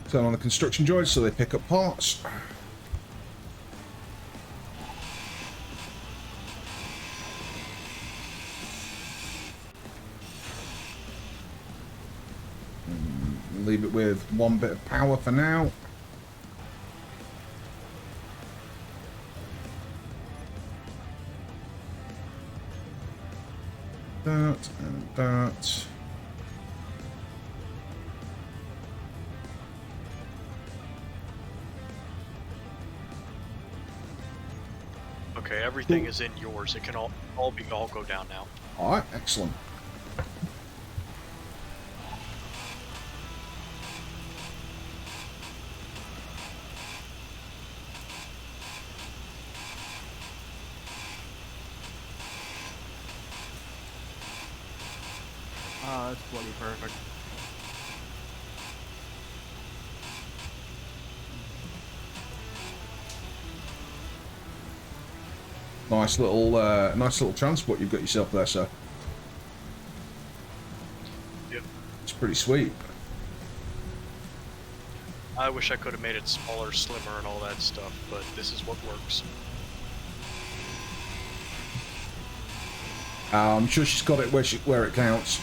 turn on the construction joints so they pick up parts. Leave it with one bit of power for now. That and that. Okay, everything is in yours. It can all go down now. All right, excellent. Oh, that's bloody perfect. Nice little transport you've got yourself there, sir. Yep. It's pretty sweet. I wish I could have made it smaller, slimmer, and all that stuff, but this is what works. I'm sure she's got it where it counts.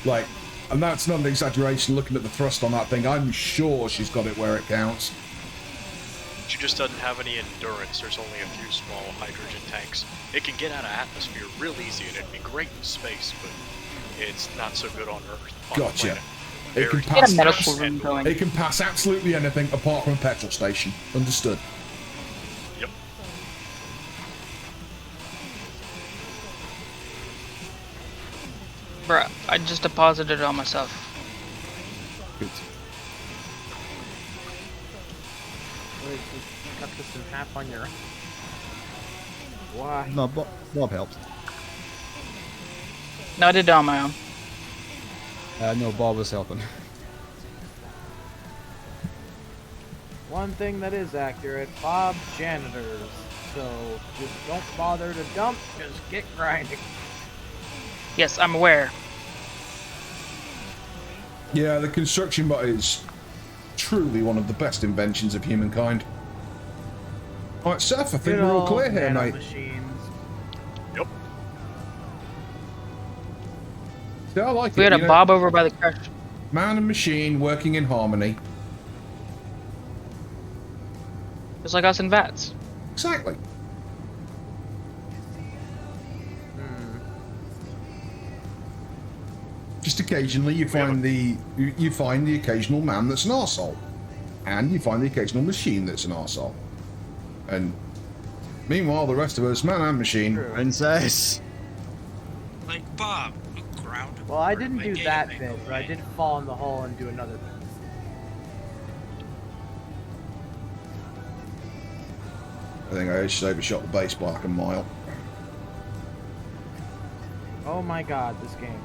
Like, and that's not an exaggeration. Looking at the thrust on that thing, I'm sure she's got it where it counts. She just doesn't have any endurance. There's only a few small hydrogen tanks. It can get out of atmosphere real easy, and it'd be great in space, but it's not so good on Earth. Gotcha. It can Get pass. a medical room going. It can pass absolutely anything apart from a petrol station. Understood. Yep. Bruh, I just deposited it on myself. Good. Wait, you cut this in half on your own. Why? No, Bob helped. No, I did it on my own. No, Bob was helping. One thing that is accurate, Bob janitors. So just don't bother to dump, just get grinding. Yes, I'm aware. Yeah, the construction bot is truly one of the best inventions of humankind. All right, Seth, I think we're all clear here, mate. Machines. Yep. Yeah, I like We it. had a you know, Bob over by the crash. man and machine working in harmony. Just like us in VATS. Exactly. just occasionally you find you find the occasional man that's an arsehole. And you find the occasional machine that's an arsehole. And meanwhile, the rest of us, man and machine. Princess. Like Bob, who grounded. Well, I didn't my do data that bank bit, but I away. did fall in the hole and do another bit. I think I just overshot the base by like a mile. Oh my god, this game.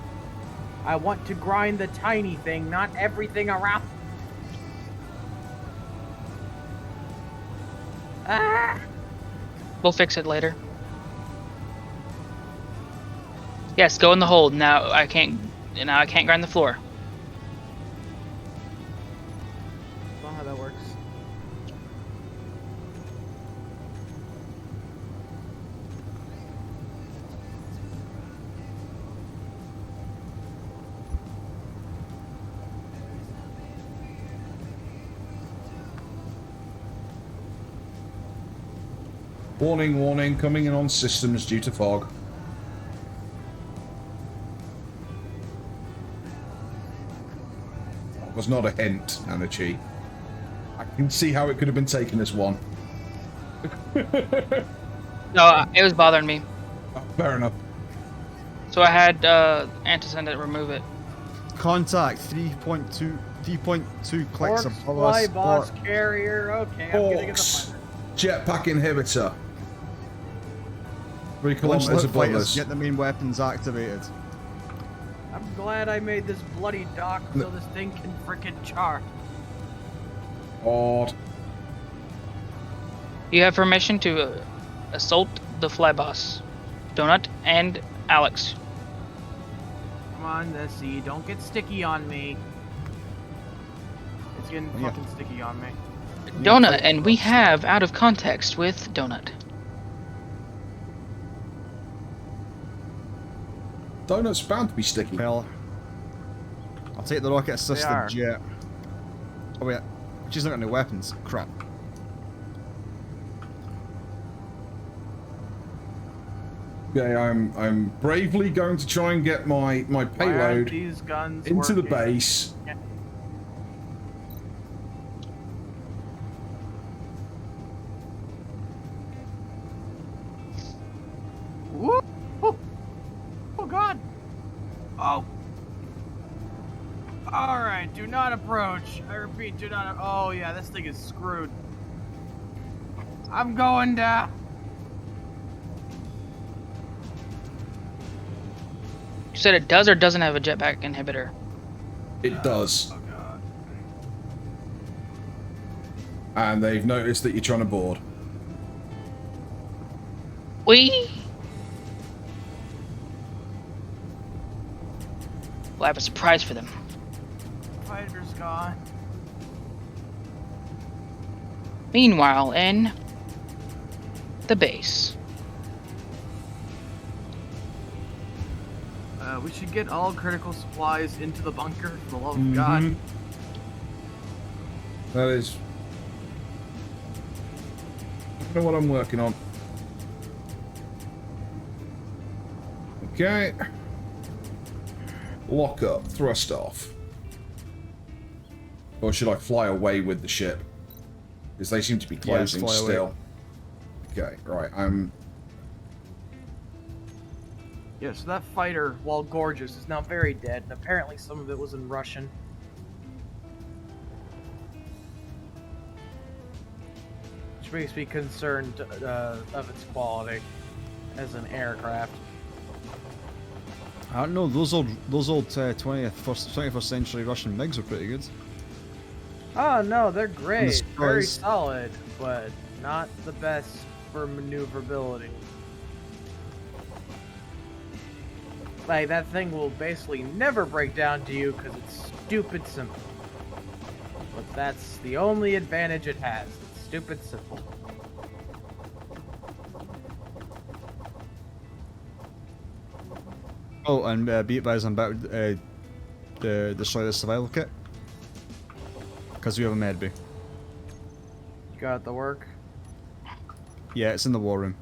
I want to grind the tiny thing, not everything around. Ah! We'll fix it later. Yes, go in the hole. Now I can't grind the floor. That's not how that works. Warning, warning, coming in on systems due to fog. That was not a hint, Anachi. I can see how it could have been taken as one. No, it was bothering me. Oh, fair enough. So I had Antisend remove it. Contact 3.2 clicks Orcs, above fly us. boss Port. carrier. Okay, I'm gonna get the Orcs. finder. Jetpack inhibitor. 3 Launch kilometers light above fighters, us. get the main weapons activated. I'm glad I made this bloody dock so this thing can frickin' charge. Odd. You have permission to assault the fly boss, Donut, and Alex. Come on, Nessie, don't get sticky on me. It's getting Yeah. fucking sticky on me. Donut, and we have out of context with Donut. Donut's bound to be sticky. Well, I'll take the rocket are. assisted jet. Oh wait, she's not got any weapons. Crap. Okay, I'm bravely going to try and get my Why aren't payload these guns into the working? base. Woo! Oh. Oh god! Oh! Alright, do not approach. I repeat, do not. Oh yeah, this thing is screwed. I'm going down. You said it does or doesn't have a jetpack inhibitor? It does. Oh god. And they've noticed that you're trying to board. We will have a surprise for them. Fighter's gone. Meanwhile, in the base. We should get all critical supplies into the bunker, for the love of God. That is. I don't know what I'm working on. Okay. Lock up, thrust off. Or should I fly away with the ship? Because they seem to be closing fly away. still. Okay, right, Yeah, so that fighter, while gorgeous, is now very dead, and apparently some of it was in Russian. Which makes me concerned of its quality as an aircraft. I don't know. Those old 21st century Russian MiGs are pretty good. Oh no, they're great, very surprise. solid, but not the best for maneuverability. Like, that thing will basically never break down to you because it's stupid simple. But that's the only advantage it has. It's stupid simple. Oh, and be advised, I'm about to destroy the survival kit. Because we have a medbay. You got the work? Yeah, it's in the war room.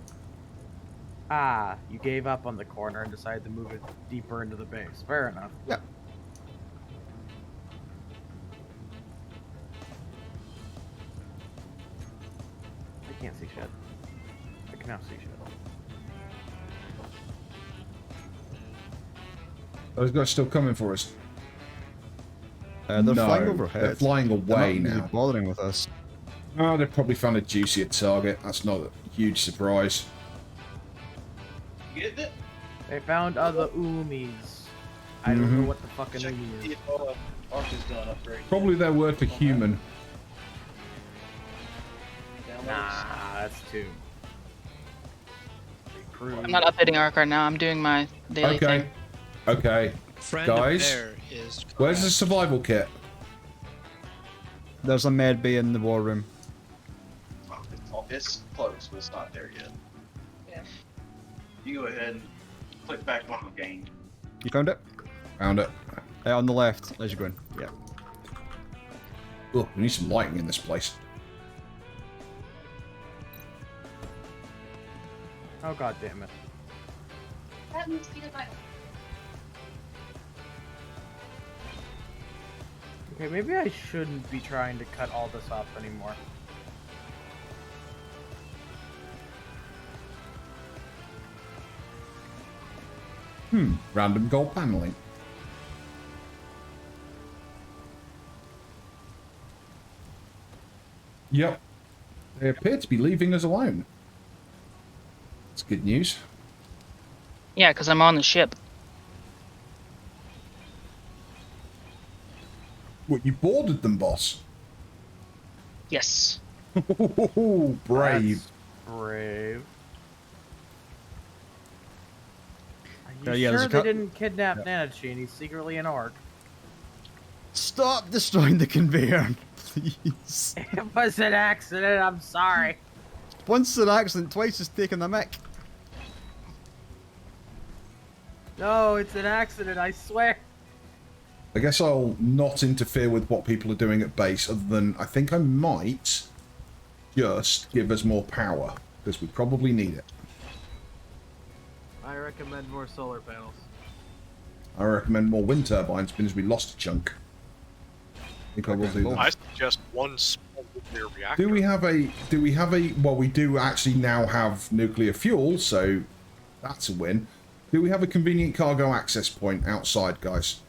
Ah, you gave up on the corner and decided to move it deeper into the base. Fair enough. Yeah. can now see shit. Those guys still coming for us? They're No, flying overhead. they're flying away They're not really now. bothering with us. Oh, they've probably found a juicier target. That's not a huge surprise. Getting it? They found other Umis. I don't know what the fucking Check Umi see is. if Ark is done upgrade. Probably they're worth a human. Downloads. Nah, that's two. I'm not updating Arc right now. I'm doing my daily Okay. thing. Okay. Friend Guys, of there is Where's the correct. survival kit? There's a med bay in the war room. It's close, but it's not there yet. Yeah. You go ahead and click back on the game. You found it? Found it. On the left, as you go in. Yeah. Oh, we need some lighting in this place. Oh god damn it. That needs to be the Bible. Okay, maybe I shouldn't be trying to cut all this off anymore. Random gold paneling. Yep. They appear to be leaving us alone. That's good news. Yeah, because I'm on the ship. What, you boarded them, boss? Yes. Brave. That's brave. Are you Yeah, there's sure a they cou- didn't kidnap Nanachi and he's secretly an orc? Stop destroying the conveyor, please. It was an accident, I'm sorry. Once an accident, twice is taking the mic. No, it's an accident, I swear. I guess I'll not interfere with what people are doing at base, other than I think I might just give us more power, because we probably need it. I recommend more solar panels. I recommend more wind turbines, because we lost a chunk. I think I will do I that. suggest one small nuclear reactor. Do we have a, well, we do actually now have nuclear fuel, so that's a win. Do we have a convenient cargo access point outside, guys?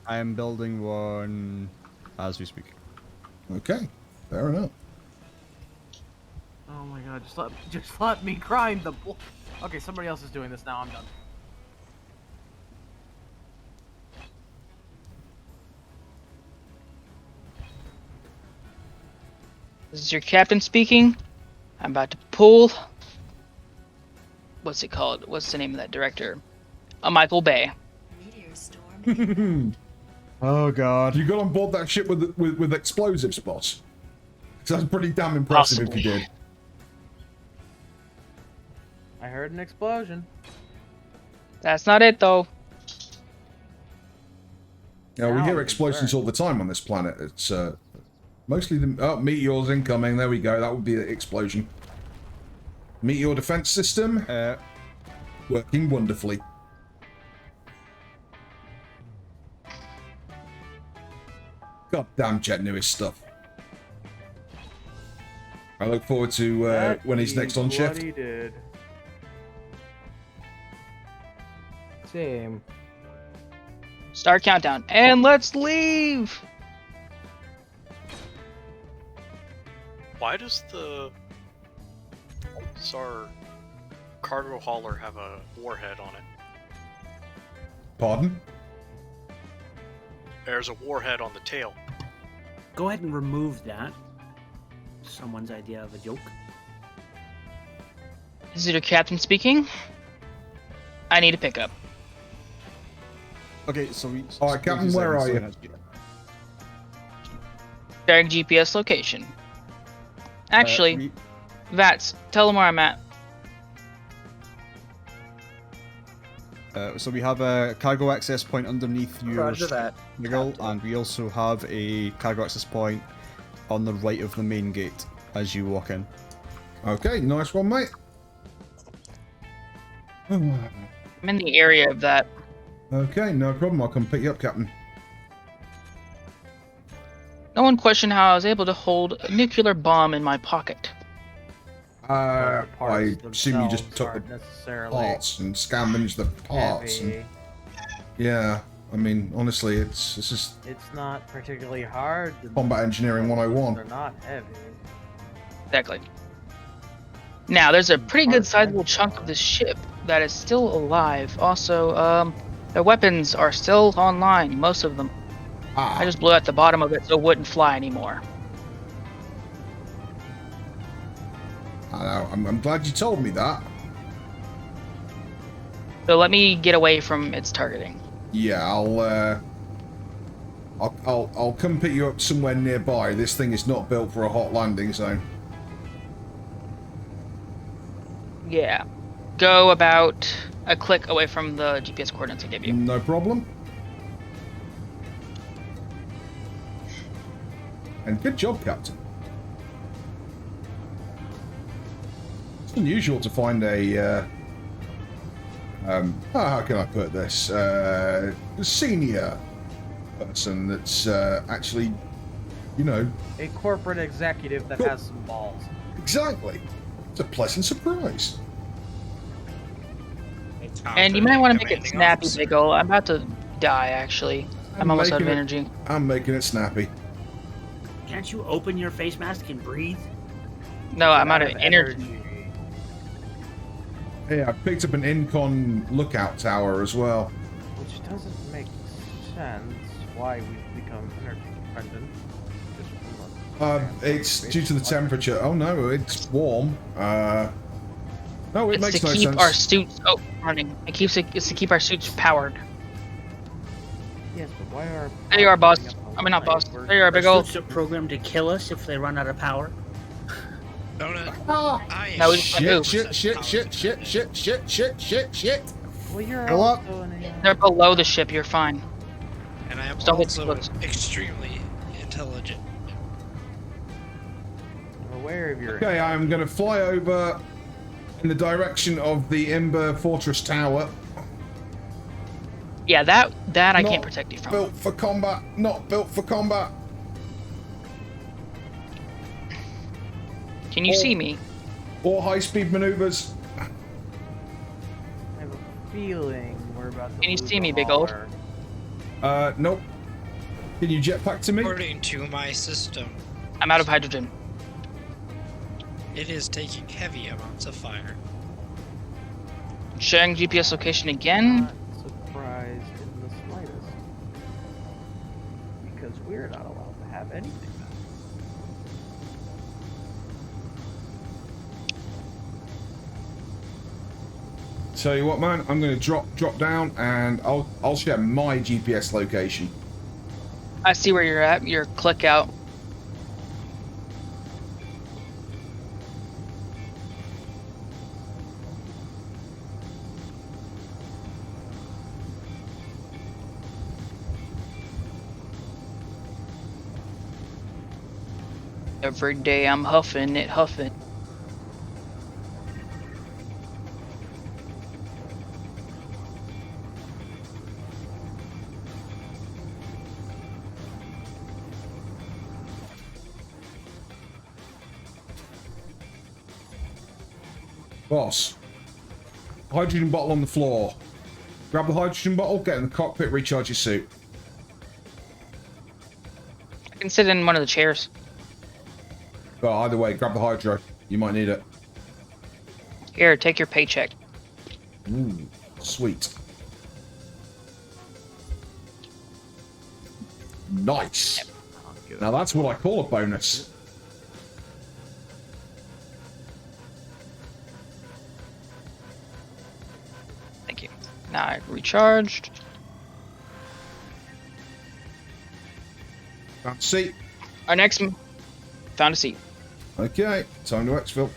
I am building one as we speak. Okay, fair enough. Oh my god, just let me grind the bull. Okay, somebody else is doing this now, I'm done. This is your captain speaking. I'm about to pull. What's it called? What's the name of that director? Michael Bay. Oh god. You got on board that ship with explosives, boss? That's pretty damn impressive if you did. I heard an explosion. That's not it though. Yeah, we Now hear I'm explosions all the time on this planet. It's mostly the meteors incoming. There we go. That would be the explosion. Meteor defense system working wonderfully. Goddamn Jet knew his stuff. I look forward to when he's next on shift. What he did. Same. Start countdown and let's leave. Why does our cargo hauler have a warhead on it? Pardon? There's a warhead on the tail. Go ahead and remove that. Someone's idea of a joke. This is your captain speaking. I need a pickup. Okay, so we. Alright, Captain, where are you? Sharing GPS location. Actually, Vats, tell them where I'm at. So we have a cargo access point underneath your Roger that. Miguel, and we also have a cargo access point on the right of the main gate as you walk in. Okay, nice one, mate. I'm in the area of that. Okay, no problem. I'll come pick you up, Captain. No one questioned how I was able to hold a nuclear bomb in my pocket. I parts assume you just themselves took aren't the necessarily parts and scavenged the parts. heavy. And, yeah, I mean, honestly, this is It's not particularly hard. combat engineering 101. They're not heavy. Exactly. Now, there's a pretty good Parts sizable and chunk of parts. this ship that is still alive. Also, the weapons are still online, most of them. I just blew out the bottom of it so it wouldn't fly anymore. I know. I'm glad you told me that. So let me get away from its targeting. Yeah, I'll come pick you up somewhere nearby. This thing is not built for a hot landing zone. Yeah. Go about a click away from the GPS coordinates I gave you. No problem. And good job, Captain. It's unusual to find a how can I put this? Senior person that's actually, you know, A corporate executive that has some balls. exactly. It's a pleasant surprise. And you might want to make it snappy, Big Ol'. I'm about to die, actually. I'm almost out of making energy. I'm making it snappy. Can't you open your face mask and breathe? No, I'm out of energy. Hey, I picked up an Incon lookout tower as well. Which doesn't make sense why we've become energy dependent. It's due to the temperature. Oh no, it's warm. No, it It's makes to no keep sense. our suits running. It's to keep our suits powered. Yes, but why are... There you are, boss. I mean, not boss. There you are, Big Ol'. Suits are programmed to kill us if they run out of power. Donut. I No, am we just move. Shit. Well, you're Go up. also in a... They're below the ship. You're fine. And I am Just don't get also close. extremely intelligent. I'm aware of your... Okay, I'm going to fly over in the direction of the Ember Fortress Tower. Yeah, that I Not can't protect you from. Built for combat. Not built for combat. Can you see me? Or high-speed maneuvers. I have a feeling we're about to Can you lose see a me, Big Ol'? hauler. Nope. Can you jetpack to me? According to my system, I'm out of hydrogen. it is taking heavy amounts of fire. Sharing GPS location again. Not surprised in the slightest. Because we're not allowed to have anything. Tell you what, man, I'm going to drop down and I'll share my GPS location. I see where you're at. Your click out. Every day I'm huffing it, huffing. Boss, hydrogen bottle on the floor. Grab the hydrogen bottle, get in the cockpit, recharge your suit. I can sit in one of the chairs. But either way, grab the hydro. You might need it. Here, take your paycheck. Ooh, sweet. Nice. Now that's what I call a bonus. Thank you. Now I've recharged. Found a seat. Our next found a seat. Okay, time to exfil.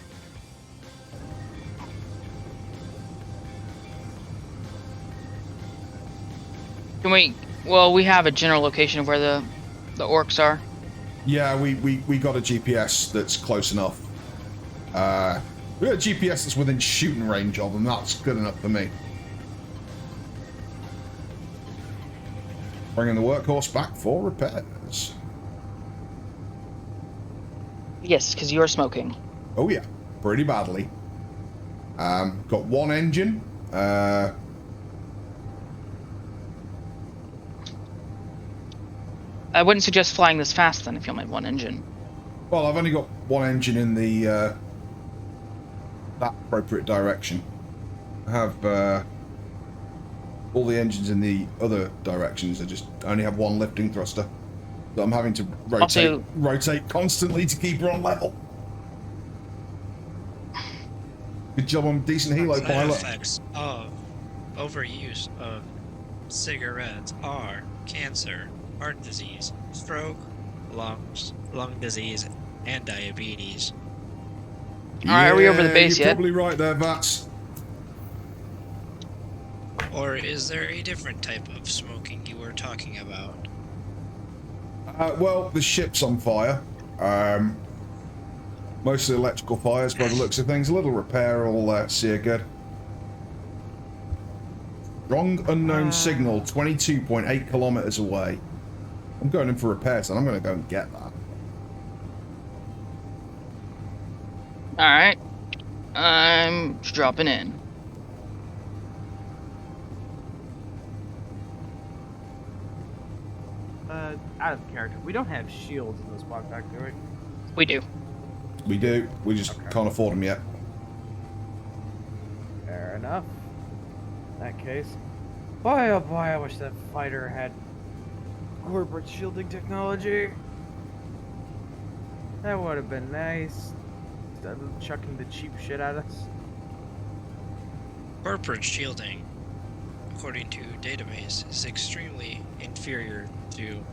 Can we? Well, we have a general location of where the orcs are. Yeah, we got a GPS that's close enough. We got a GPS that's within shooting range of them. That's good enough for me. Bringing the workhorse back for repairs. Yes, because you are smoking. Oh yeah. pretty badly. Got one engine. I wouldn't suggest flying this fast then if you only have one engine. Well, I've only got one engine in the that appropriate direction. I have all the engines in the other directions. I just only have one lifting thruster. So I'm having to rotate constantly to keep her on level. Good job on decent helo Side pilot. effects of overuse of cigarettes are cancer, heart disease, stroke, lung disease, and diabetes. Alright, are we over the base you're yet? Probably right there, Vats. Or is there a different type of smoking you were talking about? Well, the ship's on fire. Mostly electrical fires by the looks of things. A little repair will see her good. Wrong unknown signal, 22.8 kilometers away. I'm going in for repairs, and I'm going to go and get that. Alright. I'm dropping in. Out of character. We don't have shields in this block pack, do we? We do. We do. We just can't afford them yet. Fair enough. In that case. Boy, oh boy, I wish that fighter had corporate shielding technology. That would have been nice. Instead of chucking the cheap shit at us. Corporate shielding, according to database, is extremely inferior to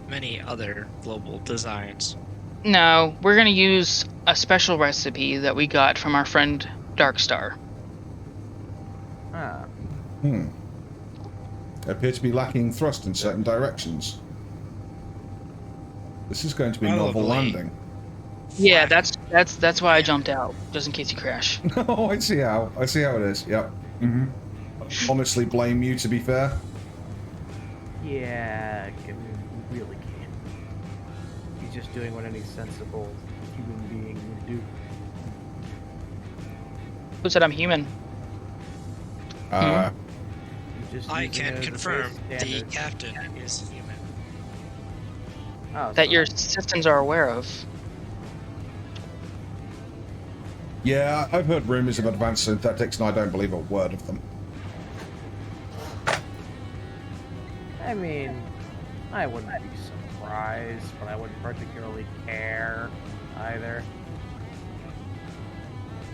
many other global designs. No, we're gonna use a special recipe that we got from our friend Darkstar. Ah. They appear to be lacking thrust in certain directions. This is going to be a novel landing. Yeah, that's why I jumped out, just in case you crash. Oh, I see how it is. Yep. Honestly, blame you. To be fair. Yeah, we really can't. He's just doing what any sensible human being would do. Who said I'm human? Uh, Just I using can it as a confirm base the standard. captain is human. Oh, That so your systems are aware of. yeah, I've heard rumors of advanced synthetics, and I don't believe a word of them. I mean, I wouldn't be surprised, but I wouldn't particularly care either.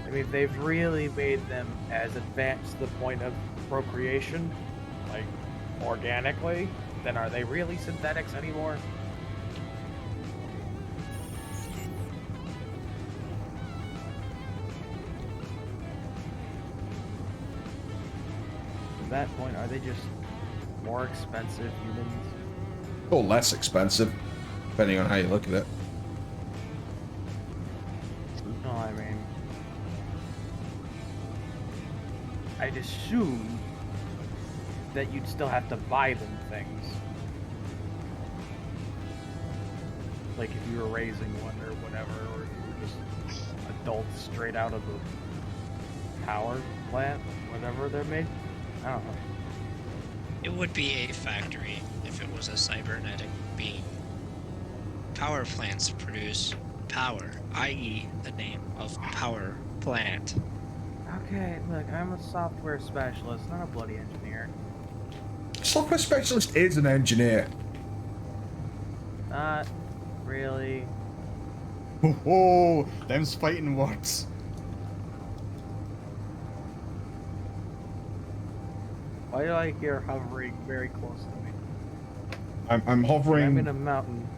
I mean, if they've really made them as advanced to the point of procreation, like organically, then are they really synthetics anymore? At that point, are they just more expensive humans? Or less expensive, depending on how you look at it. No, I mean, I'd assume that you'd still have to buy them things. Like if you were raising one or whatever, or if you were just adults straight out of the power plant, whatever they're made. I don't know. It would be a factory if it was a cybernetic being. Power plants produce power, i.e. the name of power plant. Okay, look, I'm a software specialist, not a bloody engineer. Software specialist is an engineer. Not really. Oh, them's fighting words. Why do I hear hovering very close to me? I'm hovering. I'm in a mountain.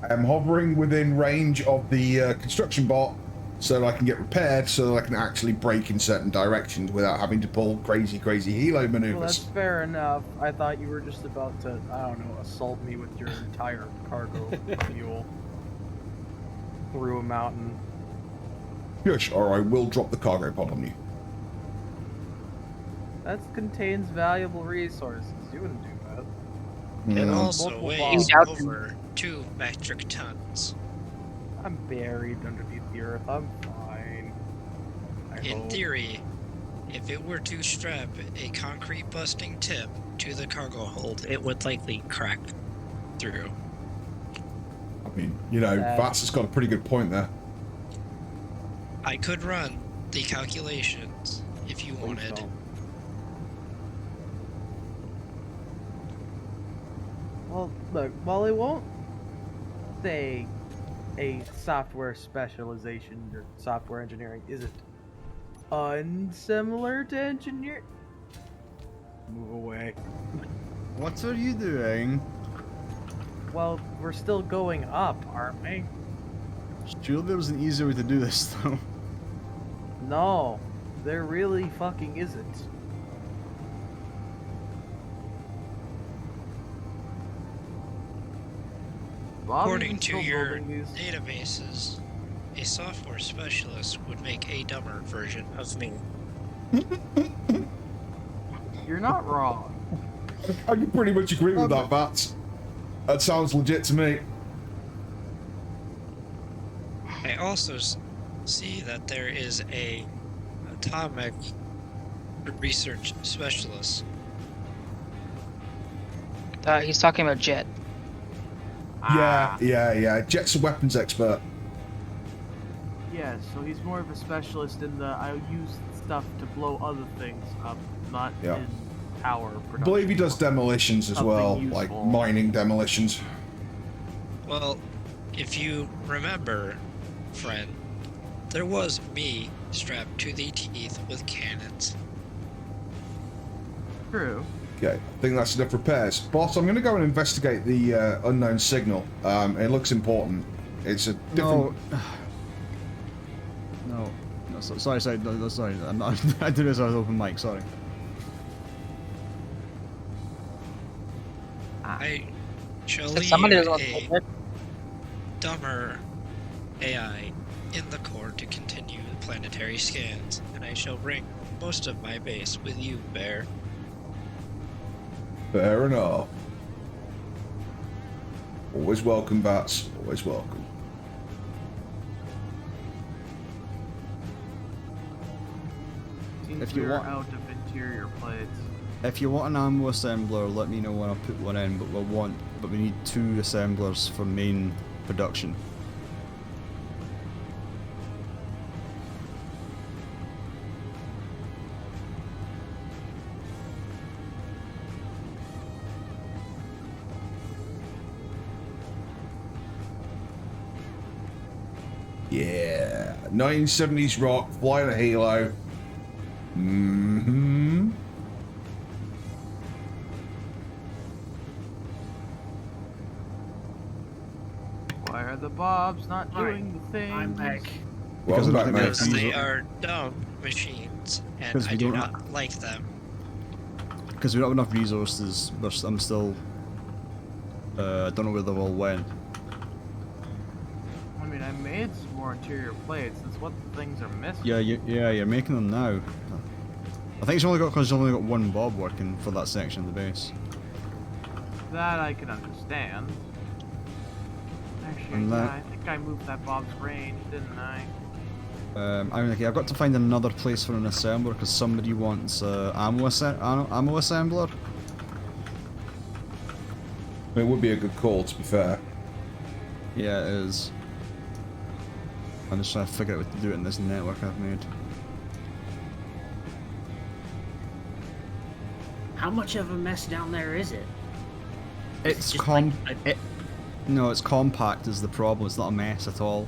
I'm hovering within range of the construction bot, so that I can get repaired, so that I can actually brake in certain directions without having to pull crazy helo maneuvers. Well, that's fair enough. I thought you were just about to, I don't know, assault me with your entire cargo mule through a mountain. Yes, or I will drop the cargo pod on you. That contains valuable resources. You wouldn't do that. It Mm. also Multiple weighs bombs. over 2 metric tons. I'm buried underneath the earth. I'm fine. In theory, if it were to strap a concrete busting tip to the cargo hold, it would likely crack through. I mean, you know, Vats has got a pretty good point there. I could run the calculations if you wanted. Well, look, while it won't say a software specialization or software engineering isn't unsimilar to engineer. Move away. What are you doing? Well, we're still going up, aren't we? Sure, there was an easier way to do this, though. No, there really fucking isn't. According to your databases, a software specialist would make a dumber version of me. You're not wrong. I can pretty much agree with that, Vats. That sounds legit to me. I also see that there is a atomic research specialist. He's talking about Jet. Yeah. Jet's a weapons expert. Yeah, so he's more of a specialist in the I use stuff to blow other things up, not in power production. I believe he does demolitions as well, like mining demolitions. Well, if you remember, friend, there was me strapped to the teeth with cannons. True. Okay, I think that's enough repairs. Boss, I'm going to go and investigate the unknown signal. It looks important. It's a different... No, sorry, no, sorry. I'm not, I did this on open mic, sorry. I shall leave somebody doesn't a dumber AI in the core to continue the planetary scans, and I shall bring most of my base with you, Bear. Fair enough. Always welcome, Vats. Always welcome. If you want out of interior plates. If you want an ammo assembler, let me know when I put one in. But we need 2 assemblers for main production. Yeah, 1970s rock, flying a halo. Mm-hmm. Why are the Bobs not doing the thing? I'm back. Because they are dumb machines, and I do not like them. Because we don't have enough resources, but I'm still... I don't know where they've all went. I mean, I made some more interior plates. That's what the things are missing. Yeah, you're making them now. I think it's only got because you've only got one Bob working for that section of the base. That I can understand. Actually, yeah, I think I moved that Bob's range, didn't I? I mean, okay, I've got to find another place for an assembler because somebody wants ammo assembler. It would be a good call, to be fair. Yeah, it is. I'm just trying to figure out what to do it in this network I've made. How much of a mess down there is it? It's No, it's compact is the problem. It's not a mess at all.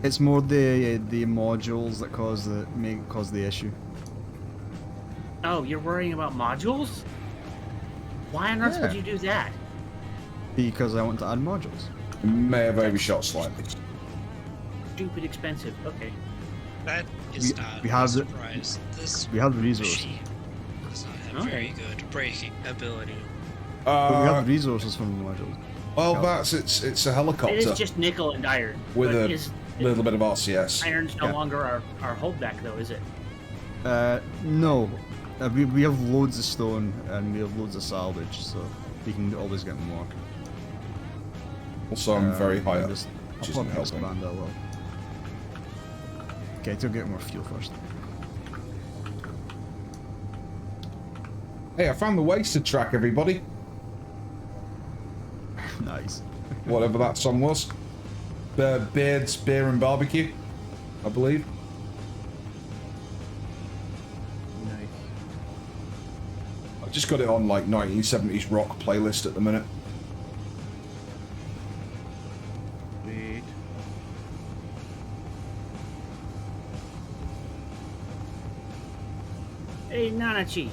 It's more the modules that cause the issue. Oh, you're worrying about modules? Why on earth would you do that? Because I want to add modules. You may have overshot slightly. Stupid expensive. Okay. That is not a surprise. This we have the resources. machine does not have very good braking ability. But we have the resources from the modules. Well, it's a helicopter. It is just nickel and iron. With a little bit of RCS. Iron's no longer our holdback, though, is it? No. We have loads of stone and we have loads of salvage, so we can always get more. Also, I'm very high up, I'll which isn't probably helping. expand that well. Okay, to get more fuel first. Hey, I found the wasted track, everybody. Nice. Whatever that song was. Beards, Beer and Barbecue, I believe. Nice. I've just got it on like 1970s rock playlist at the minute. Sweet. Hey, Nanachi.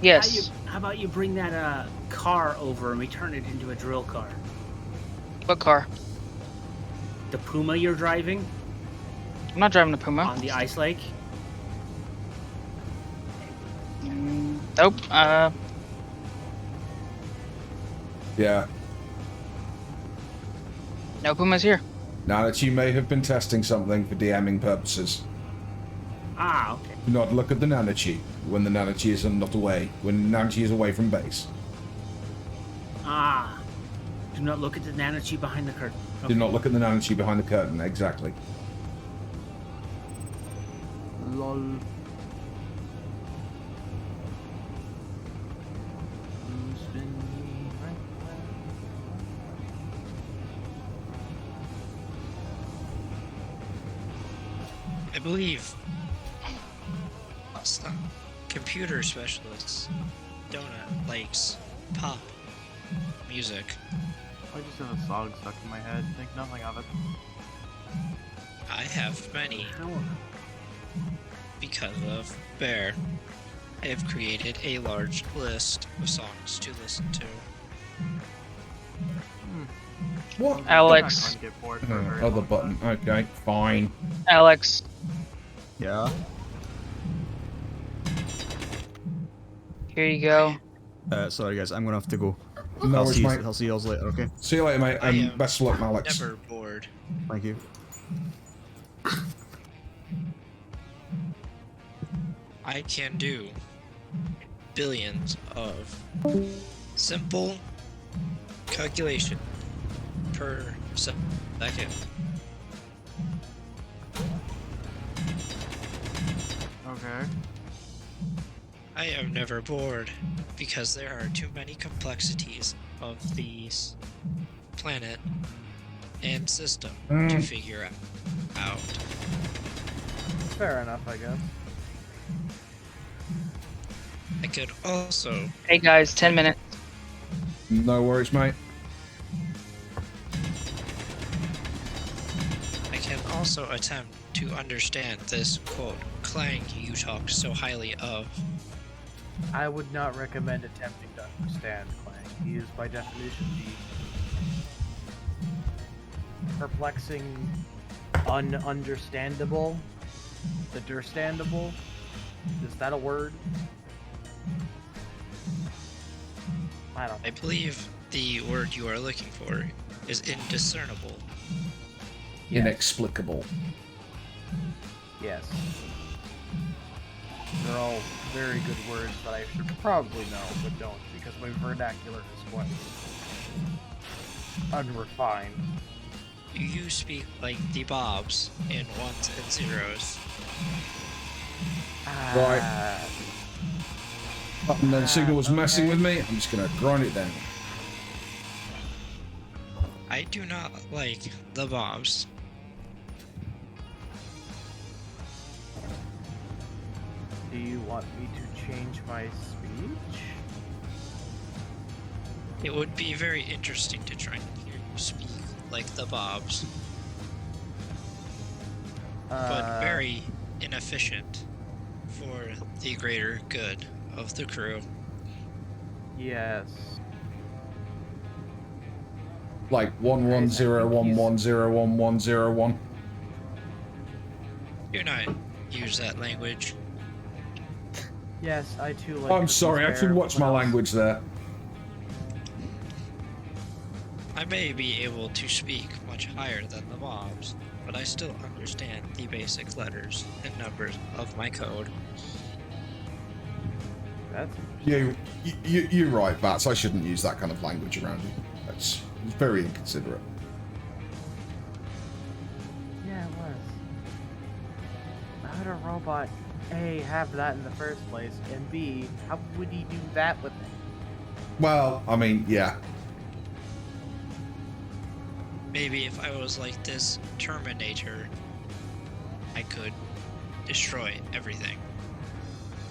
Yes. How about you bring that car over and we turn it into a drill car? What car? The Puma you're driving I'm not driving the Puma. on the ice lake? Nope. Yeah. No Puma's here. Now that you may have been testing something for DMing purposes. Ah, okay. Do not look at the Nanachi when the Nanachi is not away. When the Nanachi is away from base. Ah. Do not look at the Nanachi behind the curtain. Do not look at the Nanachi behind the curtain. Exactly. Lol. I believe some computer specialists, Donut likes pop music. I just have a song stuck in my head. Think nothing of it. I have many. Because of Bear, I have created a large list of songs to listen to. What? Alex. Other button. Okay, fine. Alex. Yeah. Here you go. Sorry guys, I'm gonna have to go. No I'll worries, see you, mate. I'll see you all later, okay? See you later, mate. I am Best of luck, Alex. Never bored. Thank you. I can do billions of simple calculation per second. Okay. I am never bored because there are too many complexities of these planet and system to figure out. Fair enough, I guess. I could also Hey guys, 10 minutes. No worries, mate. I can also attempt to understand this quote clang you talk so highly of. I would not recommend attempting to understand Clang. He is by definition the perplexing, ununderstandable, the durstandable. Is that a word? I don't know. I believe the word you are looking for is indiscernible. Inexplicable. Yes. They're all very good words that I should probably know, but don't, because my vernacular is quite unrefined. You speak like the Bobs in ones and zeros. Right. And then Signal was messing with me. I'm just gonna grind it down. I do not like the Bobs. Do you want me to change my speech? It would be very interesting to try and hear you speak like the Bobs, but very inefficient for the greater good of the crew. Yes. Like 1101101101. Do not use that language. Yes, I too like. I'm sorry, I should watch my language there. I may be able to speak much higher than the Bobs, but I still understand the basic letters and numbers of my code. That's You're right, Vats. I shouldn't use that kind of language around you. That's very inconsiderate. yeah, it was. could a robot A have that in the first place, and B, how would he do that with it? Well, I mean, yeah. Maybe if I was like this Terminator, I could destroy everything.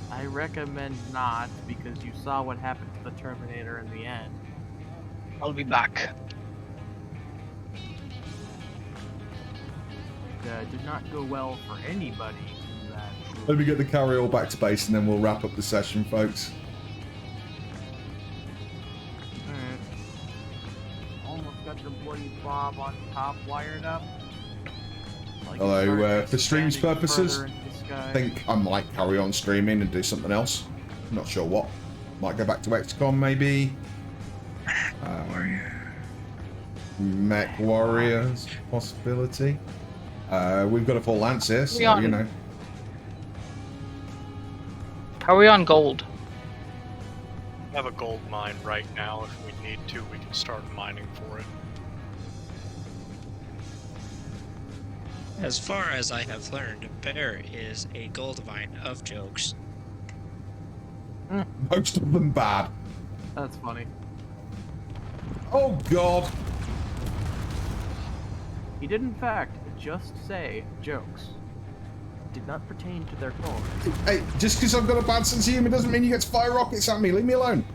I recommend not, because you saw what happened to the Terminator in the end. I'll be back. Did not go well for anybody in that. Let me get the carry-all back to base and then we'll wrap up the session, folks. Alright. Almost got the bloody Bob on top wired up. Like Although, for streams purposes, further into the sky. I think I might carry on streaming and do something else. Not sure what. Might go back to XCOM, maybe. Mech Warriors, possibility. We've got a full lance here, so, you know. How are we on gold? I have a gold mine right now. If we need to, we can start mining for it. As far as I have learned, Bear is a gold mine of jokes. Most of them bad. That's funny. Oh, God. He did, in fact, just say jokes. Did not pertain to their cause. Hey, just because I've got a bad sense of humor doesn't mean you get to fire rockets at me. Leave me alone.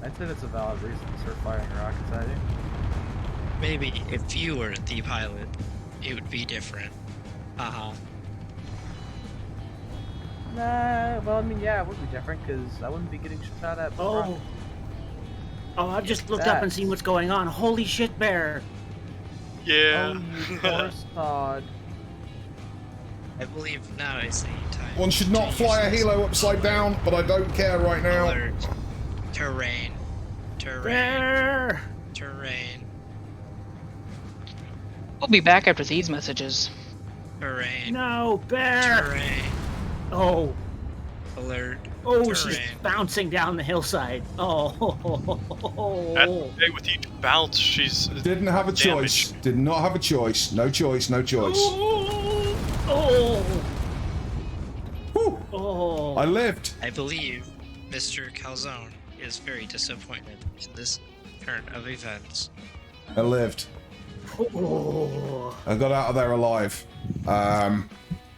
I'd say that's a valid reason to start firing rockets at you. Maybe if you were the pilot, it would be different. Uh-huh. Nah, well, I mean, yeah, it would be different, because I wouldn't be getting shot at. Oh, I've just looked up and seen what's going on. Holy shit, Bear! Yeah. Oh, you poor sod. I believe now is the time. One should not fly a helo upside down, but I don't care right now. Alert. Terrain. Terrain. Bear! Terrain. We'll be back after these messages. Terrain. No, Bear! Terrain. Oh. Alert. Oh, Terrain. she's bouncing down the hillside. Oh. Hey, with each bounce, she's Didn't have a choice. Did not have a choice. No choice. No choice. Oh. Oh. I lived. I believe Mr. Calzone is very disappointed in this turn of events. I lived. Oh. I got out of there alive.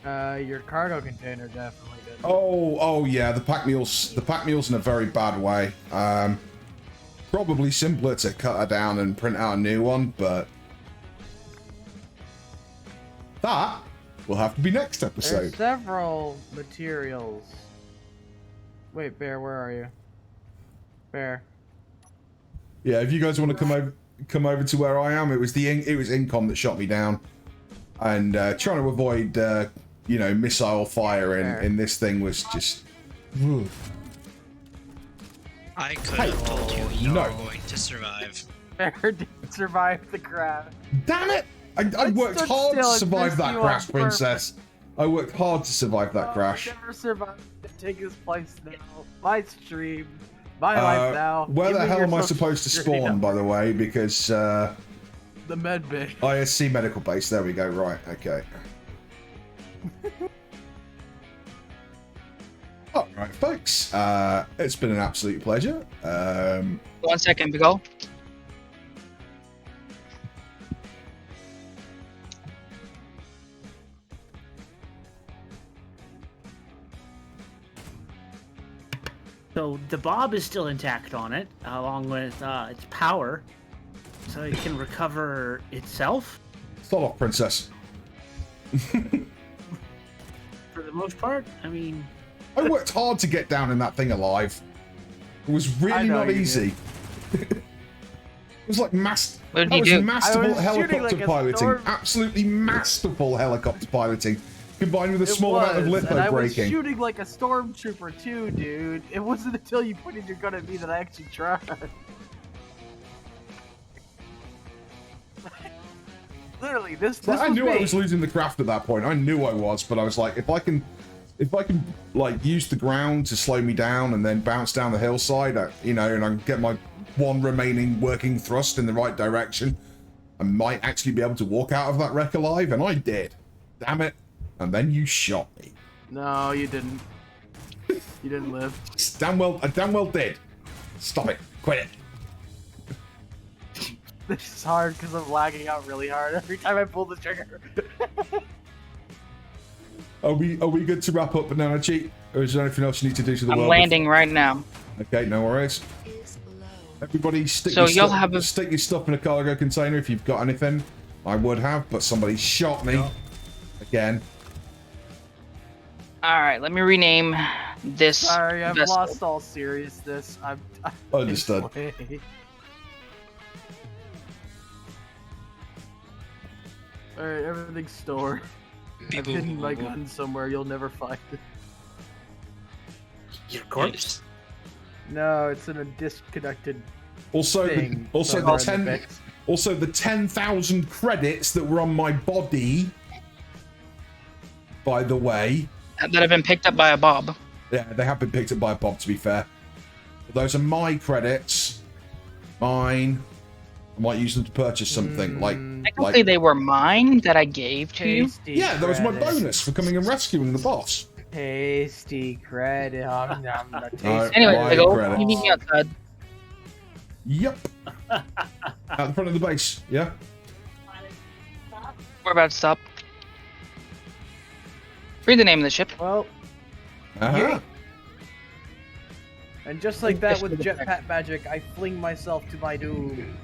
Your cargo container definitely did. Oh yeah, the pack mule's in a very bad way. Probably simpler to cut her down and print out a new one, but that will have to be next episode. There's several materials. Wait, Bear, where are you? Bear. Yeah, if you guys want to come over to where I am, it was Incom that shot me down, and trying to avoid missile fire in this thing was just. Ugh. I could have told you you were going to survive. Bear didn't survive the crash. Damn it! I worked hard to survive that crash, Princess. I worked hard to survive that crash. Never survived to take his place now. My stream. My life now. Where Give the me hell your am I social supposed to security spawn, number. by the way? Because The med bay. ISC medical base. There we go. Right. Okay. All right, folks. It's been an absolute pleasure. 1 second, Bigal. So the bob is still intact on it, along with its power, so it can recover itself. Start off, Princess. For the most part, I mean, I worked hard to get down in that thing alive. It was I really know not you easy. It was like What did that you was do? masterful I was shooting helicopter like a piloting. storm- Absolutely masterful helicopter piloting, combined with a small amount of and litho I was braking. shooting like a stormtrooper too, dude. It wasn't until you pointed your gun at me that I actually tried. Literally, this Like, I was knew me. I was losing the craft at that point. I knew I was, but I was like, if I can like use the ground to slow me down and then bounce down the hillside, and I can get my one remaining working thrust in the right direction, I might actually be able to walk out of that wreck alive, and I did. Damn it. And then you shot me. No, you didn't. You didn't live. I damn well did. Stop it. Quit it. This is hard because I'm lagging out really hard every time I pull the trigger. Are we good to wrap up, Banana Cheat? Or is there anything else you need to do to the I'm world? landing right now. Okay, no worries. Everybody stick, So your you'll have a... stick your stuff in a cargo container if you've got anything. I would have, but somebody shot me. Again. Alright, let me rename this Sorry, I've vessel. lost all seriousness. I'm Understood. Alright, everything's stored. I've hidden my gun somewhere you'll never find it. Your corpse? No, it's in a disconnected Also, thing. also somewhere the in 10, mix. also the 10,000 credits that were on my body. By the way, That have been picked up by a Bob. yeah, they have been picked up by Bob. To be fair, but those are my credits. Mine. I might use them to purchase something Technically, they were mine that I gave to you. Tasty Yeah, that was my credit. bonus for coming and rescuing the boss. Tasty credit. Tasty Anyway, my I go. credits. You meet me outside. Yep. At the front of the base. Yeah. We're about to stop. Read the name of the ship. Well, Uh-huh. and just like that with jetpack magic, I fling myself to my doom.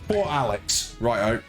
Poor Alex. Right out.